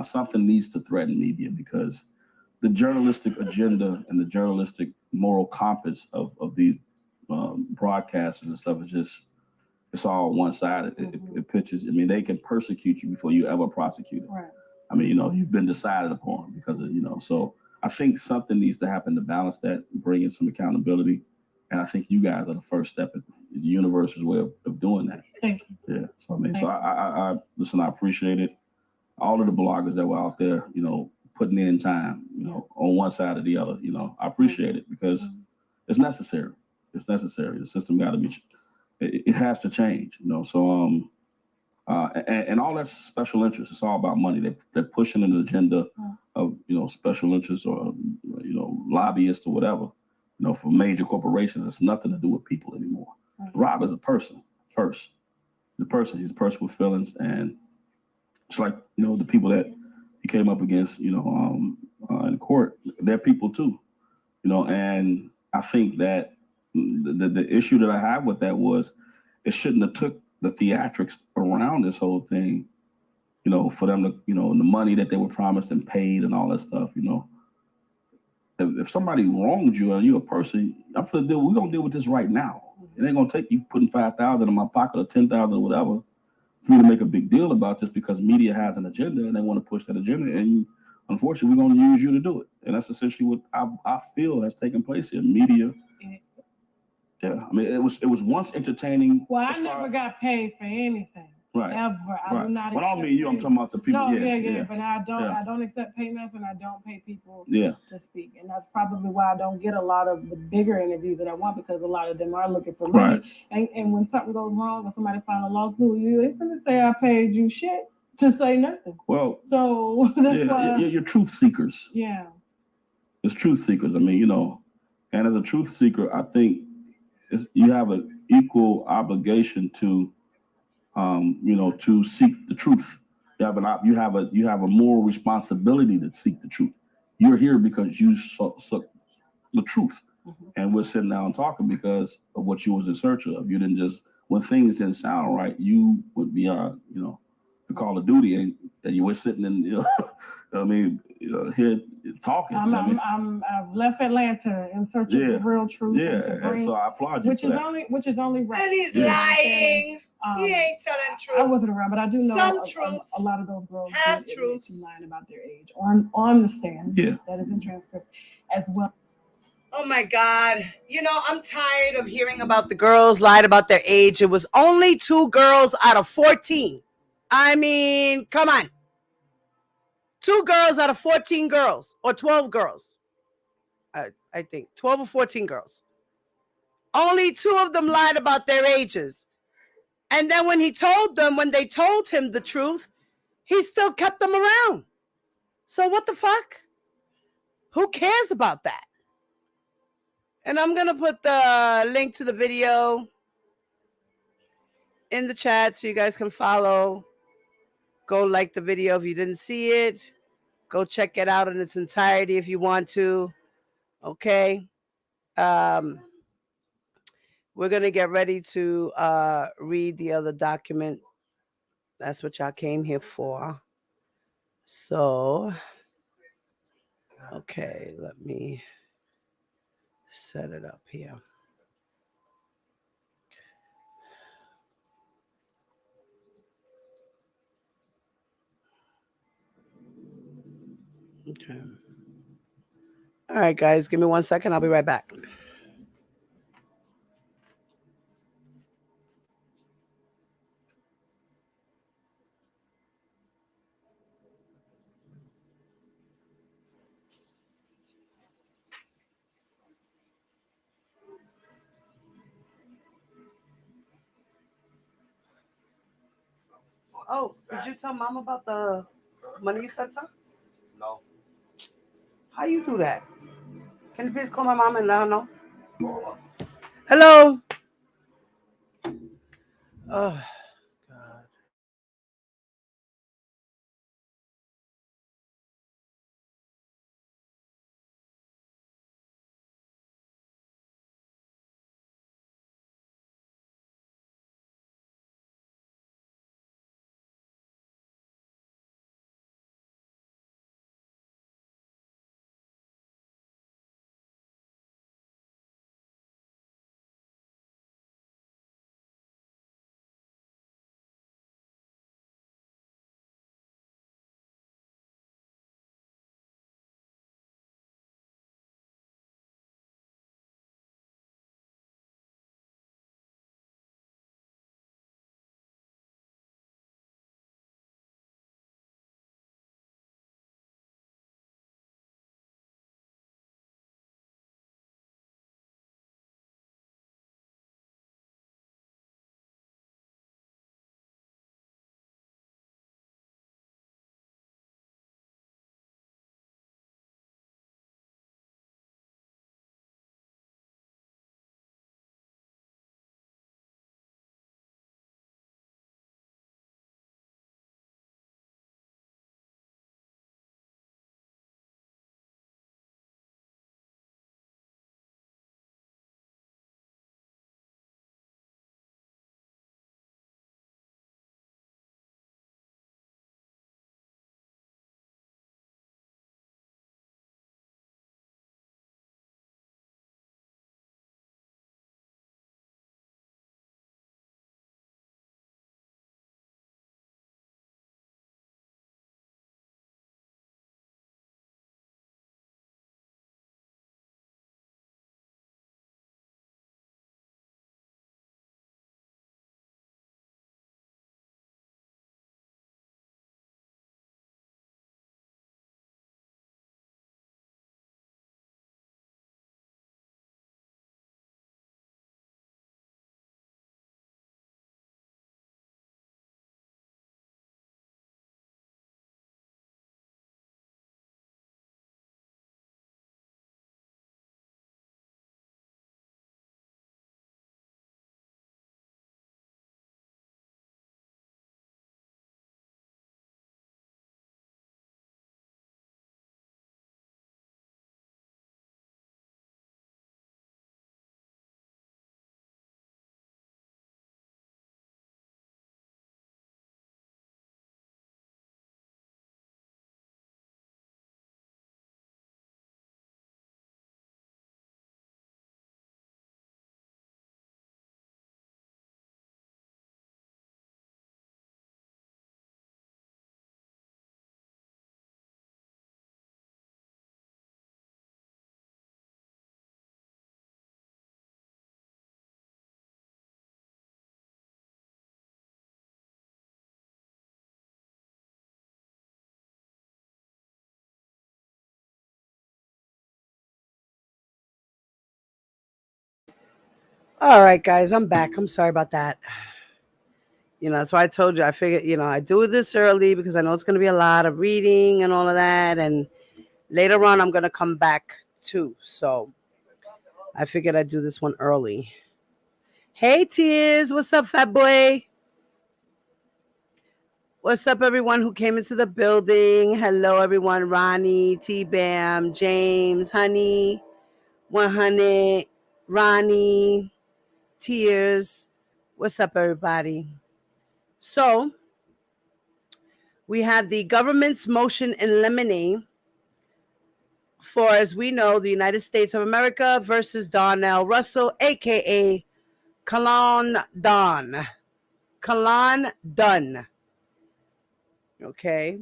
Speaker 6: something needs to threaten media because the journalistic agenda and the journalistic moral compass of these broadcasters and stuff is it's all one-sided. It pitches. I mean, they can persecute you before you ever prosecute it.
Speaker 5: Right.
Speaker 6: I mean, you've been decided upon because of, so I think something needs to happen to balance that, bring in some accountability. And I think you guys are the first step in the universe's way of doing that.
Speaker 5: Thank you.
Speaker 6: Yeah. So, I mean, I listen, I appreciate it. All of the bloggers that were out there, putting in time, on one side or the other, I appreciate it because it's necessary. It's necessary. The system got to be, it has to change, So, and all that's special interest. It's all about money. They're pushing an agenda of, special interests or, lobbyists or whatever, for major corporations. It's nothing to do with people anymore. Rob is a person first. He's a person. He's a person with feelings. And it's like, the people that he came up against, in court, they're people too, and I think that the issue that I have with that was it shouldn't have took the theatrics around this whole thing, for them to, the money that they were promised and paid and all that stuff, If somebody wronged you and you're a person, we're going to deal with this right now. It ain't going to take you putting $5,000 in my pocket or $10,000 or whatever for me to make a big deal about this because media has an agenda and they want to push that agenda. And unfortunately, we're going to use you to do it. And that's essentially what I feel has taken place here. Media. Yeah, I mean, it was once entertaining.
Speaker 5: Well, I never got paid for anything.
Speaker 6: Right.
Speaker 5: Ever. I do not.
Speaker 6: When I mean you, I'm talking about the people.
Speaker 5: No, but I don't accept payments and I don't pay people to speak. And that's probably why I don't get a lot of the bigger interviews that I want because a lot of them are looking for money. Right. And when something goes wrong or somebody files a lawsuit, you ain't gonna say I paid you shit to say nothing.
Speaker 6: Well,
Speaker 5: so that's why
Speaker 6: you're truth seekers.
Speaker 5: Yeah.
Speaker 6: It's truth seekers. I mean, and as a truth seeker, I think you have an equal obligation to to seek the truth. You have a moral responsibility to seek the truth. You're here because you sought the truth, and we're sitting down talking because of what you was in search of. You didn't just when things didn't sound right, you would be the Call of Duty, and you were sitting in here talking.
Speaker 5: I've left Atlanta in search of the real truth.
Speaker 6: And so I applaud you.
Speaker 5: Which is only right.
Speaker 4: And he's lying. He ain't telling truth.
Speaker 5: I wasn't around, but I do know a lot of those girls have truth lying about their age on the stand.
Speaker 6: Yeah,
Speaker 5: that is in transcripts as well.
Speaker 4: Oh my God. I'm tired of hearing about the girls lied about their age. It was only 2 girls out of 14. I mean, come on. 2 girls out of 14 girls or 12 girls. I think 12 or 14 girls. Only 2 of them lied about their ages. And then when they told him the truth, he still kept them around. So what the fuck? Who cares about that? And I'm going to put the link to the video in the chat so you guys can follow. Go like the video if you didn't see it. Go check it out in its entirety if you want to. Okay. We're going to get ready to read the other document. That's what y'all came here for. So, okay, let me set it up here. Okay. All right, guys, give me 1 second. I'll be right back. Oh, did you tell Mom about the money you sent her? No. How you do that? Can you please call my mom and let her know? Hello? Oh, God. All right, guys, I'm back. I'm sorry about that. That's why I told you, I figured, I do this early because I know it's going to be a lot of reading and all of that. And later on, I'm going to come back too. So I figured I'd do this one early. Hey, Tears. What's up, fat boy? What's up, everyone who came into the building? Hello, everyone. Ronnie, T-Bam, James, Honey, 100, Ronnie, Tears. What's up, everybody? So we have the government's motion in limine for, as we know, the United States of America versus Donnell Russell, a.k.a. Kalon Dunn. Kalon Dunn. Okay.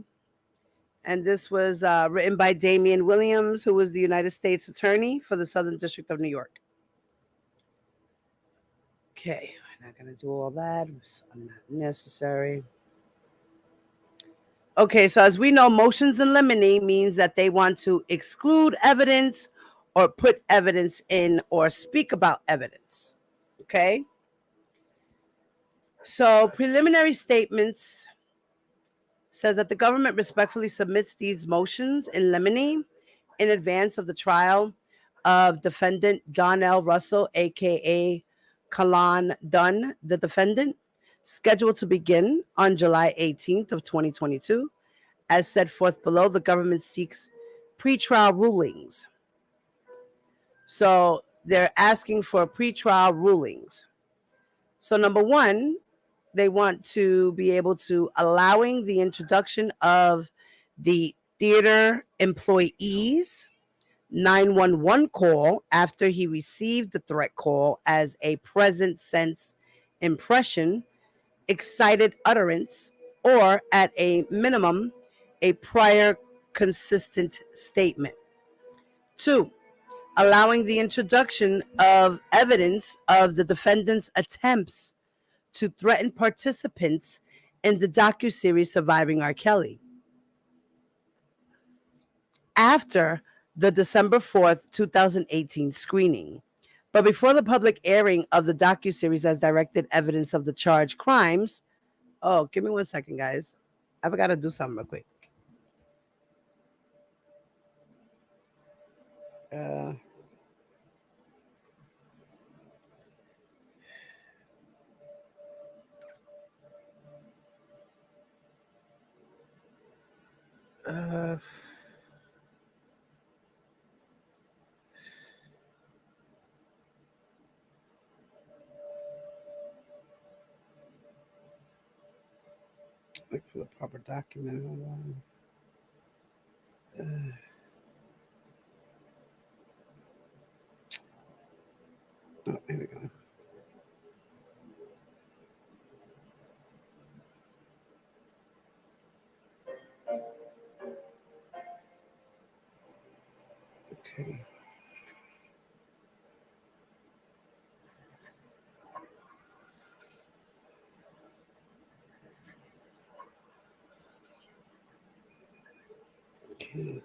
Speaker 4: And this was written by Damian Williams, who was the United States Attorney for the Southern District of New York. Okay, I'm not going to do all that. It's unnecessary. Okay, so as we know, motions in limine means that they want to exclude evidence or put evidence in or speak about evidence. Okay? So preliminary statements says that the government respectfully submits these motions in limine in advance of the trial of defendant Donnell Russell, a.k.a. Kalon Dunn, the defendant, scheduled to begin on July 18th of 2022. As set forth below, the government seeks pretrial rulings. So they're asking for pretrial rulings. So number one, they want to be able to allowing the introduction of the theater employees 911 call after he received the threat call as a present sense impression, excited utterance, or at a minimum, a prior consistent statement. 2, allowing the introduction of evidence of the defendant's attempts to threaten participants in the docuseries Surviving R. Kelly after the December 4th, 2018 screening, but before the public airing of the docuseries as directed evidence of the charged crimes. Oh, give me 1 second, guys. I forgot to do something real quick. Look for the proper document. Oh, here we go. Okay. Okay.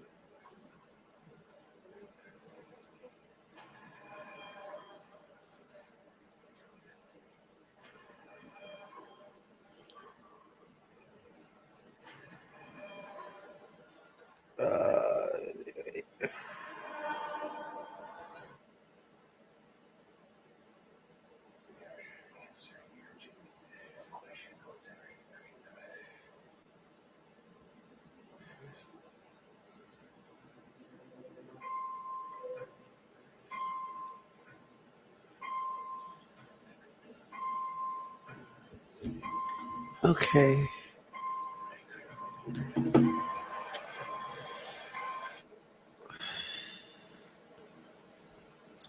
Speaker 4: Okay.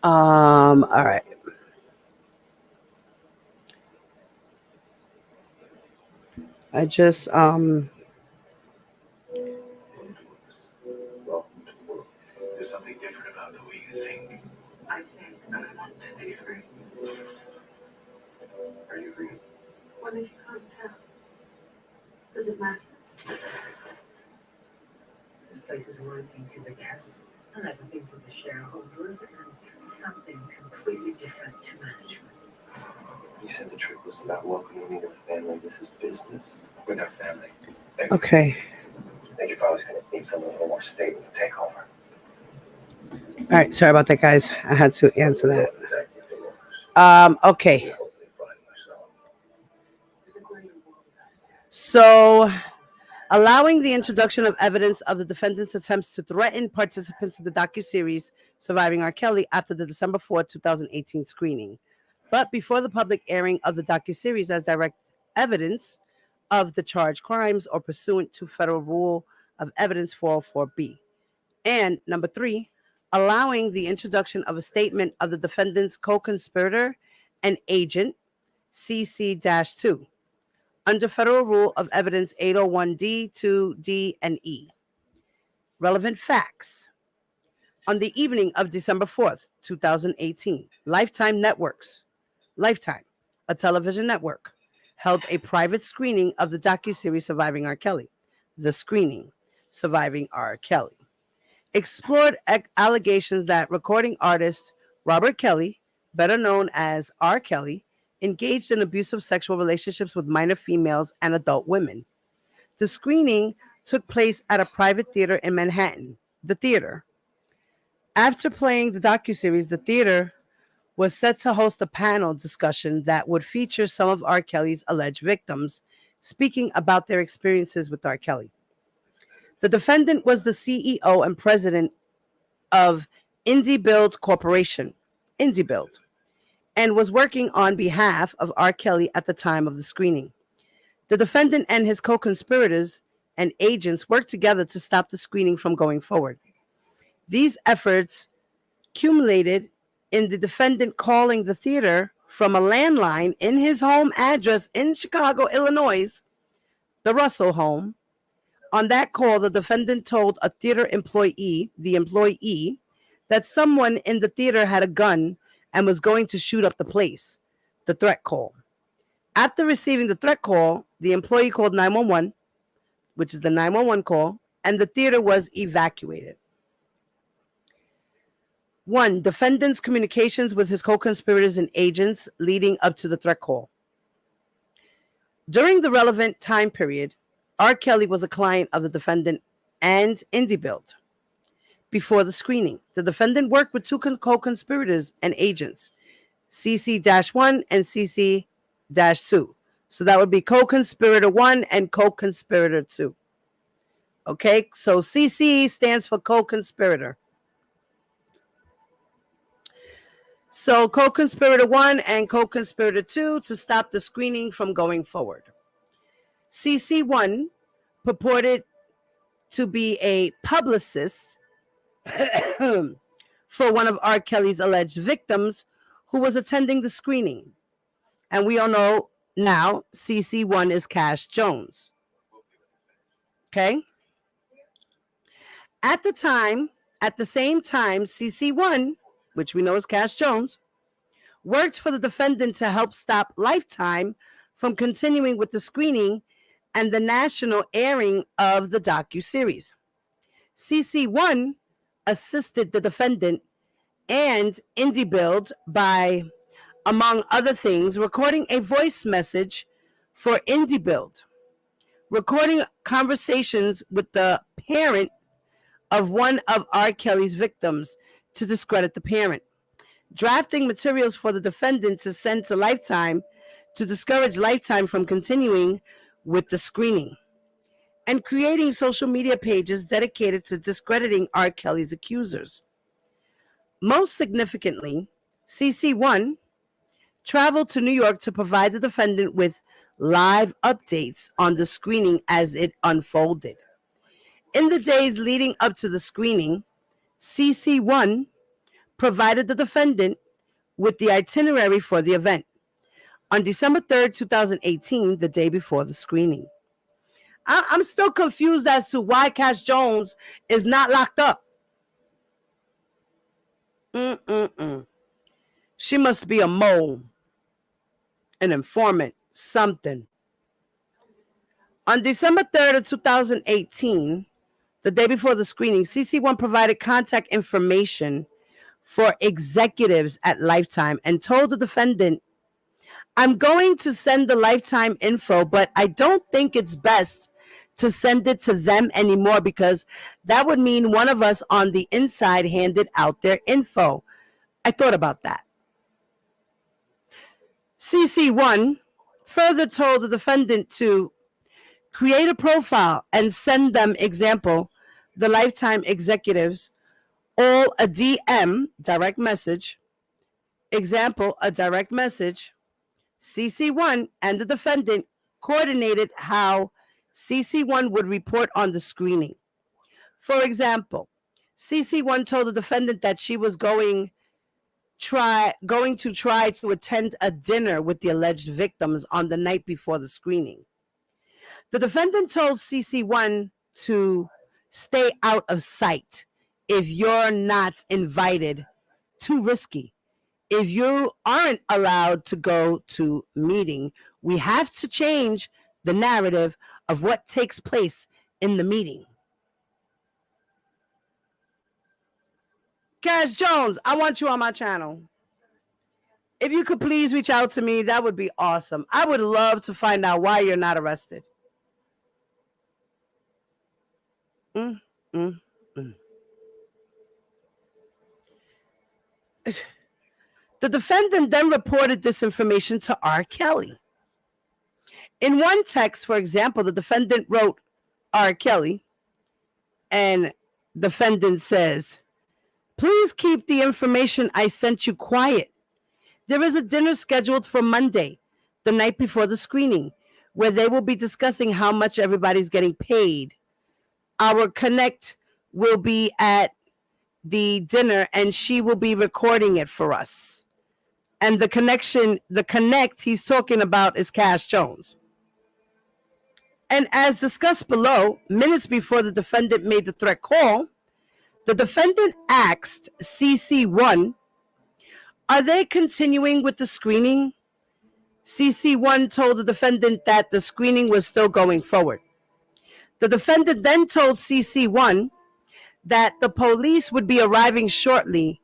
Speaker 4: All right. I just
Speaker 2: Welcome to the world. There's something different about the way you think.
Speaker 8: I think I want to be free.
Speaker 2: Are you free?
Speaker 8: What if you can't tell? Does it matter?
Speaker 9: This place is one thing to the guests, another thing to the shareholders, and something completely different to management.
Speaker 10: You said the trip was about welcoming me to the family. This is business. We're their family.
Speaker 4: Okay.
Speaker 10: I think your father's going to need someone a little more stable to take over.
Speaker 4: All right. Sorry about that, guys. I had to answer that. Okay. So, allowing the introduction of evidence of the defendant's attempts to threaten participants in the docuseries Surviving R. Kelly after the December 4, 2018 screening, but before the public airing of the docuseries as direct evidence of the charged crimes or pursuant to Federal Rule of Evidence 404B. And number 3, allowing the introduction of a statement of the defendant's co-conspirator and agent, CC-2, under Federal Rule of Evidence 801D, 2D, and E. Relevant facts. On the evening of December 4th, 2018, Lifetime, a television network, held a private screening of the docuseries Surviving R. Kelly. The screening, Surviving R. Kelly, explored allegations that recording artist Robert Kelly, better known as R. Kelly, engaged in abusive sexual relationships with minor females and adult women. The screening took place at a private theater in Manhattan. The theater. After playing the docuseries, the theater was set to host a panel discussion that would feature some of R. Kelly's alleged victims speaking about their experiences with R. Kelly. The defendant was the CEO and president of IndieBuild Corporation, IndieBuild, and was working on behalf of R. Kelly at the time of the screening. The defendant and his co-conspirators and agents worked together to stop the screening from going forward. These efforts culminated in the defendant calling the theater from a landline in his home address in Chicago, Illinois, the Russell home. On that call, the defendant told a theater employee, that someone in the theater had a gun and was going to shoot up the place, the threat call. After receiving the threat call, the employee called 911, which is the 911 call, and the theater was evacuated. 1. Defendant's communications with his co-conspirators and agents leading up to the threat call. During the relevant time period, R. Kelly was a client of the defendant and IndieBuild. Before the screening, the defendant worked with 2 co-conspirators and agents, CC-1 and CC-2. So that would be co-conspirator 1 and co-conspirator 2. Okay, so CC stands for co-conspirator. So co-conspirator 1 and co-conspirator 2 to stop the screening from going forward. CC1 purported to be a publicist for one of R. Kelly's alleged victims who was attending the screening. And we all know now CC1 is Cash Jones. Okay? At the same time, CC1, which we know as Cash Jones, worked for the defendant to help stop Lifetime from continuing with the screening and the national airing of the docuseries. CC1 assisted the defendant and IndieBuild by, among other things, recording a voice message for IndieBuild, recording conversations with the parent of one of R. Kelly's victims to discredit the parent, drafting materials for the defendant to send to Lifetime to discourage Lifetime from continuing with the screening, and creating social media pages dedicated to discrediting R. Kelly's accusers. Most significantly, CC1 traveled to New York to provide the defendant with live updates on the screening as it unfolded. In the days leading up to the screening, CC1 provided the defendant with the itinerary for the event. On December 3rd, 2018, the day before the screening. I'm still confused as to why Cash Jones is not locked up. She must be a mole, an informant, something. On December 3rd of 2018, the day before the screening, CC1 provided contact information for executives at Lifetime and told the defendant, I'm going to send the Lifetime info, but I don't think it's best to send it to them anymore because that would mean one of us on the inside handed out their info. I thought about that. CC1 further told the defendant to create a profile and send them, example, the Lifetime executives, all a DM, direct message, example, a direct message. CC1 and the defendant coordinated how CC1 would report on the screening. For example, CC1 told the defendant that she was going to try to attend a dinner with the alleged victims on the night before the screening. The defendant told CC1 to stay out of sight if you're not invited. Too risky. If you aren't allowed to go to meeting, we have to change the narrative of what takes place in the meeting. Cash Jones, I want you on my channel. If you could please reach out to me, that would be awesome. I would love to find out why you're not arrested. The defendant then reported this information to R. Kelly. In one text, for example, the defendant wrote R. Kelly, and defendant says, "Please keep the information I sent you quiet. There is a dinner scheduled for Monday, the night before the screening, where they will be discussing how much everybody's getting paid. Our connect will be at the dinner, and she will be recording it for us." And the connect he's talking about is Cash Jones. And as discussed below, minutes before the defendant made the threat call, the defendant asked CC1, "Are they continuing with the screening?" CC1 told the defendant that the screening was still going forward. The defendant then told CC1 that the police would be arriving shortly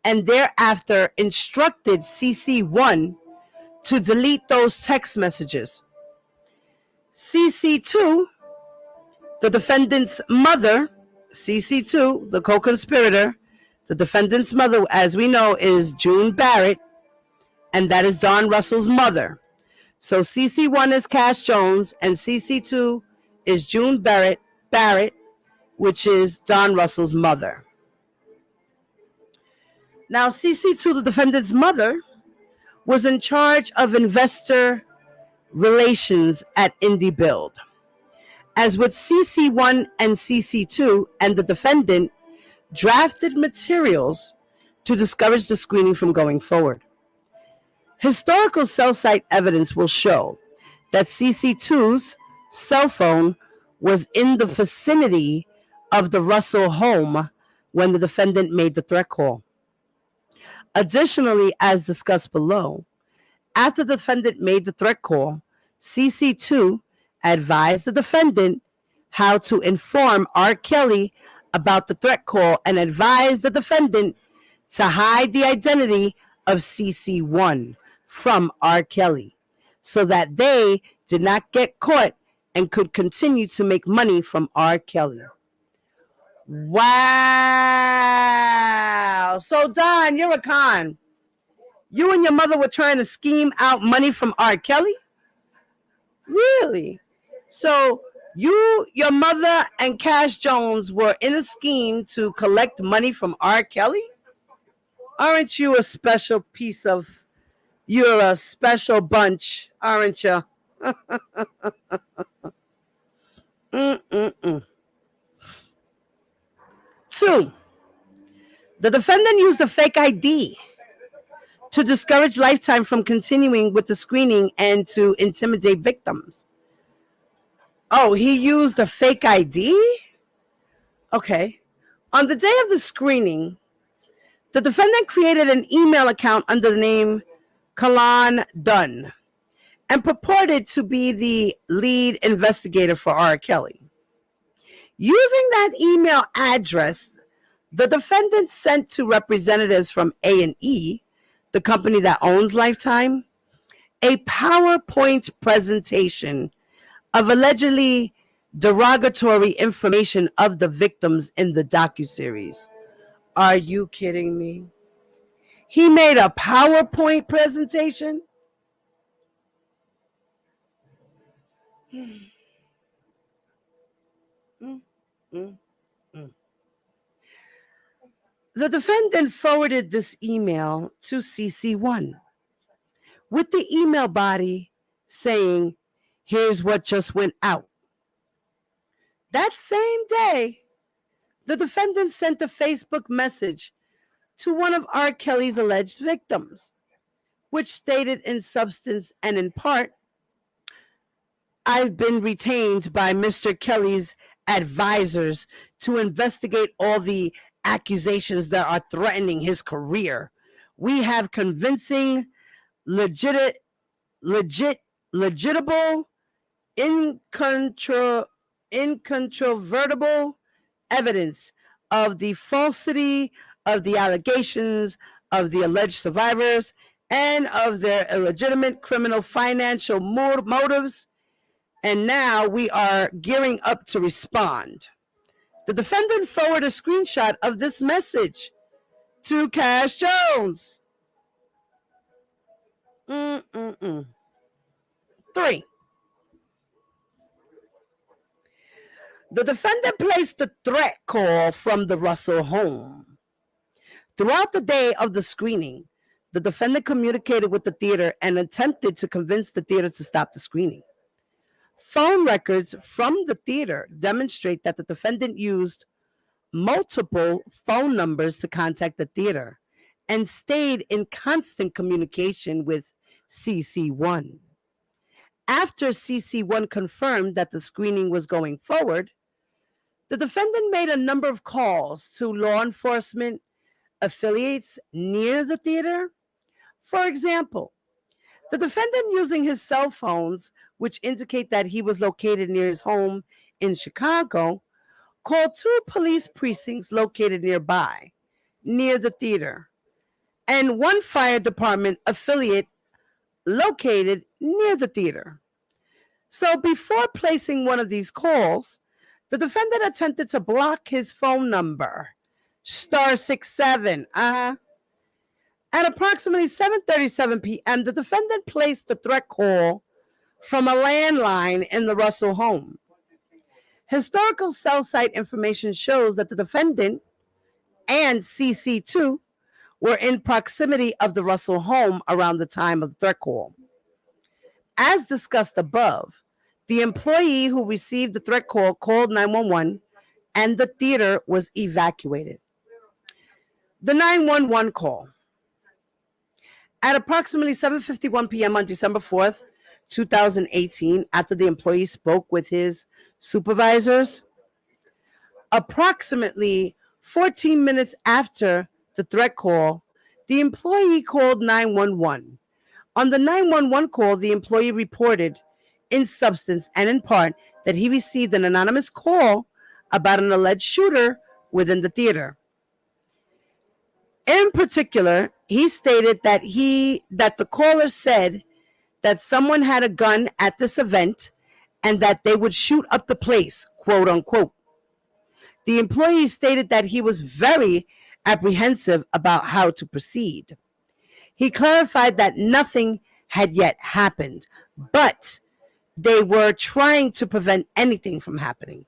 Speaker 4: and thereafter instructed CC1 to delete those text messages. CC2, the defendant's mother, CC2, the co-conspirator, the defendant's mother, as we know, is June Barrett, and that is Don Russell's mother. So CC1 is Cash Jones, and CC2 is June Barrett, which is Don Russell's mother. Now, CC2, the defendant's mother, was in charge of investor relations at IndieBuild. As with CC1 and CC2 and the defendant drafted materials to discourage the screening from going forward. Historical cell site evidence will show that CC2's cell phone was in the vicinity of the Russell home when the defendant made the threat call. Additionally, as discussed below, after the defendant made the threat call, CC2 advised the defendant how to inform R. Kelly about the threat call and advised the defendant to hide the identity of CC1 from R. Kelly so that they did not get caught and could continue to make money from R. Kelly. Wow. So, Don, you're a con. You and your mother were trying to scheme out money from R. Kelly? Really? So, your mother and Cash Jones were in a scheme to collect money from R. Kelly? Aren't you a special piece of, you're a special bunch, aren't you? 2, the defendant used a fake ID to discourage Lifetime from continuing with the screening and to intimidate victims. Oh, he used a fake ID? Okay. On the day of the screening, the defendant created an email account under the name Kalan Dunn and purported to be the lead investigator for R. Kelly. Using that email address, the defendant sent to representatives from A&E, the company that owns Lifetime, a PowerPoint presentation of allegedly derogatory information of the victims in the docuseries. Are you kidding me? He made a PowerPoint presentation? The defendant forwarded this email to CC1 with the email body saying, "Here's what just went out." That same day, the defendant sent a Facebook message to one of R. Kelly's alleged victims, which stated in substance and in part, "I've been retained by Mr. Kelly's advisors to investigate all the accusations that are threatening his career. We have convincing, legitimable, incontrovertible evidence of the falsity of the allegations of the alleged survivors and of their illegitimate criminal financial motives. And now we are gearing up to respond." The defendant forwarded a screenshot of this message to Cash Jones. 3. The defendant placed the threat call from the Russell home. Throughout the day of the screening, the defendant communicated with the theater and attempted to convince the theater to stop the screening. Phone records from the theater demonstrate that the defendant used multiple phone numbers to contact the theater and stayed in constant communication with CC1. After CC1 confirmed that the screening was going forward, the defendant made a number of calls to law enforcement affiliates near the theater. For example, the defendant, using his cell phones, which indicate that he was located near his home in Chicago, called 2 police precincts located nearby, near the theater, and 1 fire department affiliate located near the theater. So before placing one of these calls, the defendant attempted to block his phone number, *67. At approximately 7:37 p.m., the defendant placed the threat call from a landline in the Russell home. Historical cell site information shows that the defendant and CC2 were in proximity of the Russell home around the time of the threat call. As discussed above, the employee who received the threat call called 911 and the theater was evacuated. The 911 call. At approximately 7:51 p.m. on December 4th, 2018, after the employee spoke with his supervisors, approximately 14 minutes after the threat call, the employee called 911. On the 911 call, the employee reported in substance and in part that he received an anonymous call about an alleged shooter within the theater. In particular, he stated that the caller said that someone had a gun at this event and that they would shoot up the place, quote unquote. The employee stated that he was very apprehensive about how to proceed. He clarified that nothing had yet happened, but they were trying to prevent anything from happening.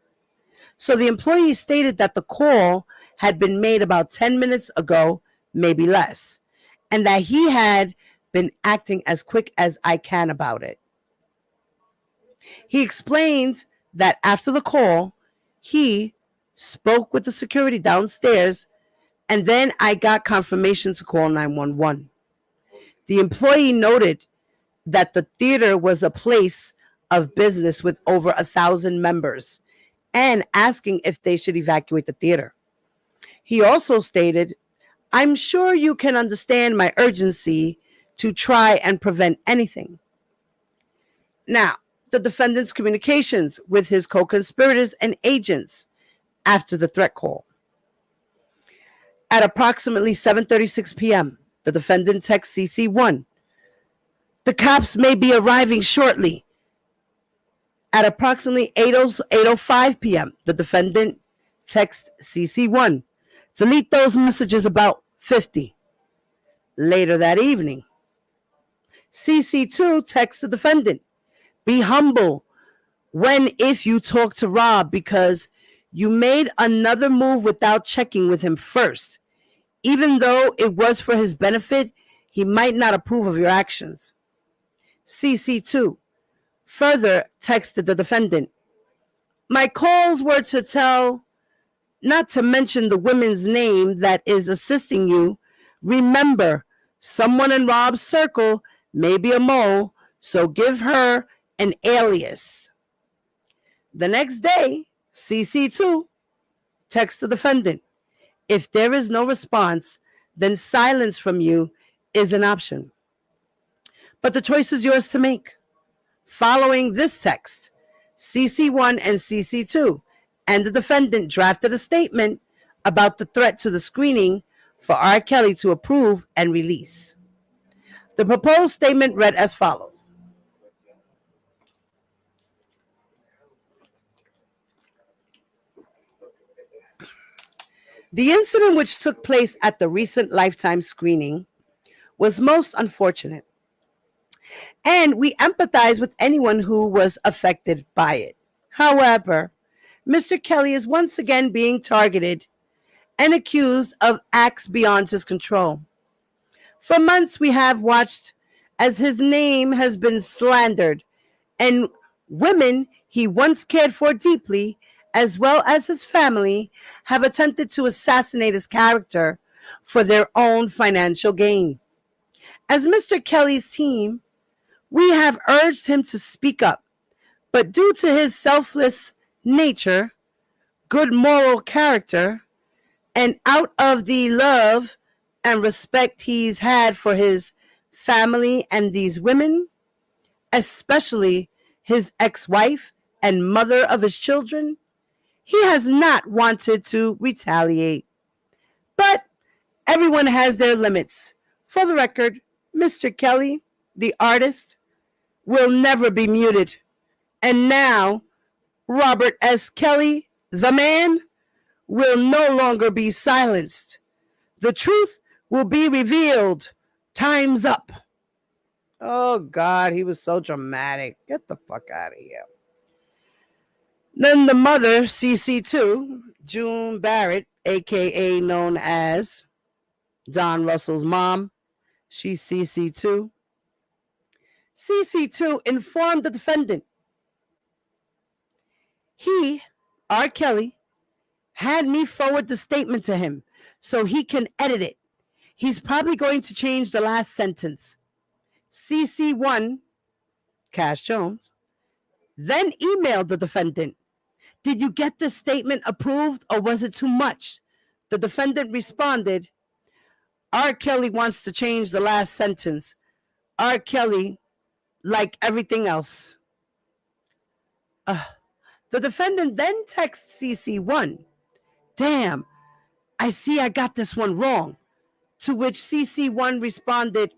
Speaker 4: So the employee stated that the call had been made about 10 minutes ago, maybe less, and that he had been acting as quick as I can about it. He explained that after the call, he spoke with the security downstairs, and then I got confirmation to call 911. The employee noted that the theater was a place of business with over 1,000 members and asking if they should evacuate the theater. He also stated, "I'm sure you can understand my urgency to try and prevent anything." Now, the defendant's communications with his co-conspirators and agents after the threat call. At approximately 7:36 p.m., the defendant texts CC1 The cops may be arriving shortly. At approximately 8:05 p.m., the defendant texts CC1. Delete those messages about 50. Later that evening, CC2 texts the defendant. Be humble if you talk to Rob because you made another move without checking with him first. Even though it was for his benefit, he might not approve of your actions. CC2 further texted the defendant. My calls were to tell not to mention the woman's name that is assisting you. Remember, someone in Rob's circle may be a mole, so give her an alias. The next day, CC2 texts the defendant. If there is no response, then silence from you is an option. But the choice is yours to make. Following this text, CC1 and CC2 and the defendant drafted a statement about the threat to the screening for R. Kelly to approve and release. The proposed statement read as follows. The incident which took place at the recent Lifetime screening was most unfortunate, and we empathize with anyone who was affected by it. However, Mr. Kelly is once again being targeted and accused of acts beyond his control. For months, we have watched as his name has been slandered, and women he once cared for deeply, as well as his family, have attempted to assassinate his character for their own financial gain. As Mr. Kelly's team, we have urged him to speak up, but due to his selfless nature, good moral character, and out of the love and respect he's had for his family and these women, especially his ex-wife and mother of his children, he has not wanted to retaliate. But everyone has their limits. For the record, Mr. Kelly, the artist, will never be muted. And now, Robert S. Kelly, the man, will no longer be silenced. The truth will be revealed. Time's up. Oh, God, he was so dramatic. Get the fuck out of here. Then the mother, CC2, June Barrett, a.k.a. known as Don Russell's mom, she's CC2. CC2 informed the defendant. He, R. Kelly, had me forward the statement to him so he can edit it. He's probably going to change the last sentence. CC1, Cash Jones, then emailed the defendant. Did you get this statement approved or was it too much? The defendant responded, R. Kelly wants to change the last sentence. R. Kelly, like everything else. The defendant then texts CC1. Damn, I see I got this one wrong. To which CC1 responded,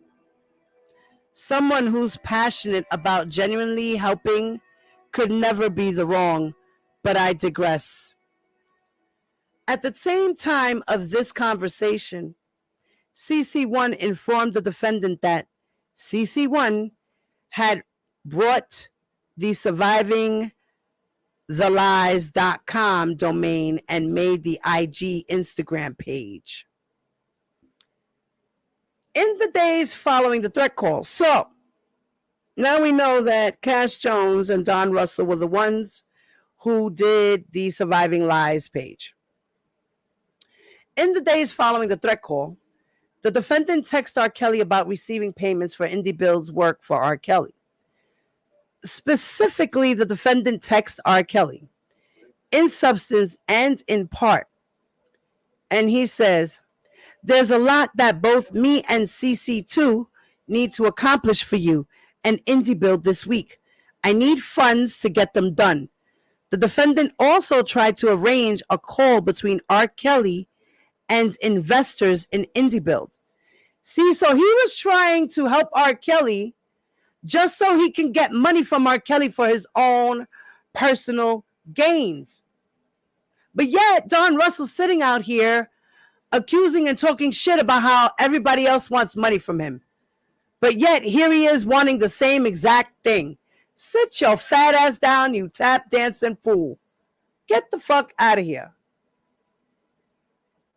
Speaker 4: someone who's passionate about genuinely helping could never be the wrong, but I digress. At the same time of this conversation, CC1 informed the defendant that CC1 had brought the survivingthelies.com domain and made the IG Instagram page. In the days following the threat call, so now we know that Cash Jones and Don Russell were the ones who did the Surviving Lies page. In the days following the threat call, the defendant texted R. Kelly about receiving payments for Indie Bill's work for R. Kelly. Specifically, the defendant texted R. Kelly in substance and in part. And he says, there's a lot that both me and CC2 need to accomplish for you and Indie Bill this week. I need funds to get them done. The defendant also tried to arrange a call between R. Kelly and investors in Indie Build. See, so he was trying to help R. Kelly just so he can get money from R. Kelly for his own personal gains. But yet, Don Russell's sitting out here accusing and talking shit about how everybody else wants money from him. But yet, here he is wanting the same exact thing. Sit your fat ass down, you tap dancing fool. Get the fuck out of here.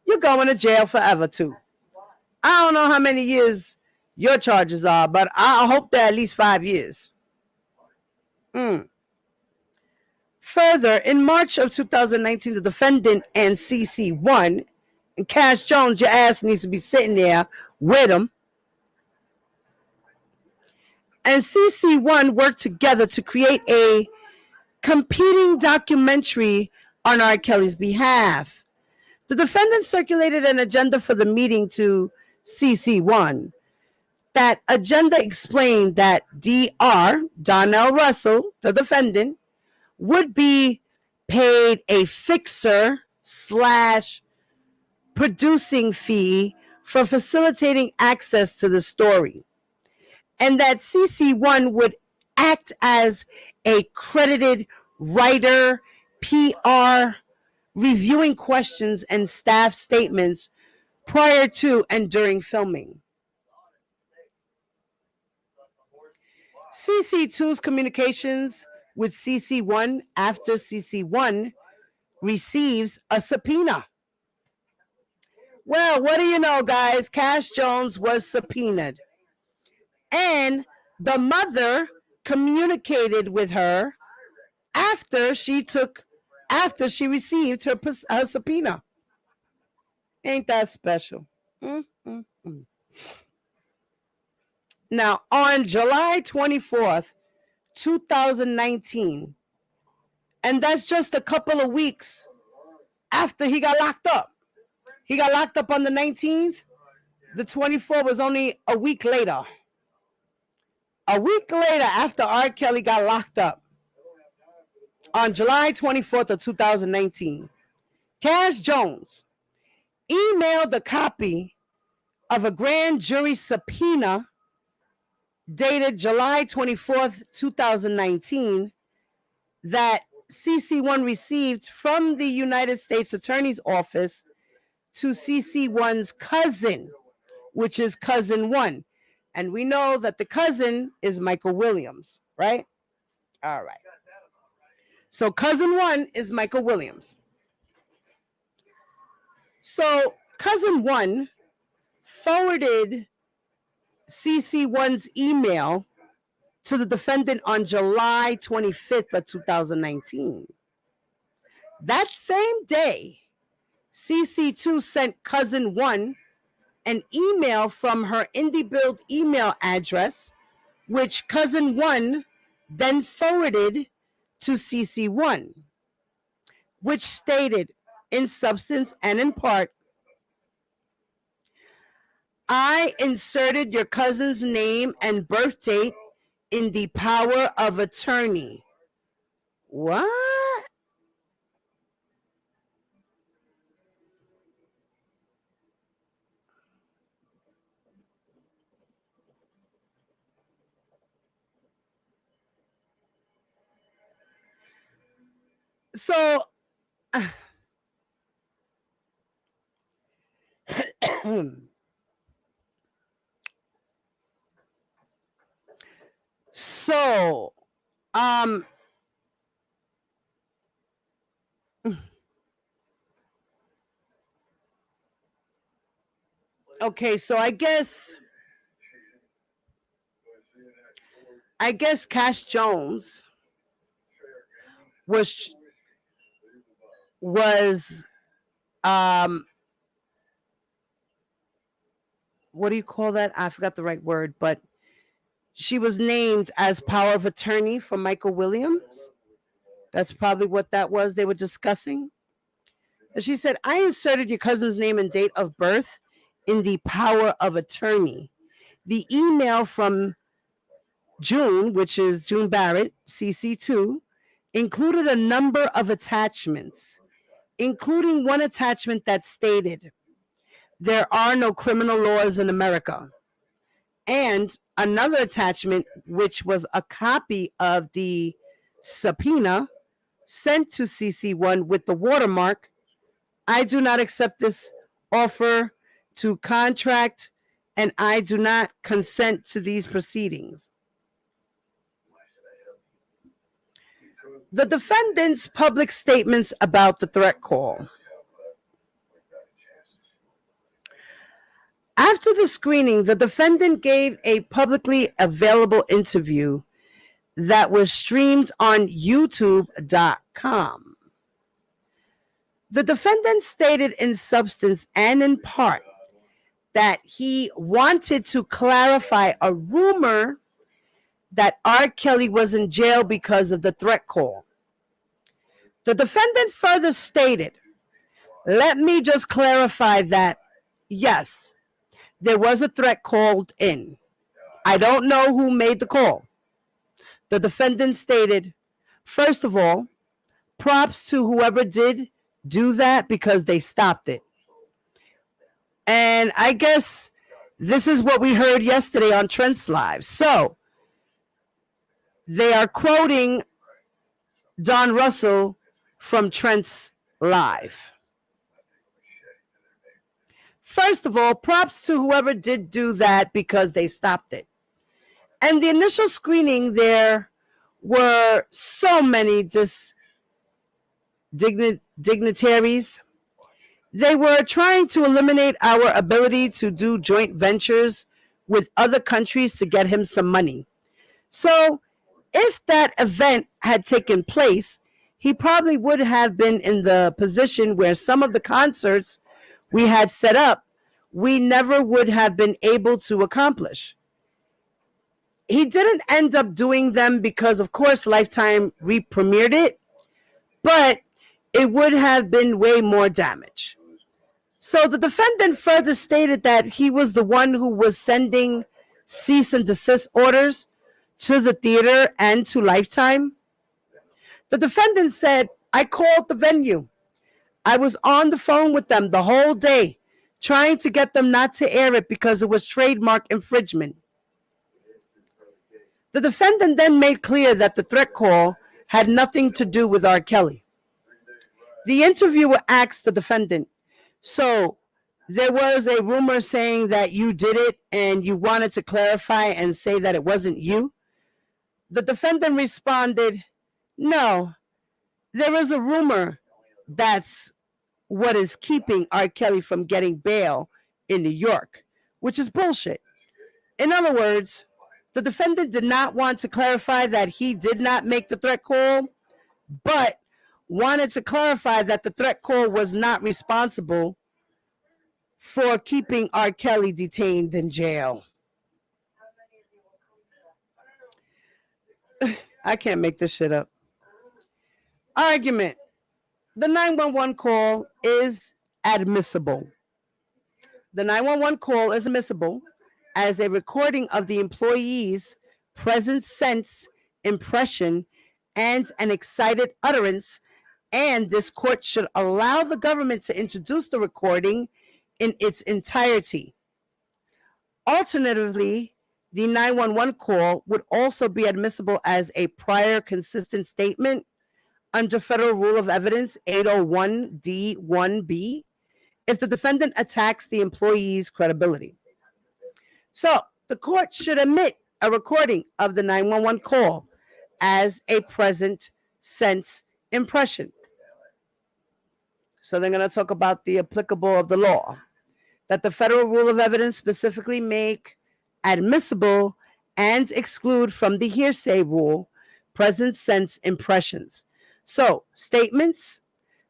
Speaker 4: You're going to jail forever, too. I don't know how many years your charges are, but I hope they're at least 5 years. Further, in March of 2019, the defendant and CC1, and Cash Jones, your ass needs to be sitting there with him, and CC1 worked together to create a competing documentary on R. Kelly's behalf. The defendant circulated an agenda for the meeting to CC1. That agenda explained that Dr. Donnell Russell, the defendant, would be paid a fixer/producing fee for facilitating access to the story, and that CC1 would act as a credited writer, PR, reviewing questions and staff statements prior to and during filming. CC2's communications with CC1 after CC1 receives a subpoena. Well, what do you know, guys? Cash Jones was subpoenaed. And the mother communicated with her after she received her subpoena. Ain't that special? Now, on July 24th, 2019, and that's just a couple of weeks after he got locked up. He got locked up on the 19th. The 24th was only a week later. A week later after R. Kelly got locked up, on July 24th of 2019, Cash Jones emailed a copy of a grand jury subpoena dated July 24th, 2019, that CC1 received from the United States Attorney's Office to CC1's cousin, which is cousin 1. And we know that the cousin is Michael Williams, right? All right. So cousin 1 is Michael Williams. So cousin 1 forwarded CC1's email to the defendant on July 25th of 2019. That same day, CC2 sent cousin 1 an email from her IndieBuild email address, which cousin 1 then forwarded to CC1, which stated in substance and in part, I inserted your cousin's name and birth date in the power of attorney. What? So, okay, so I guess Cash Jones was what do you call that? I forgot the right word, but she was named as power of attorney for Michael Williams. That's probably what that was they were discussing. And she said, I inserted your cousin's name and date of birth in the power of attorney. The email from June, which is June Barrett, CC2, included a number of attachments, including one attachment that stated, there are no criminal laws in America. And another attachment which was a copy of the subpoena sent to CC1 with the watermark, I do not accept this offer to contract, and I do not consent to these proceedings. The defendant's public statements about the threat call. After the screening, the defendant gave a publicly available interview that was streamed on YouTube.com. The defendant stated in substance and in part that he wanted to clarify a rumor that R. Kelly was in jail because of the threat call. The defendant further stated, "Let me just clarify that, yes, there was a threat called in. I don't know who made the call." The defendant stated, "First of all, props to whoever did do that because they stopped it." And I guess this is what we heard yesterday on Trent's Live. So they are quoting Don Russell from Trent's Live. First of all, props to whoever did do that because they stopped it. And the initial screening, there were so many dignitaries. They were trying to eliminate our ability to do joint ventures with other countries to get him some money. So if that event had taken place, he probably would have been in the position where some of the concerts we had set up, we never would have been able to accomplish. He didn't end up doing them because, of course, Lifetime re-premiered it, but it would have been way more damage. So the defendant further stated that he was the one who was sending cease and desist orders to the theater and to Lifetime. The defendant said, "I called the venue. I was on the phone with them the whole day, trying to get them not to air it because it was trademark infringement." The defendant then made clear that the threat call had nothing to do with R. Kelly. The interviewer asked the defendant, "So there was a rumor saying that you did it and you wanted to clarify and say that it wasn't you?" The defendant responded, "No, there is a rumor that's what is keeping R. Kelly from getting bail in New York, which is bullshit." In other words, the defendant did not want to clarify that he did not make the threat call, but wanted to clarify that the threat call was not responsible for keeping R. Kelly detained in jail. I can't make this shit up. Argument. The 911 call is admissible. The 911 call is admissible as a recording of the employee's present sense, impression, and an excited utterance, and this court should allow the government to introduce the recording in its entirety. Alternatively, the 911 call would also be admissible as a prior consistent statement under Federal Rule of Evidence 801D1B if the defendant attacks the employee's credibility. So the court should admit a recording of the 911 call as a present sense impression. So they're going to talk about the applicable of the law, that the Federal Rule of Evidence specifically make admissible and exclude from the hearsay rule present sense impressions. So statements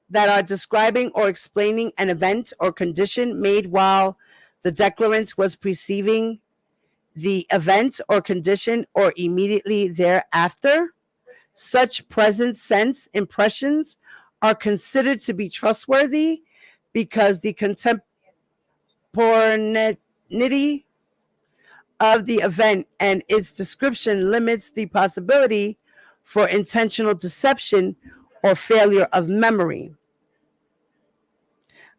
Speaker 4: that are describing or explaining an event or condition made while the declarant was perceiving the event or condition or immediately thereafter, such present sense impressions are considered to be trustworthy because the contemporaneity of the event and its description limits the possibility for intentional deception or failure of memory.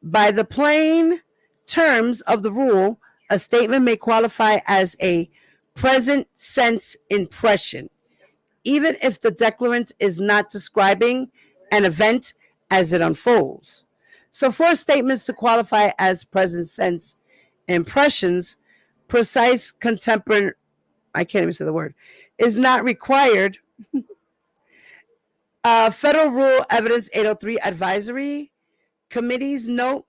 Speaker 4: By the plain terms of the rule, a statement may qualify as a present sense impression, even if the declarant is not describing an event as it unfolds. So, for statements to qualify as present sense impressions, precise contemporary, I can't even say the word, is not required. Federal Rule Evidence 803 Advisory Committees note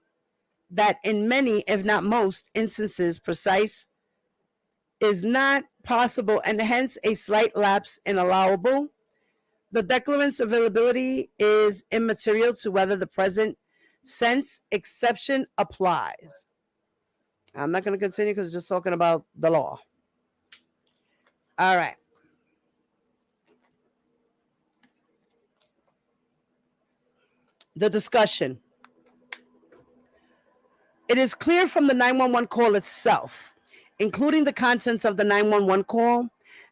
Speaker 4: that in many, if not most, instances, precise is not possible and hence a slight lapse in allowable. The declarant's availability is immaterial to whether the present sense exception applies. I'm not going to continue because it's just talking about the law. All right. The discussion. It is clear from the 911 call itself, including the contents of the 911 call,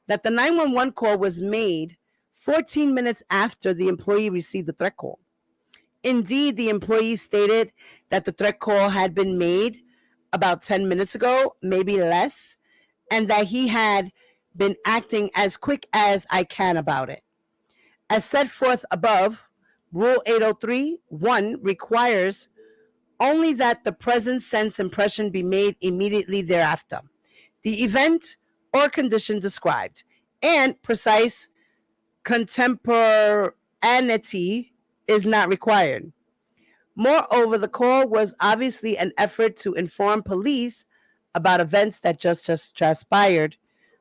Speaker 4: that the 911 call was made 14 minutes after the employee received the threat call. Indeed, the employee stated that the threat call had been made about 10 minutes ago, maybe less, and that he had been acting as quick as I can about it. As set forth above, Rule 803.1 requires only that the present sense impression be made immediately thereafter, the event or condition described, and precise contemporaneity is not required. Moreover, the call was obviously an effort to inform police about events that just transpired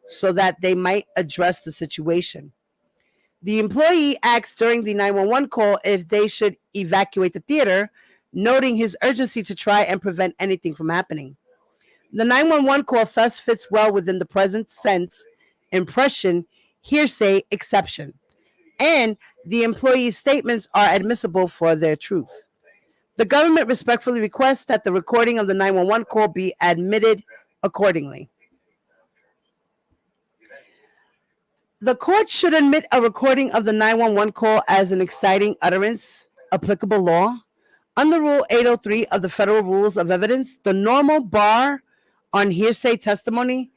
Speaker 4: so that they might address the situation. The employee asked during the 911 call if they should evacuate the theater, noting his urgency to try and prevent anything from happening. The 911 call thus fits well within the present sense impression hearsay exception, and the employee's statements are admissible for their truth. The government respectfully requests that the recording of the 911 call be admitted accordingly. The court should admit a recording of the 911 call as an exciting utterance, applicable law. Under Rule 803 of the Federal Rules of Evidence, the normal bar on hearsay testimony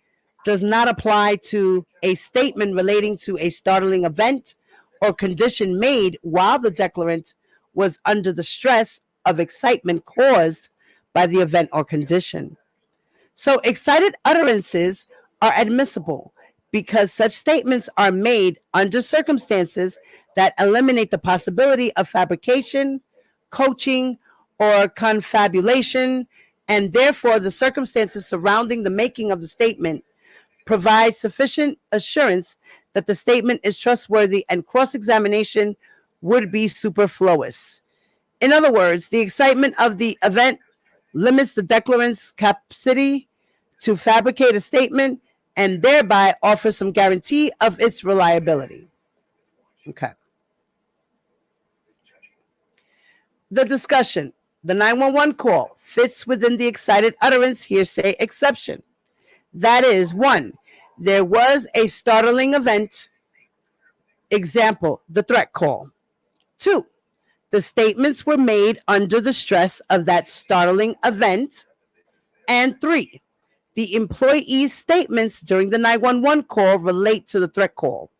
Speaker 4: does not apply to a statement relating to a startling event or condition made while the declarant was under the stress of excitement caused by the event or condition. So excited utterances are admissible because such statements are made under circumstances that eliminate the possibility of fabrication, coaching, or confabulation, and therefore the circumstances surrounding the making of the statement provide sufficient assurance that the statement is trustworthy and cross-examination would be superfluous. In other words, the excitement of the event limits the declarant's capacity to fabricate a statement and thereby offers some guarantee of its reliability. Okay. The discussion. The 911 call fits within the excited utterance hearsay exception. That is, 1, there was a startling event, example, the threat call. 2, the statements were made under the stress of that startling event. And 3, the employee's statements during the 911 call relate to the threat call.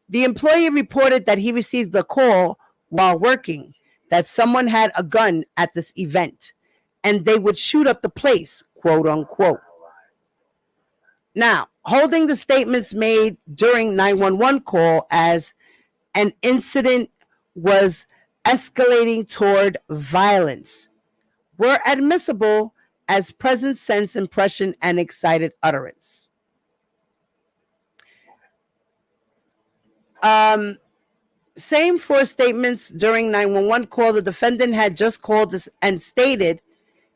Speaker 4: The employee reported that he received the call while working, that someone had a gun at this event, and they would shoot up the place, quote unquote. Now, holding the statements made during 911 call as an incident was escalating toward violence were admissible as present sense impression and excited utterance. Same for statements during 911 call. The defendant had just called and stated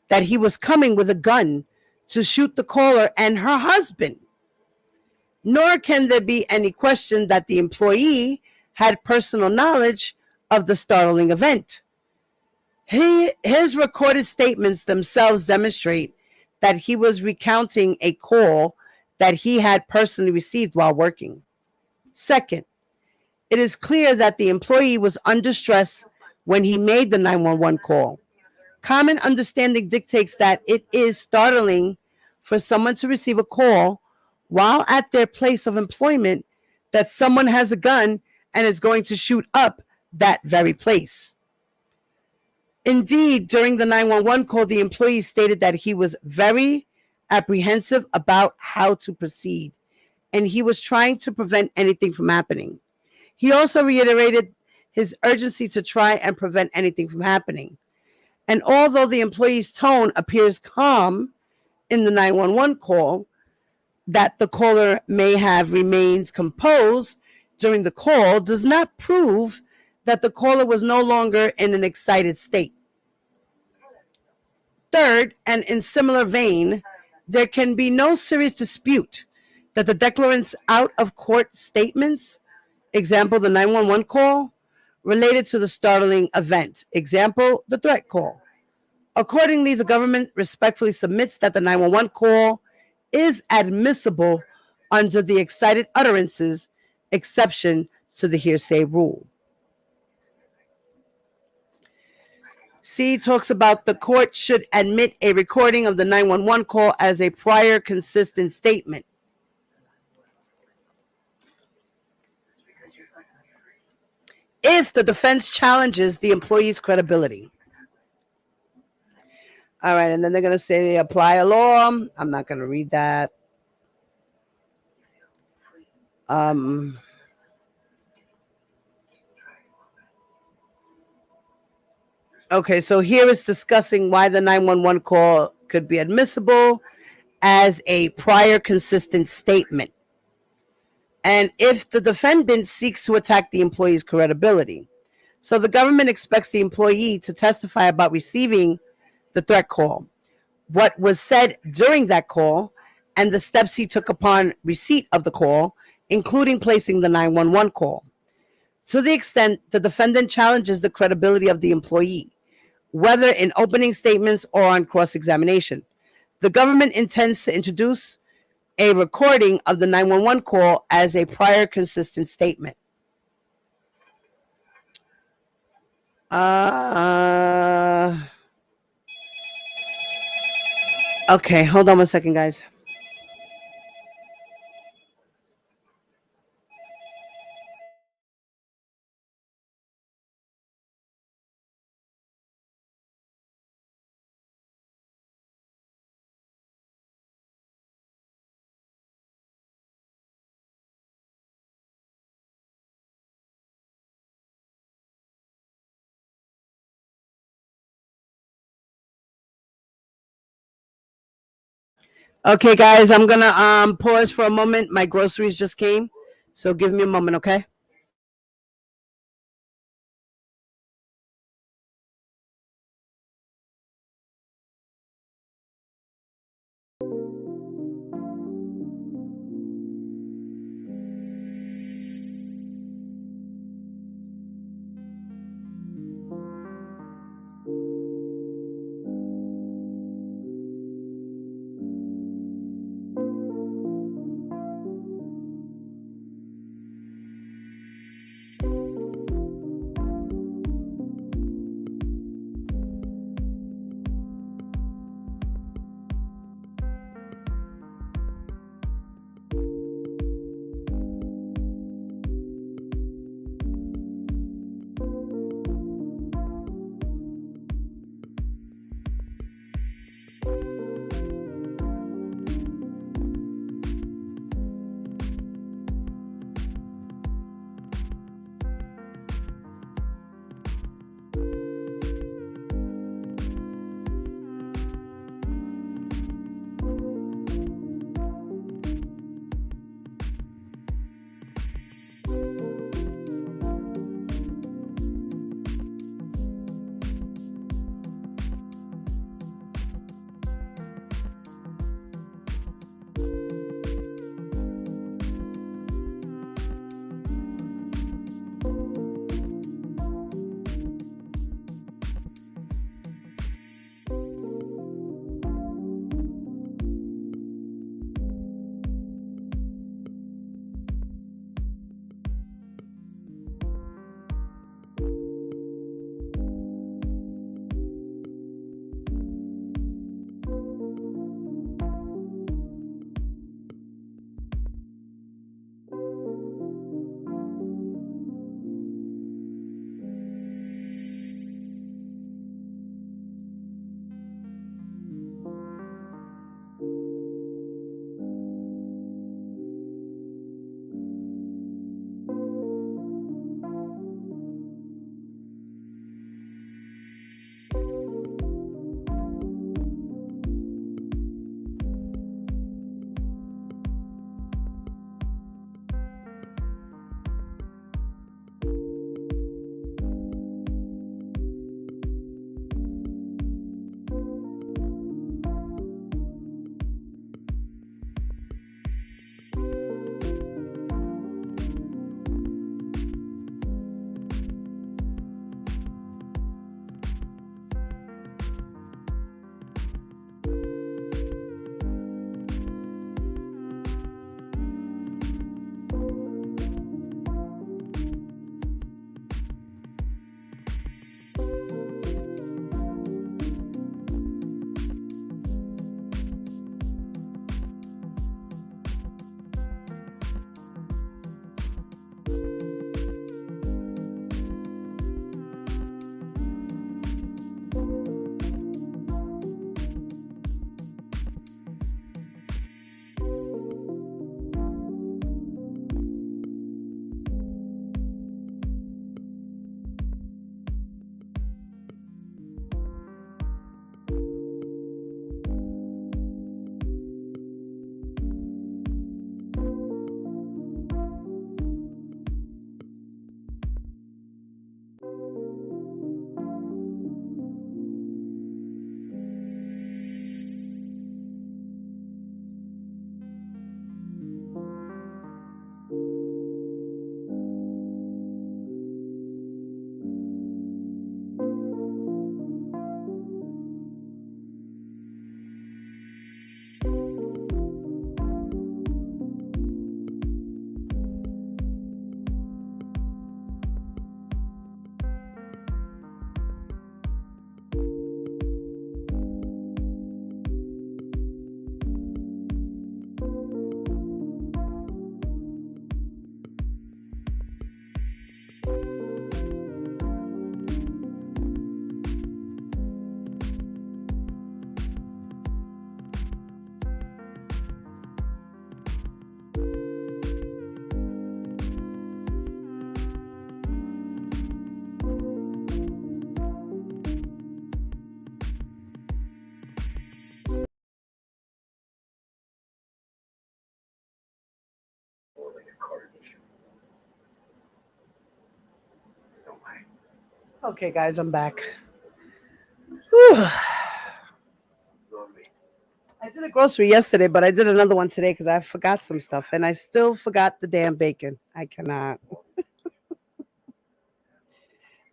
Speaker 4: that he was coming with a gun to shoot the caller and her husband. Nor can there be any question that the employee had personal knowledge of the startling event. His recorded statements themselves demonstrate that he was recounting a call that he had personally received while working. Second, it is clear that the employee was under stress when he made the 911 call. Common understanding dictates that it is startling for someone to receive a call while at their place of employment that someone has a gun and is going to shoot up that very place. Indeed, during the 911 call, the employee stated that he was very apprehensive about how to proceed, and he was trying to prevent anything from happening. He also reiterated his urgency to try and prevent anything from happening. And although the employee's tone appears calm in the 911 call, that the caller may have remained composed during the call does not prove that the caller was no longer in an excited state. Third, and in similar vein, there can be no serious dispute that the declarant's out-of-court statements, example, the 911 call, related to the startling event, example, the threat call. Accordingly, the government respectfully submits that the 911 call is admissible under the excited utterances exception to the hearsay rule. C talks about the court should admit a recording of the 911 call as a prior consistent statement. If the defense challenges the employee's credibility. All right, and then they're going to say they apply a law. I'm not going to read that. Okay, so here it's discussing why the 911 call could be admissible as a prior consistent statement. And if the defendant seeks to attack the employee's credibility. So the government expects the employee to testify about receiving the threat call, what was said during that call, and the steps he took upon receipt of the call, including placing the 911 call. To the extent the defendant challenges the credibility of the employee, whether in opening statements or on cross-examination, the government intends to introduce a recording of the 911 call as a prior consistent statement. Okay, hold on one second, guys. Okay, guys, I'm gonna pause for a moment. My groceries just came, so give me a moment, okay? Okay, guys, I'm back. Whew. I did a grocery yesterday, but I did another one today because I forgot some stuff, and I still forgot the damn bacon. I cannot.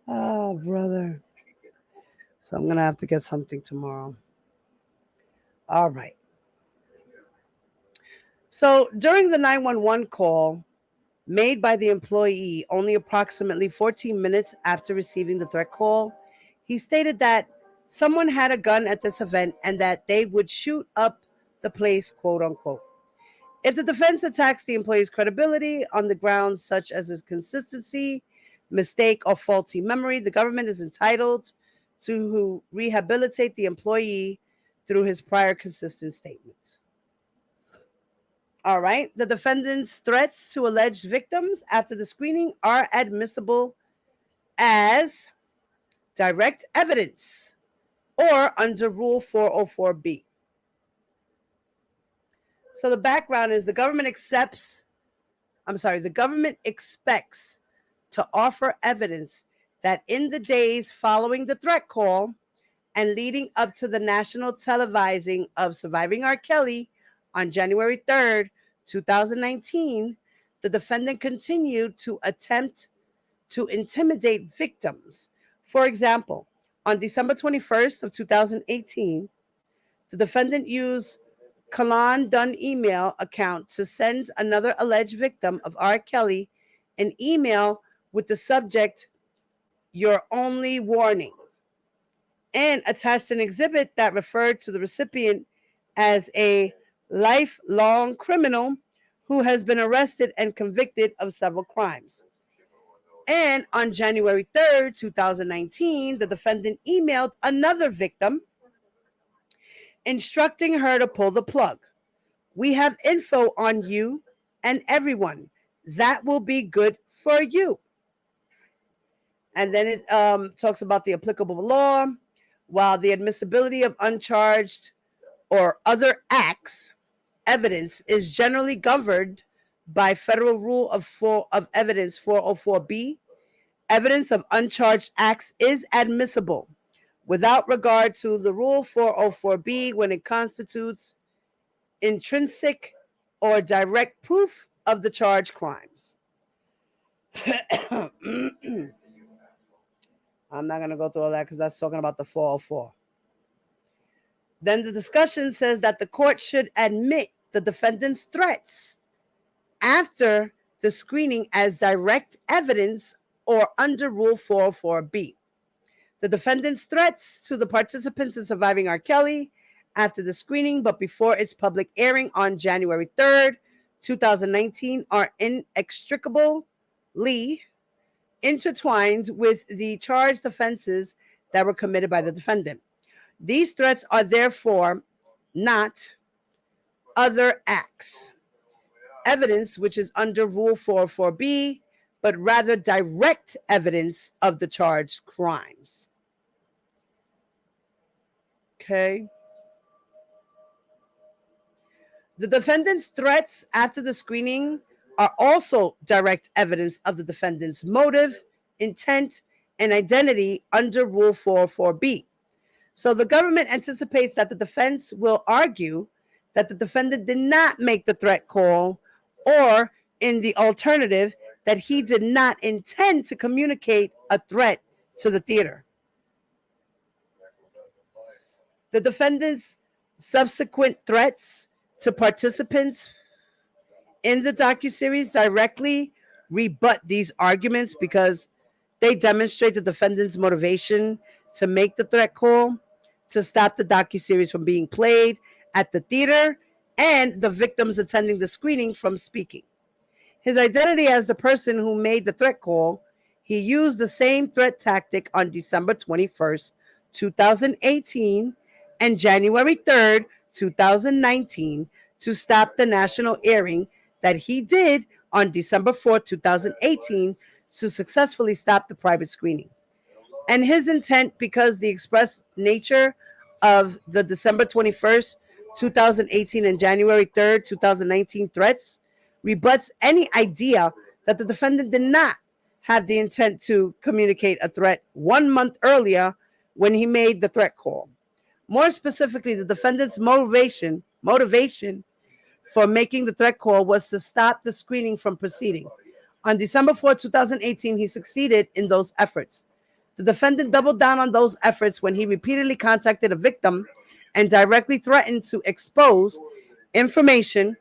Speaker 4: Oh, brother. So I'm gonna have to get something tomorrow. All right. So during the 911 call made by the employee only approximately 14 minutes after receiving the threat call, he stated that someone had a gun at this event and that they would shoot up the place, quote unquote. If the defense attacks the employee's credibility on the grounds such as his consistency, mistake, or faulty memory, the government is entitled to rehabilitate the employee through his prior consistent statements. All right. The defendant's threats to alleged victims after the screening are admissible as direct evidence or under Rule 404B. So the background is the government expects to offer evidence that in the days following the threat call and leading up to the national televising of Surviving R. Kelly on January 3rd, 2019, the defendant continued to attempt to intimidate victims. For example, on December 21st of 2018, the defendant used Kalan Dunn email account to send another alleged victim of R. Kelly an email with the subject, "Your only warning," and attached an exhibit that referred to the recipient as a lifelong criminal who has been arrested and convicted of several crimes. And on January 3rd, 2019, the defendant emailed another victim instructing her to pull the plug. "We have info on you and everyone. That will be good for you." And then it talks about the applicable law, while the admissibility of uncharged or other acts evidence is generally governed by Federal Rule of Evidence 404B. Evidence of uncharged acts is admissible without regard to the Rule 404B when it constitutes intrinsic or direct proof of the charged crimes. I'm not going to go through all that because that's talking about the 404. Then the discussion says that the court should admit the defendant's threats after the screening as direct evidence or under Rule 404B. The defendant's threats to the participants in Surviving R. Kelly after the screening but before its public airing on January 3rd, 2019 are inextricably intertwined with the charged offenses that were committed by the defendant. These threats are therefore not other acts evidence, which is under Rule 404B, but rather direct evidence of the charged crimes. Okay. The defendant's threats after the screening are also direct evidence of the defendant's motive, intent, and identity under Rule 404B. So the government anticipates that the defense will argue that the defendant did not make the threat call, or in the alternative, that he did not intend to communicate a threat to the theater. The defendant's subsequent threats to participants in the docuseries directly rebut these arguments because they demonstrate the defendant's motivation to make the threat call, to stop the docuseries from being played at the theater, and the victims attending the screening from speaking. His identity as the person who made the threat call, he used the same threat tactic on December 21st, 2018 and January 3rd, 2019 to stop the national airing that he did on December 4th, 2018 to successfully stop the private screening. And his intent, because the express nature of the December 21st, 2018 and January 3rd, 2019 threats rebuts any idea that the defendant did not had the intent to communicate a threat 1 month earlier when he made the threat call. More specifically, the defendant's motivation for making the threat call was to stop the screening from proceeding. On December 4, 2018, he succeeded in those efforts. The defendant doubled down on those efforts when he repeatedly contacted a victim and directly threatened to expose information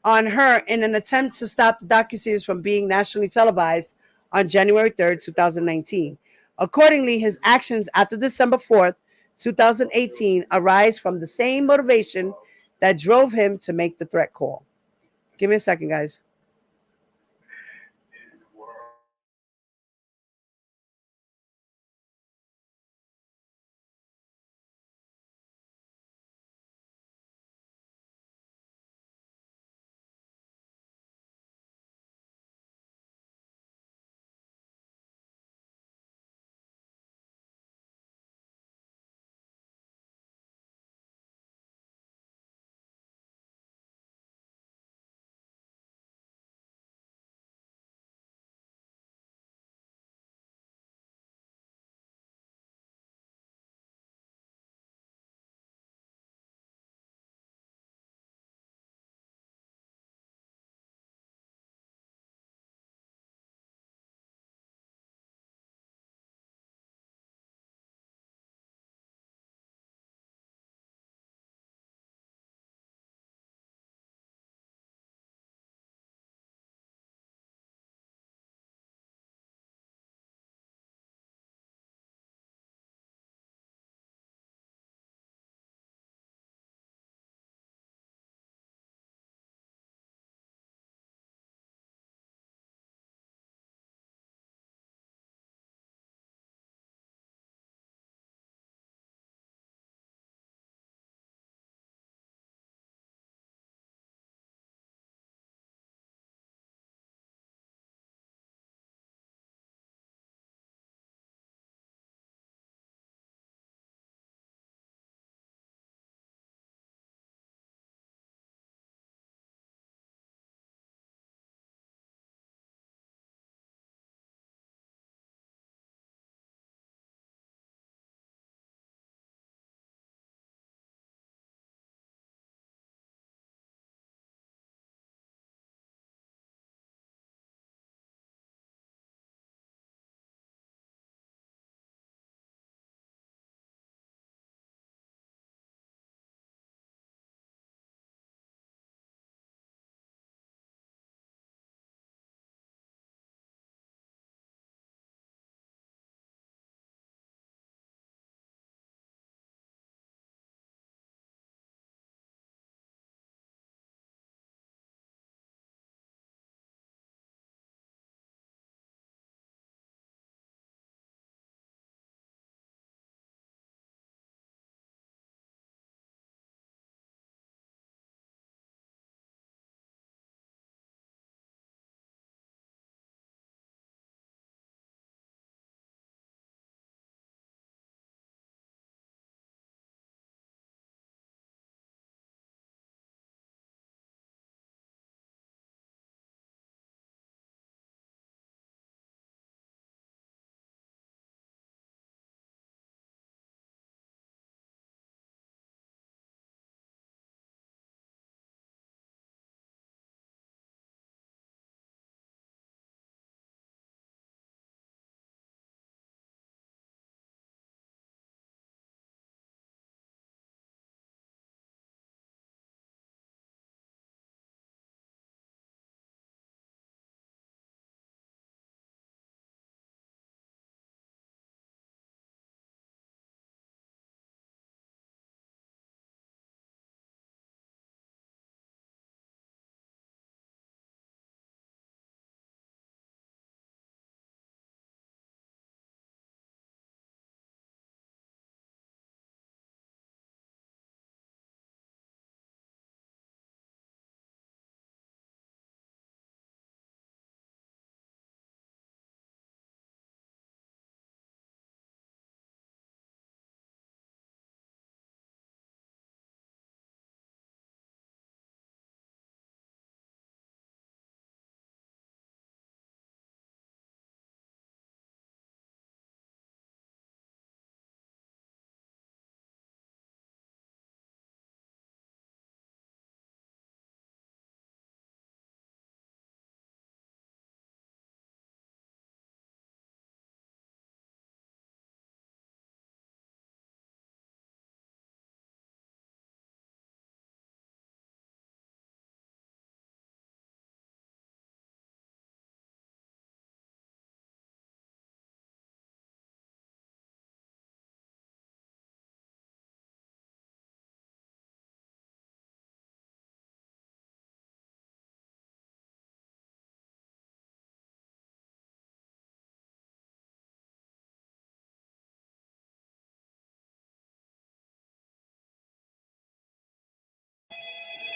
Speaker 4: on her in an attempt to stop the docuseries from being nationally televised on January 3rd, 2019. Accordingly, his actions after December 4th, 2018 arise from the same motivation that drove him to make the threat call. Give me a second, guys.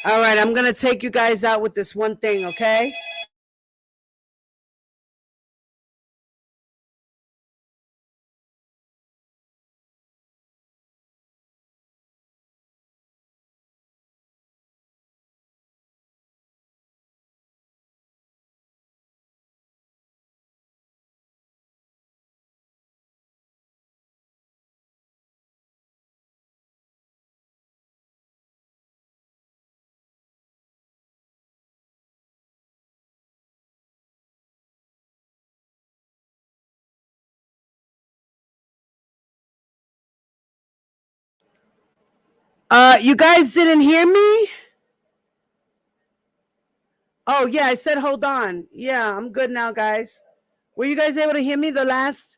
Speaker 4: All right, I'm going to take you guys out with this one thing, okay? You guys didn't hear me? Oh, yeah, I said hold on. Yeah, I'm good now, guys. Were you guys able to hear me the last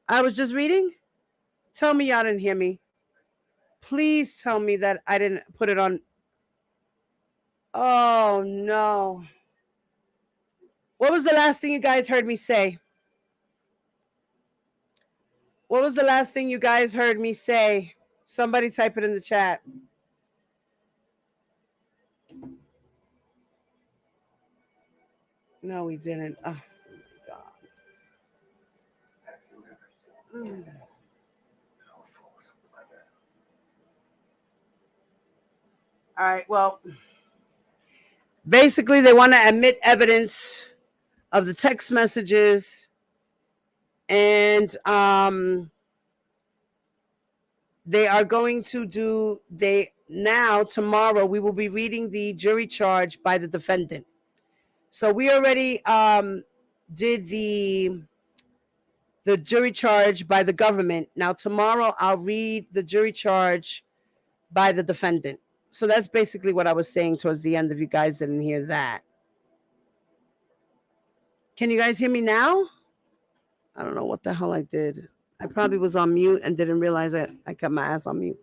Speaker 4: I was just reading? Tell me y'all didn't hear me. Please tell me that I didn't put it on. Oh, no. What was the last thing you guys heard me say? What was the last thing you guys heard me say? Somebody type it in the chat. No, we didn't. Oh, my God. All right, well, basically, they want to admit evidence of the text messages, and they are going to do, tomorrow, we will be reading the jury charge by the defendant. So we already did the jury charge by the government. Now tomorrow I'll read the jury charge by the defendant. So that's basically what I was saying towards the end, if you guys didn't hear that. Can you guys hear me now? I don't know what the hell I did. I probably was on mute and didn't realize I kept my ass on mute.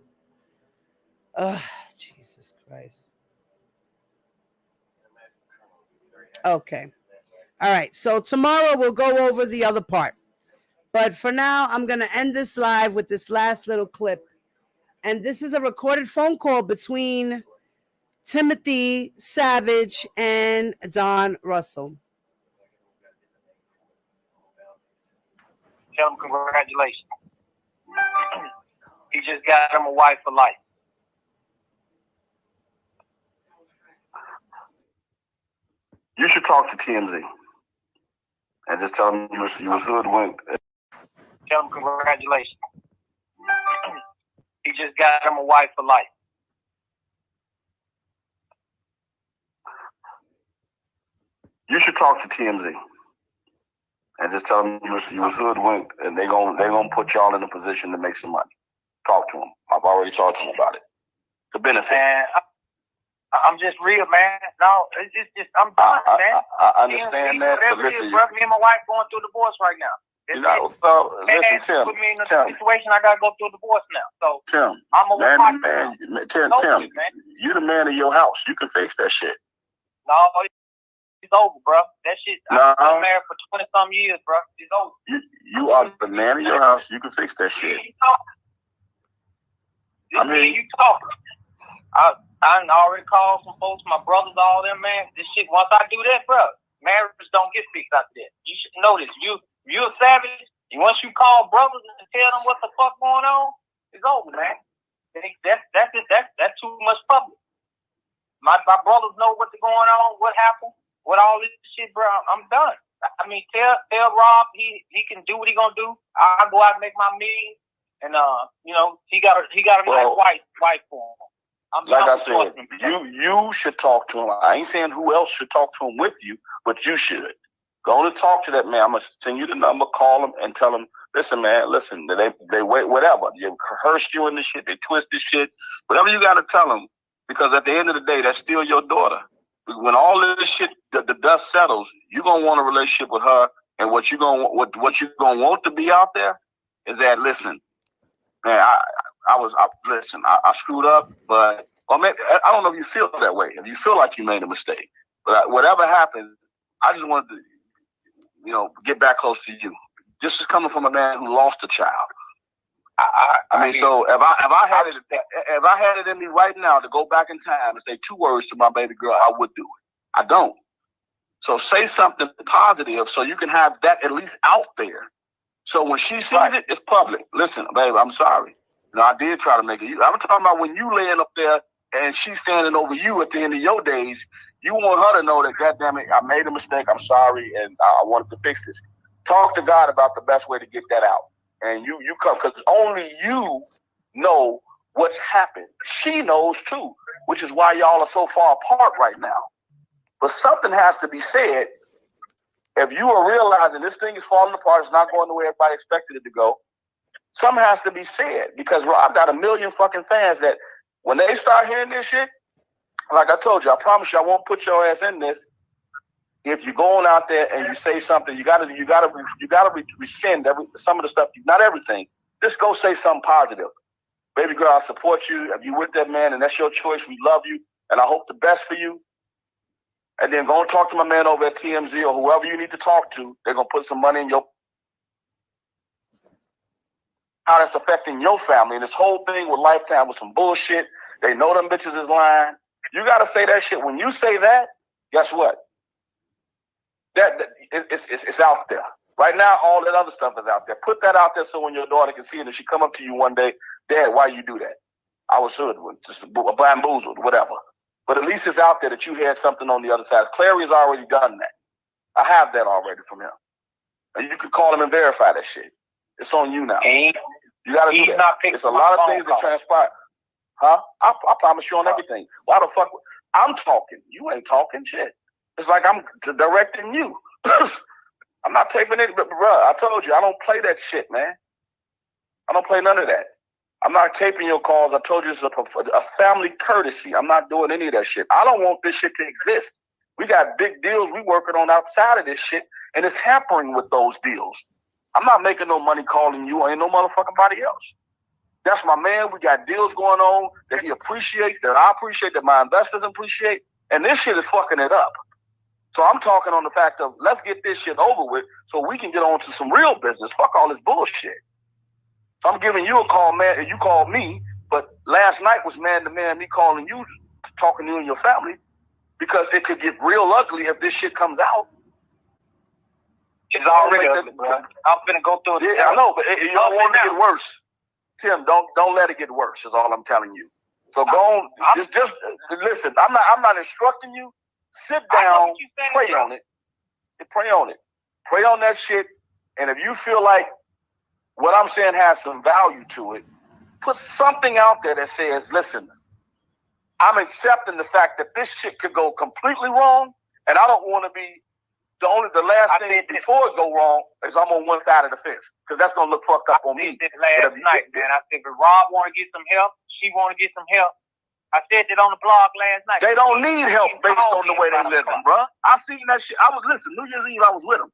Speaker 4: Ugh, Jesus Christ. Okay. All right. So tomorrow we'll go over the other part. But for now, I'm going to end this live with this last little clip. And this is a recorded phone call between Timothy Savage and Don Russell.
Speaker 11: Tell him congratulations. He just got him a wife for life.
Speaker 6: You should talk to TMZ and just tell him you was hoodwinked.
Speaker 11: Tell him congratulations. He just got him a wife for life.
Speaker 6: You should talk to TMZ and just tell them you was hoodwinked, and they gonna put y'all in a position to make some money. Talk to them. I've already talked to them about it. The benefit.
Speaker 11: Man, I'm just real, man. No, it's just I'm done, man.
Speaker 6: I understand that, but listen,
Speaker 11: me and my wife going through divorce right now.
Speaker 6: Listen, Tim.
Speaker 11: Put me in a situation I gotta go through a divorce now. So
Speaker 6: Tim, Tim, you the man of your house. You can fix that shit.
Speaker 11: No, it's over, bro. That shit. I've been married for 20-some years, bro. It's over.
Speaker 6: You are the man of your house. You can fix that shit.
Speaker 11: You talk. I already called some folks, my brothers, all them, man. This shit. Once I do that, bro, marriage don't get fixed after that. You should know this. You a savage. Once you call brothers and tell them what the fuck going on, it's over, man. That's it. That's too much public. My brothers know what's going on, what happened, what all this shit, bro. I'm done. I mean, tell Rob he can do what he gonna do. I'll go out and make my million, and he got a nice wife for him.
Speaker 6: I said, you should talk to him. I ain't saying who else should talk to him with you, but you should. Go and talk to that man. I'm going to send you the number, call him, and tell him, listen, man, they wait, whatever. You rehearsed you in this shit, they twist this shit. Whatever you got to tell them, because at the end of the day, that's still your daughter. When all this shit, the dust settles, you're going to want a relationship with her, and what you're going to want to be out there is that, listen, man, I screwed up, but maybe, I don't know if you feel that way. If you feel like you made a mistake, but whatever happened, I just wanted to, get back close to you. This is coming from a man who lost a child.
Speaker 12: I mean, so if I had it in me right now to go back in time and say 2 words to my baby girl, I would do it. I don't. So say something positive so you can have that at least out there. So when she sees it, it's public. Listen, babe, I'm sorry. You know, I did try to make it. I'm talking about when you laying up there and she's standing over you at the end of your days. You want her to know that, goddamn it, I made a mistake. I'm sorry, and I wanted to fix this. Talk to God about the best way to get that out. And you come, because only you know what's happened. She knows too, which is why y'all are so far apart right now. But something has to be said. If you are realizing this thing is falling apart, it's not going the way everybody expected it to go, something has to be said. Because I've got a million fucking fans that when they start hearing this shit, like I told you, I promise you I won't put your ass in this. If you're going out there and you say something, you gotta rescind some of the stuff. Not everything. Just go say something positive. Baby girl, I support you. If you with that man and that's your choice, we love you and I hope the best for you. And then go and talk to my man over at TMZ or whoever you need to talk to. They're gonna put some money in your how that's affecting your family. And this whole thing with Lifetime was some bullshit. They know them bitches is lying. You gotta say that shit. When you say that, guess what? It's out there. Right now, all that other stuff is out there. Put that out there so when your daughter can see it and she come up to you one day, Dad, why you do that? I was hoodwinked, just bamboozled, whatever. But at least it's out there that you had something on the other side. Clary's already done that. I have that already from him. And you can call him and verify that shit. It's on you now. You got to do that. It's a lot of things that transpire. Huh? I promise you on everything. Why the fuck? I'm talking. You ain't talking shit. It's like I'm directing you. I'm not taping it, but bro, I told you, I don't play that shit, man. I don't play none of that. I'm not taping your calls. I told you it's a family courtesy. I'm not doing any of that shit. I don't want this shit to exist. We got big deals we working on outside of this shit, and it's hampering with those deals. I'm not making no money calling you. Ain't no motherfucking body else. That's my man. We got deals going on that he appreciates, that I appreciate, that my investors appreciate, and this shit is fucking it up. So I'm talking on the fact of let's get this shit over with so we can get on to some real business. Fuck all this bullshit. So I'm giving you a call, man, and you called me, but last night was man-to-man, me calling you, talking to you and your family, because it could get real ugly if this shit comes out.
Speaker 11: It's already ugly, bro. I'm finna go through it.
Speaker 12: Yeah, I know, but you don't want it to get worse. Tim, don't let it get worse, is all I'm telling you. So go on, just listen, I'm not instructing you. Sit down, pray on it. Pray on it. Pray on that shit. And if you feel like what I'm saying has some value to it, put something out there that says, listen, I'm accepting the fact that this shit could go completely wrong, and I don't want to be the last thing before it go wrong is I'm on one side of the fence, because that's going to look fucked up on me.
Speaker 11: Last night, man, I said, if Rob want to get some help, she want to get some help. I said it on the blog last night.
Speaker 12: They don't need help based on the way they living, bro. I seen that shit. Listen, New Year's Eve, I was with them.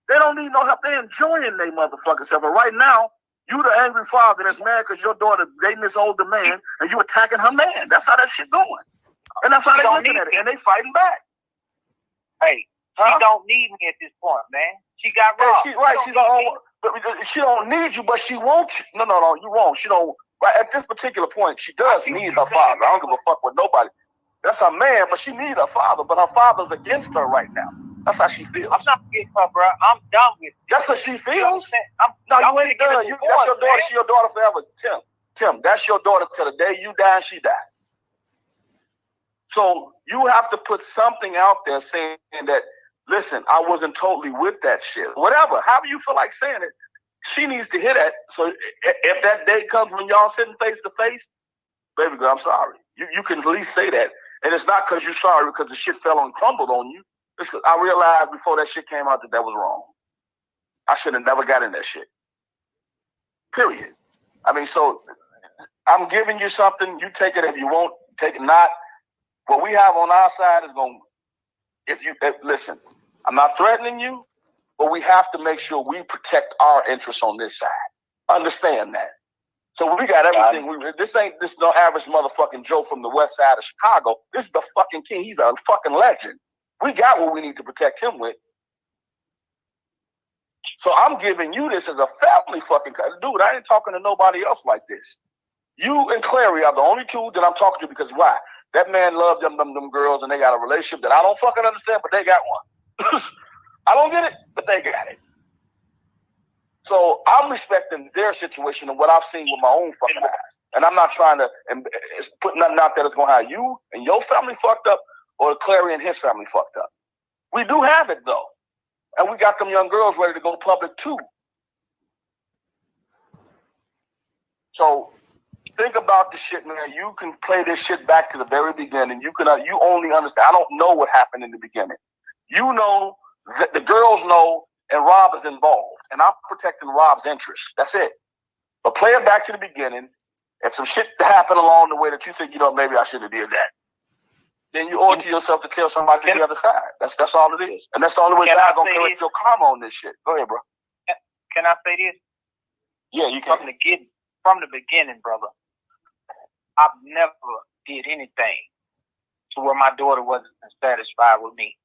Speaker 12: They don't need no help. They're enjoying their motherfucking self. But right now, you the angry father that's mad because your daughter dating this older man and you attacking her man. That's how that shit going. And that's how they looking at it. And they fighting back.
Speaker 11: Hey, she don't need me at this point, man. She got wrong.
Speaker 12: She don't need you, but she wants you. No, you wrong. She don't. Right at this particular point, she does need her father. I don't give a fuck with nobody. That's her man, but she needs her father. But her father's against her right now. That's how she feels.
Speaker 11: I'm not against her, bro. I'm done with it.
Speaker 12: That's what she feels. No, you ain't done. That's your daughter. She your daughter forever. Tim, that's your daughter till the day you die and she die. So you have to put something out there saying that, listen, I wasn't totally with that shit. Whatever. However you feel like saying it. She needs to hear that. So if that day comes when y'all sitting face to face, baby girl, I'm sorry. You can at least say that. And it's not because you're sorry because the shit fell and crumbled on you. It's because I realized before that shit came out that was wrong. I should have never got in that shit. Period. I mean, so I'm giving you something. You take it if you want. Take it not. What we have on our side is going to, listen, I'm not threatening you. But we have to make sure we protect our interests on this side. Understand that. So we got everything. This ain't no average motherfucking Joe from the west side of Chicago. This is the fucking king. He's a fucking legend. We got what we need to protect him with. So I'm giving you this as a family fucking dude. I ain't talking to nobody else like this. You and Clary are the only two that I'm talking to because why? That man loved them girls and they got a relationship that I don't fucking understand, but they got one. I don't get it, but they got it. So I'm respecting their situation and what I've seen with my own fucking eyes. And I'm not trying to put nothing out there that's going to have you and your family fucked up or Clary and his family fucked up. We do have it, though. And we got them young girls ready to go public, too. So think about this shit, man. You can play this shit back to the very beginning. You only understand. I don't know what happened in the beginning. You know that the girls know and Rob is involved. And I'm protecting Rob's interests. That's it. But play it back to the beginning. If some shit happened along the way that you think, maybe I should have did that, then you owe it to yourself to tell somebody on the other side. That's all it is. And that's the only way God's going to correct your karma on this shit. Go ahead, bro.
Speaker 11: Can I say this?
Speaker 12: Yeah, you can.
Speaker 11: From the beginning, brother, I've never did anything to where my daughter wasn't satisfied with me.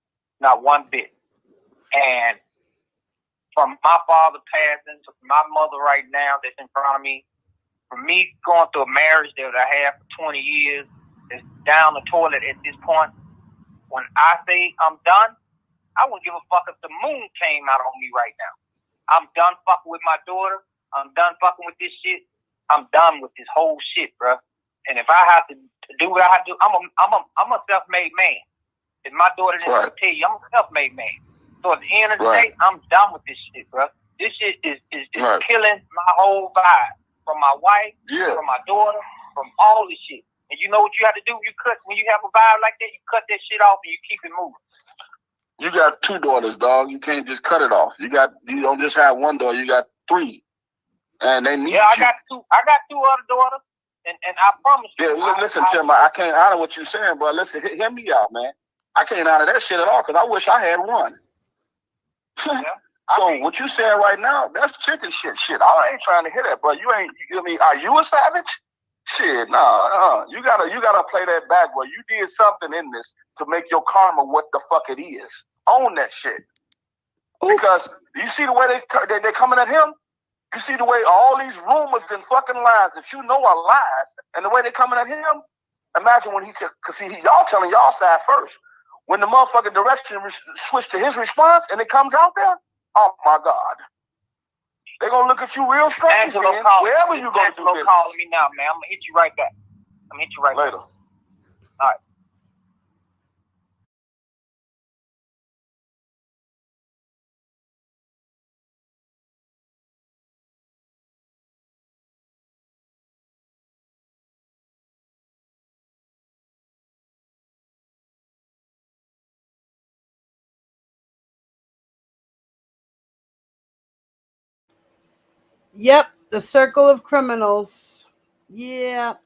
Speaker 11: Not one bit. And from my father passing to my mother right now that's in front of me, from me going through a marriage that I had for 20 years, that's down the toilet at this point, when I say I'm done, I wouldn't give a fuck if the moon came out on me right now. I'm done fucking with my daughter. I'm done fucking with this shit. I'm done with this whole shit, bro. And if I have to do what I have to do, I'm a self-made man. If my daughter didn't tell you, I'm a self-made man. So at the end of the day, I'm done with this shit, bro. This shit is killing my whole vibe. From my wife, from my daughter, from all this shit. And you know what you have to do? When you have a vibe like that, you cut that shit off and you keep it moving.
Speaker 12: You got 2 daughters, dog. You can't just cut it off. You don't just have 1 daughter. You got 3, and they need you.
Speaker 11: I got 2 other daughters, and I promise you.
Speaker 12: Yeah, listen, Tim. I can't honor what you're saying, bro. Listen, hear me out, man. I can't honor that shit at all because I wish I had 1. So what you saying right now? That's chicken shit. Shit, I ain't trying to hear that, bro. Are you a savage? Shit, no. You gotta play that back, bro. You did something in this to make your karma what the fuck it is. Own that shit. Because you see the way they're coming at him. You see the way all these rumors and fucking lies that you know are lies, and the way they're coming at him. Imagine when because y'all telling y'all side first. When the motherfucking direction switched to his response, and it comes out there. Oh my God. They're gonna look at you real strange, man. Wherever you gonna do business.
Speaker 11: Calling me now, man. I'm gonna hit you right back. I'm gonna hit you right
Speaker 12: later.
Speaker 11: All right.
Speaker 4: Yep, the circle of criminals. Yep.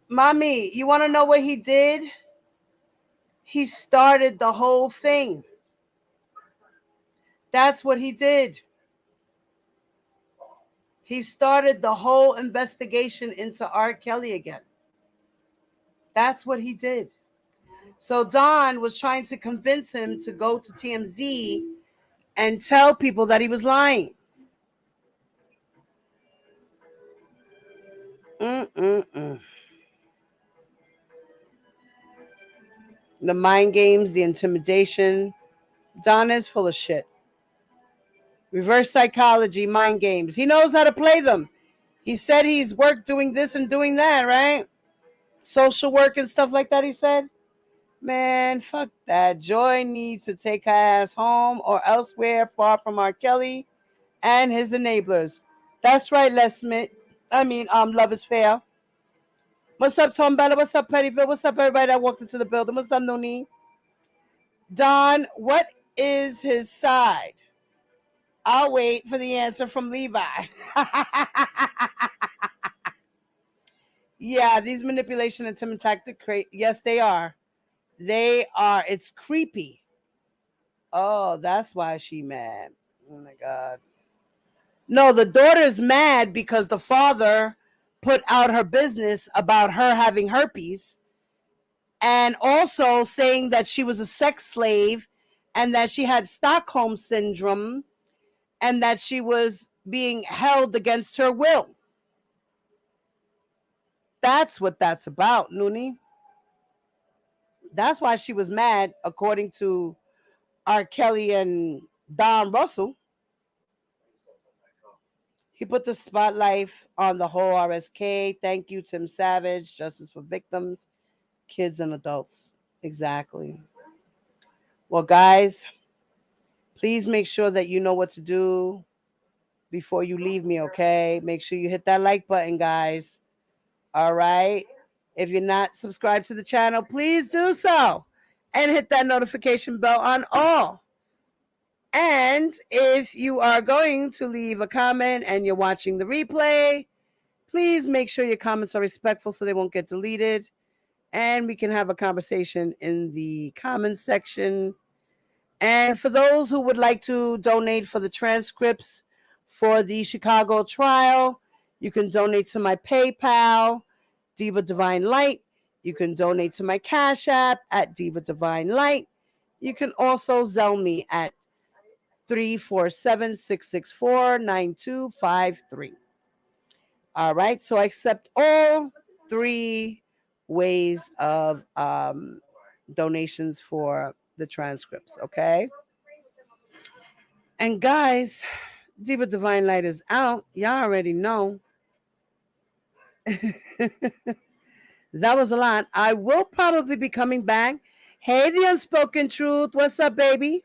Speaker 4: Mommy, you want to know what he did? He started the whole thing. That's what he did. He started the whole investigation into R. Kelly again. That's what he did. So Don was trying to convince him to go to TMZ and tell people that he was lying. The mind games, the intimidation. Don is full of shit. Reverse psychology, mind games. He knows how to play them. He said he's worked doing this and doing that, right? Social work and stuff like that, he said. Man, fuck that. Joy needs to take her ass home or elsewhere far from R. Kelly and his enablers. That's right, Les Smith. Love is fair. What's up, Tom Bella? What's up, Pettyville? What's up, everybody that walked into the building? What's up, Noni? Don, what is his side? I'll wait for the answer from Levi. Yeah, these manipulation and timid tactic, yes, they are. They are. It's creepy. Oh, that's why she mad. Oh, my God. No, the daughter's mad because the father put out her business about her having herpes and also saying that she was a sex slave and that she had Stockholm syndrome and that she was being held against her will. That's what that's about, Noonie. That's why she was mad, according to R. Kelly and Don Russell. He put the spotlight on the whole RSK. Thank you, Tim Savage. Justice for victims, kids, and adults. Exactly. Well, guys, please make sure that you know what to do before you leave me, okay? Make sure you hit that like button, guys. All right? If you're not subscribed to the channel, please do so. And hit that notification bell on all. And if you are going to leave a comment and you're watching the replay, please make sure your comments are respectful so they won't get deleted. And we can have a conversation in the comments section. And for those who would like to donate for the transcripts for the Chicago trial, you can donate to my PayPal, Diva Divine Light. You can donate to my Cash App at Diva Divine Light. You can also Zelle me at 347-664-9253. All right, so I accept all three ways of donations for the transcripts, okay? And guys, Diva Divine Light is out. Y'all already know. That was a lot. I will probably be coming back. Hey, the Unspoken Truth. What's up, baby?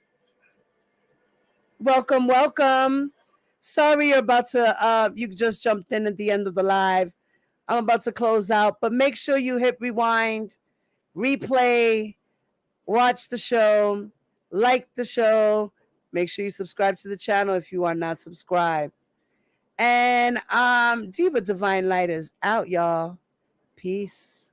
Speaker 4: Welcome, welcome. Sorry you're about to, you just jumped in at the end of the live. I'm about to close out, but make sure you hit rewind, replay, watch the show, like the show. Make sure you subscribe to the channel if you are not subscribed. And Diva Divine Light is out, y'all. Peace.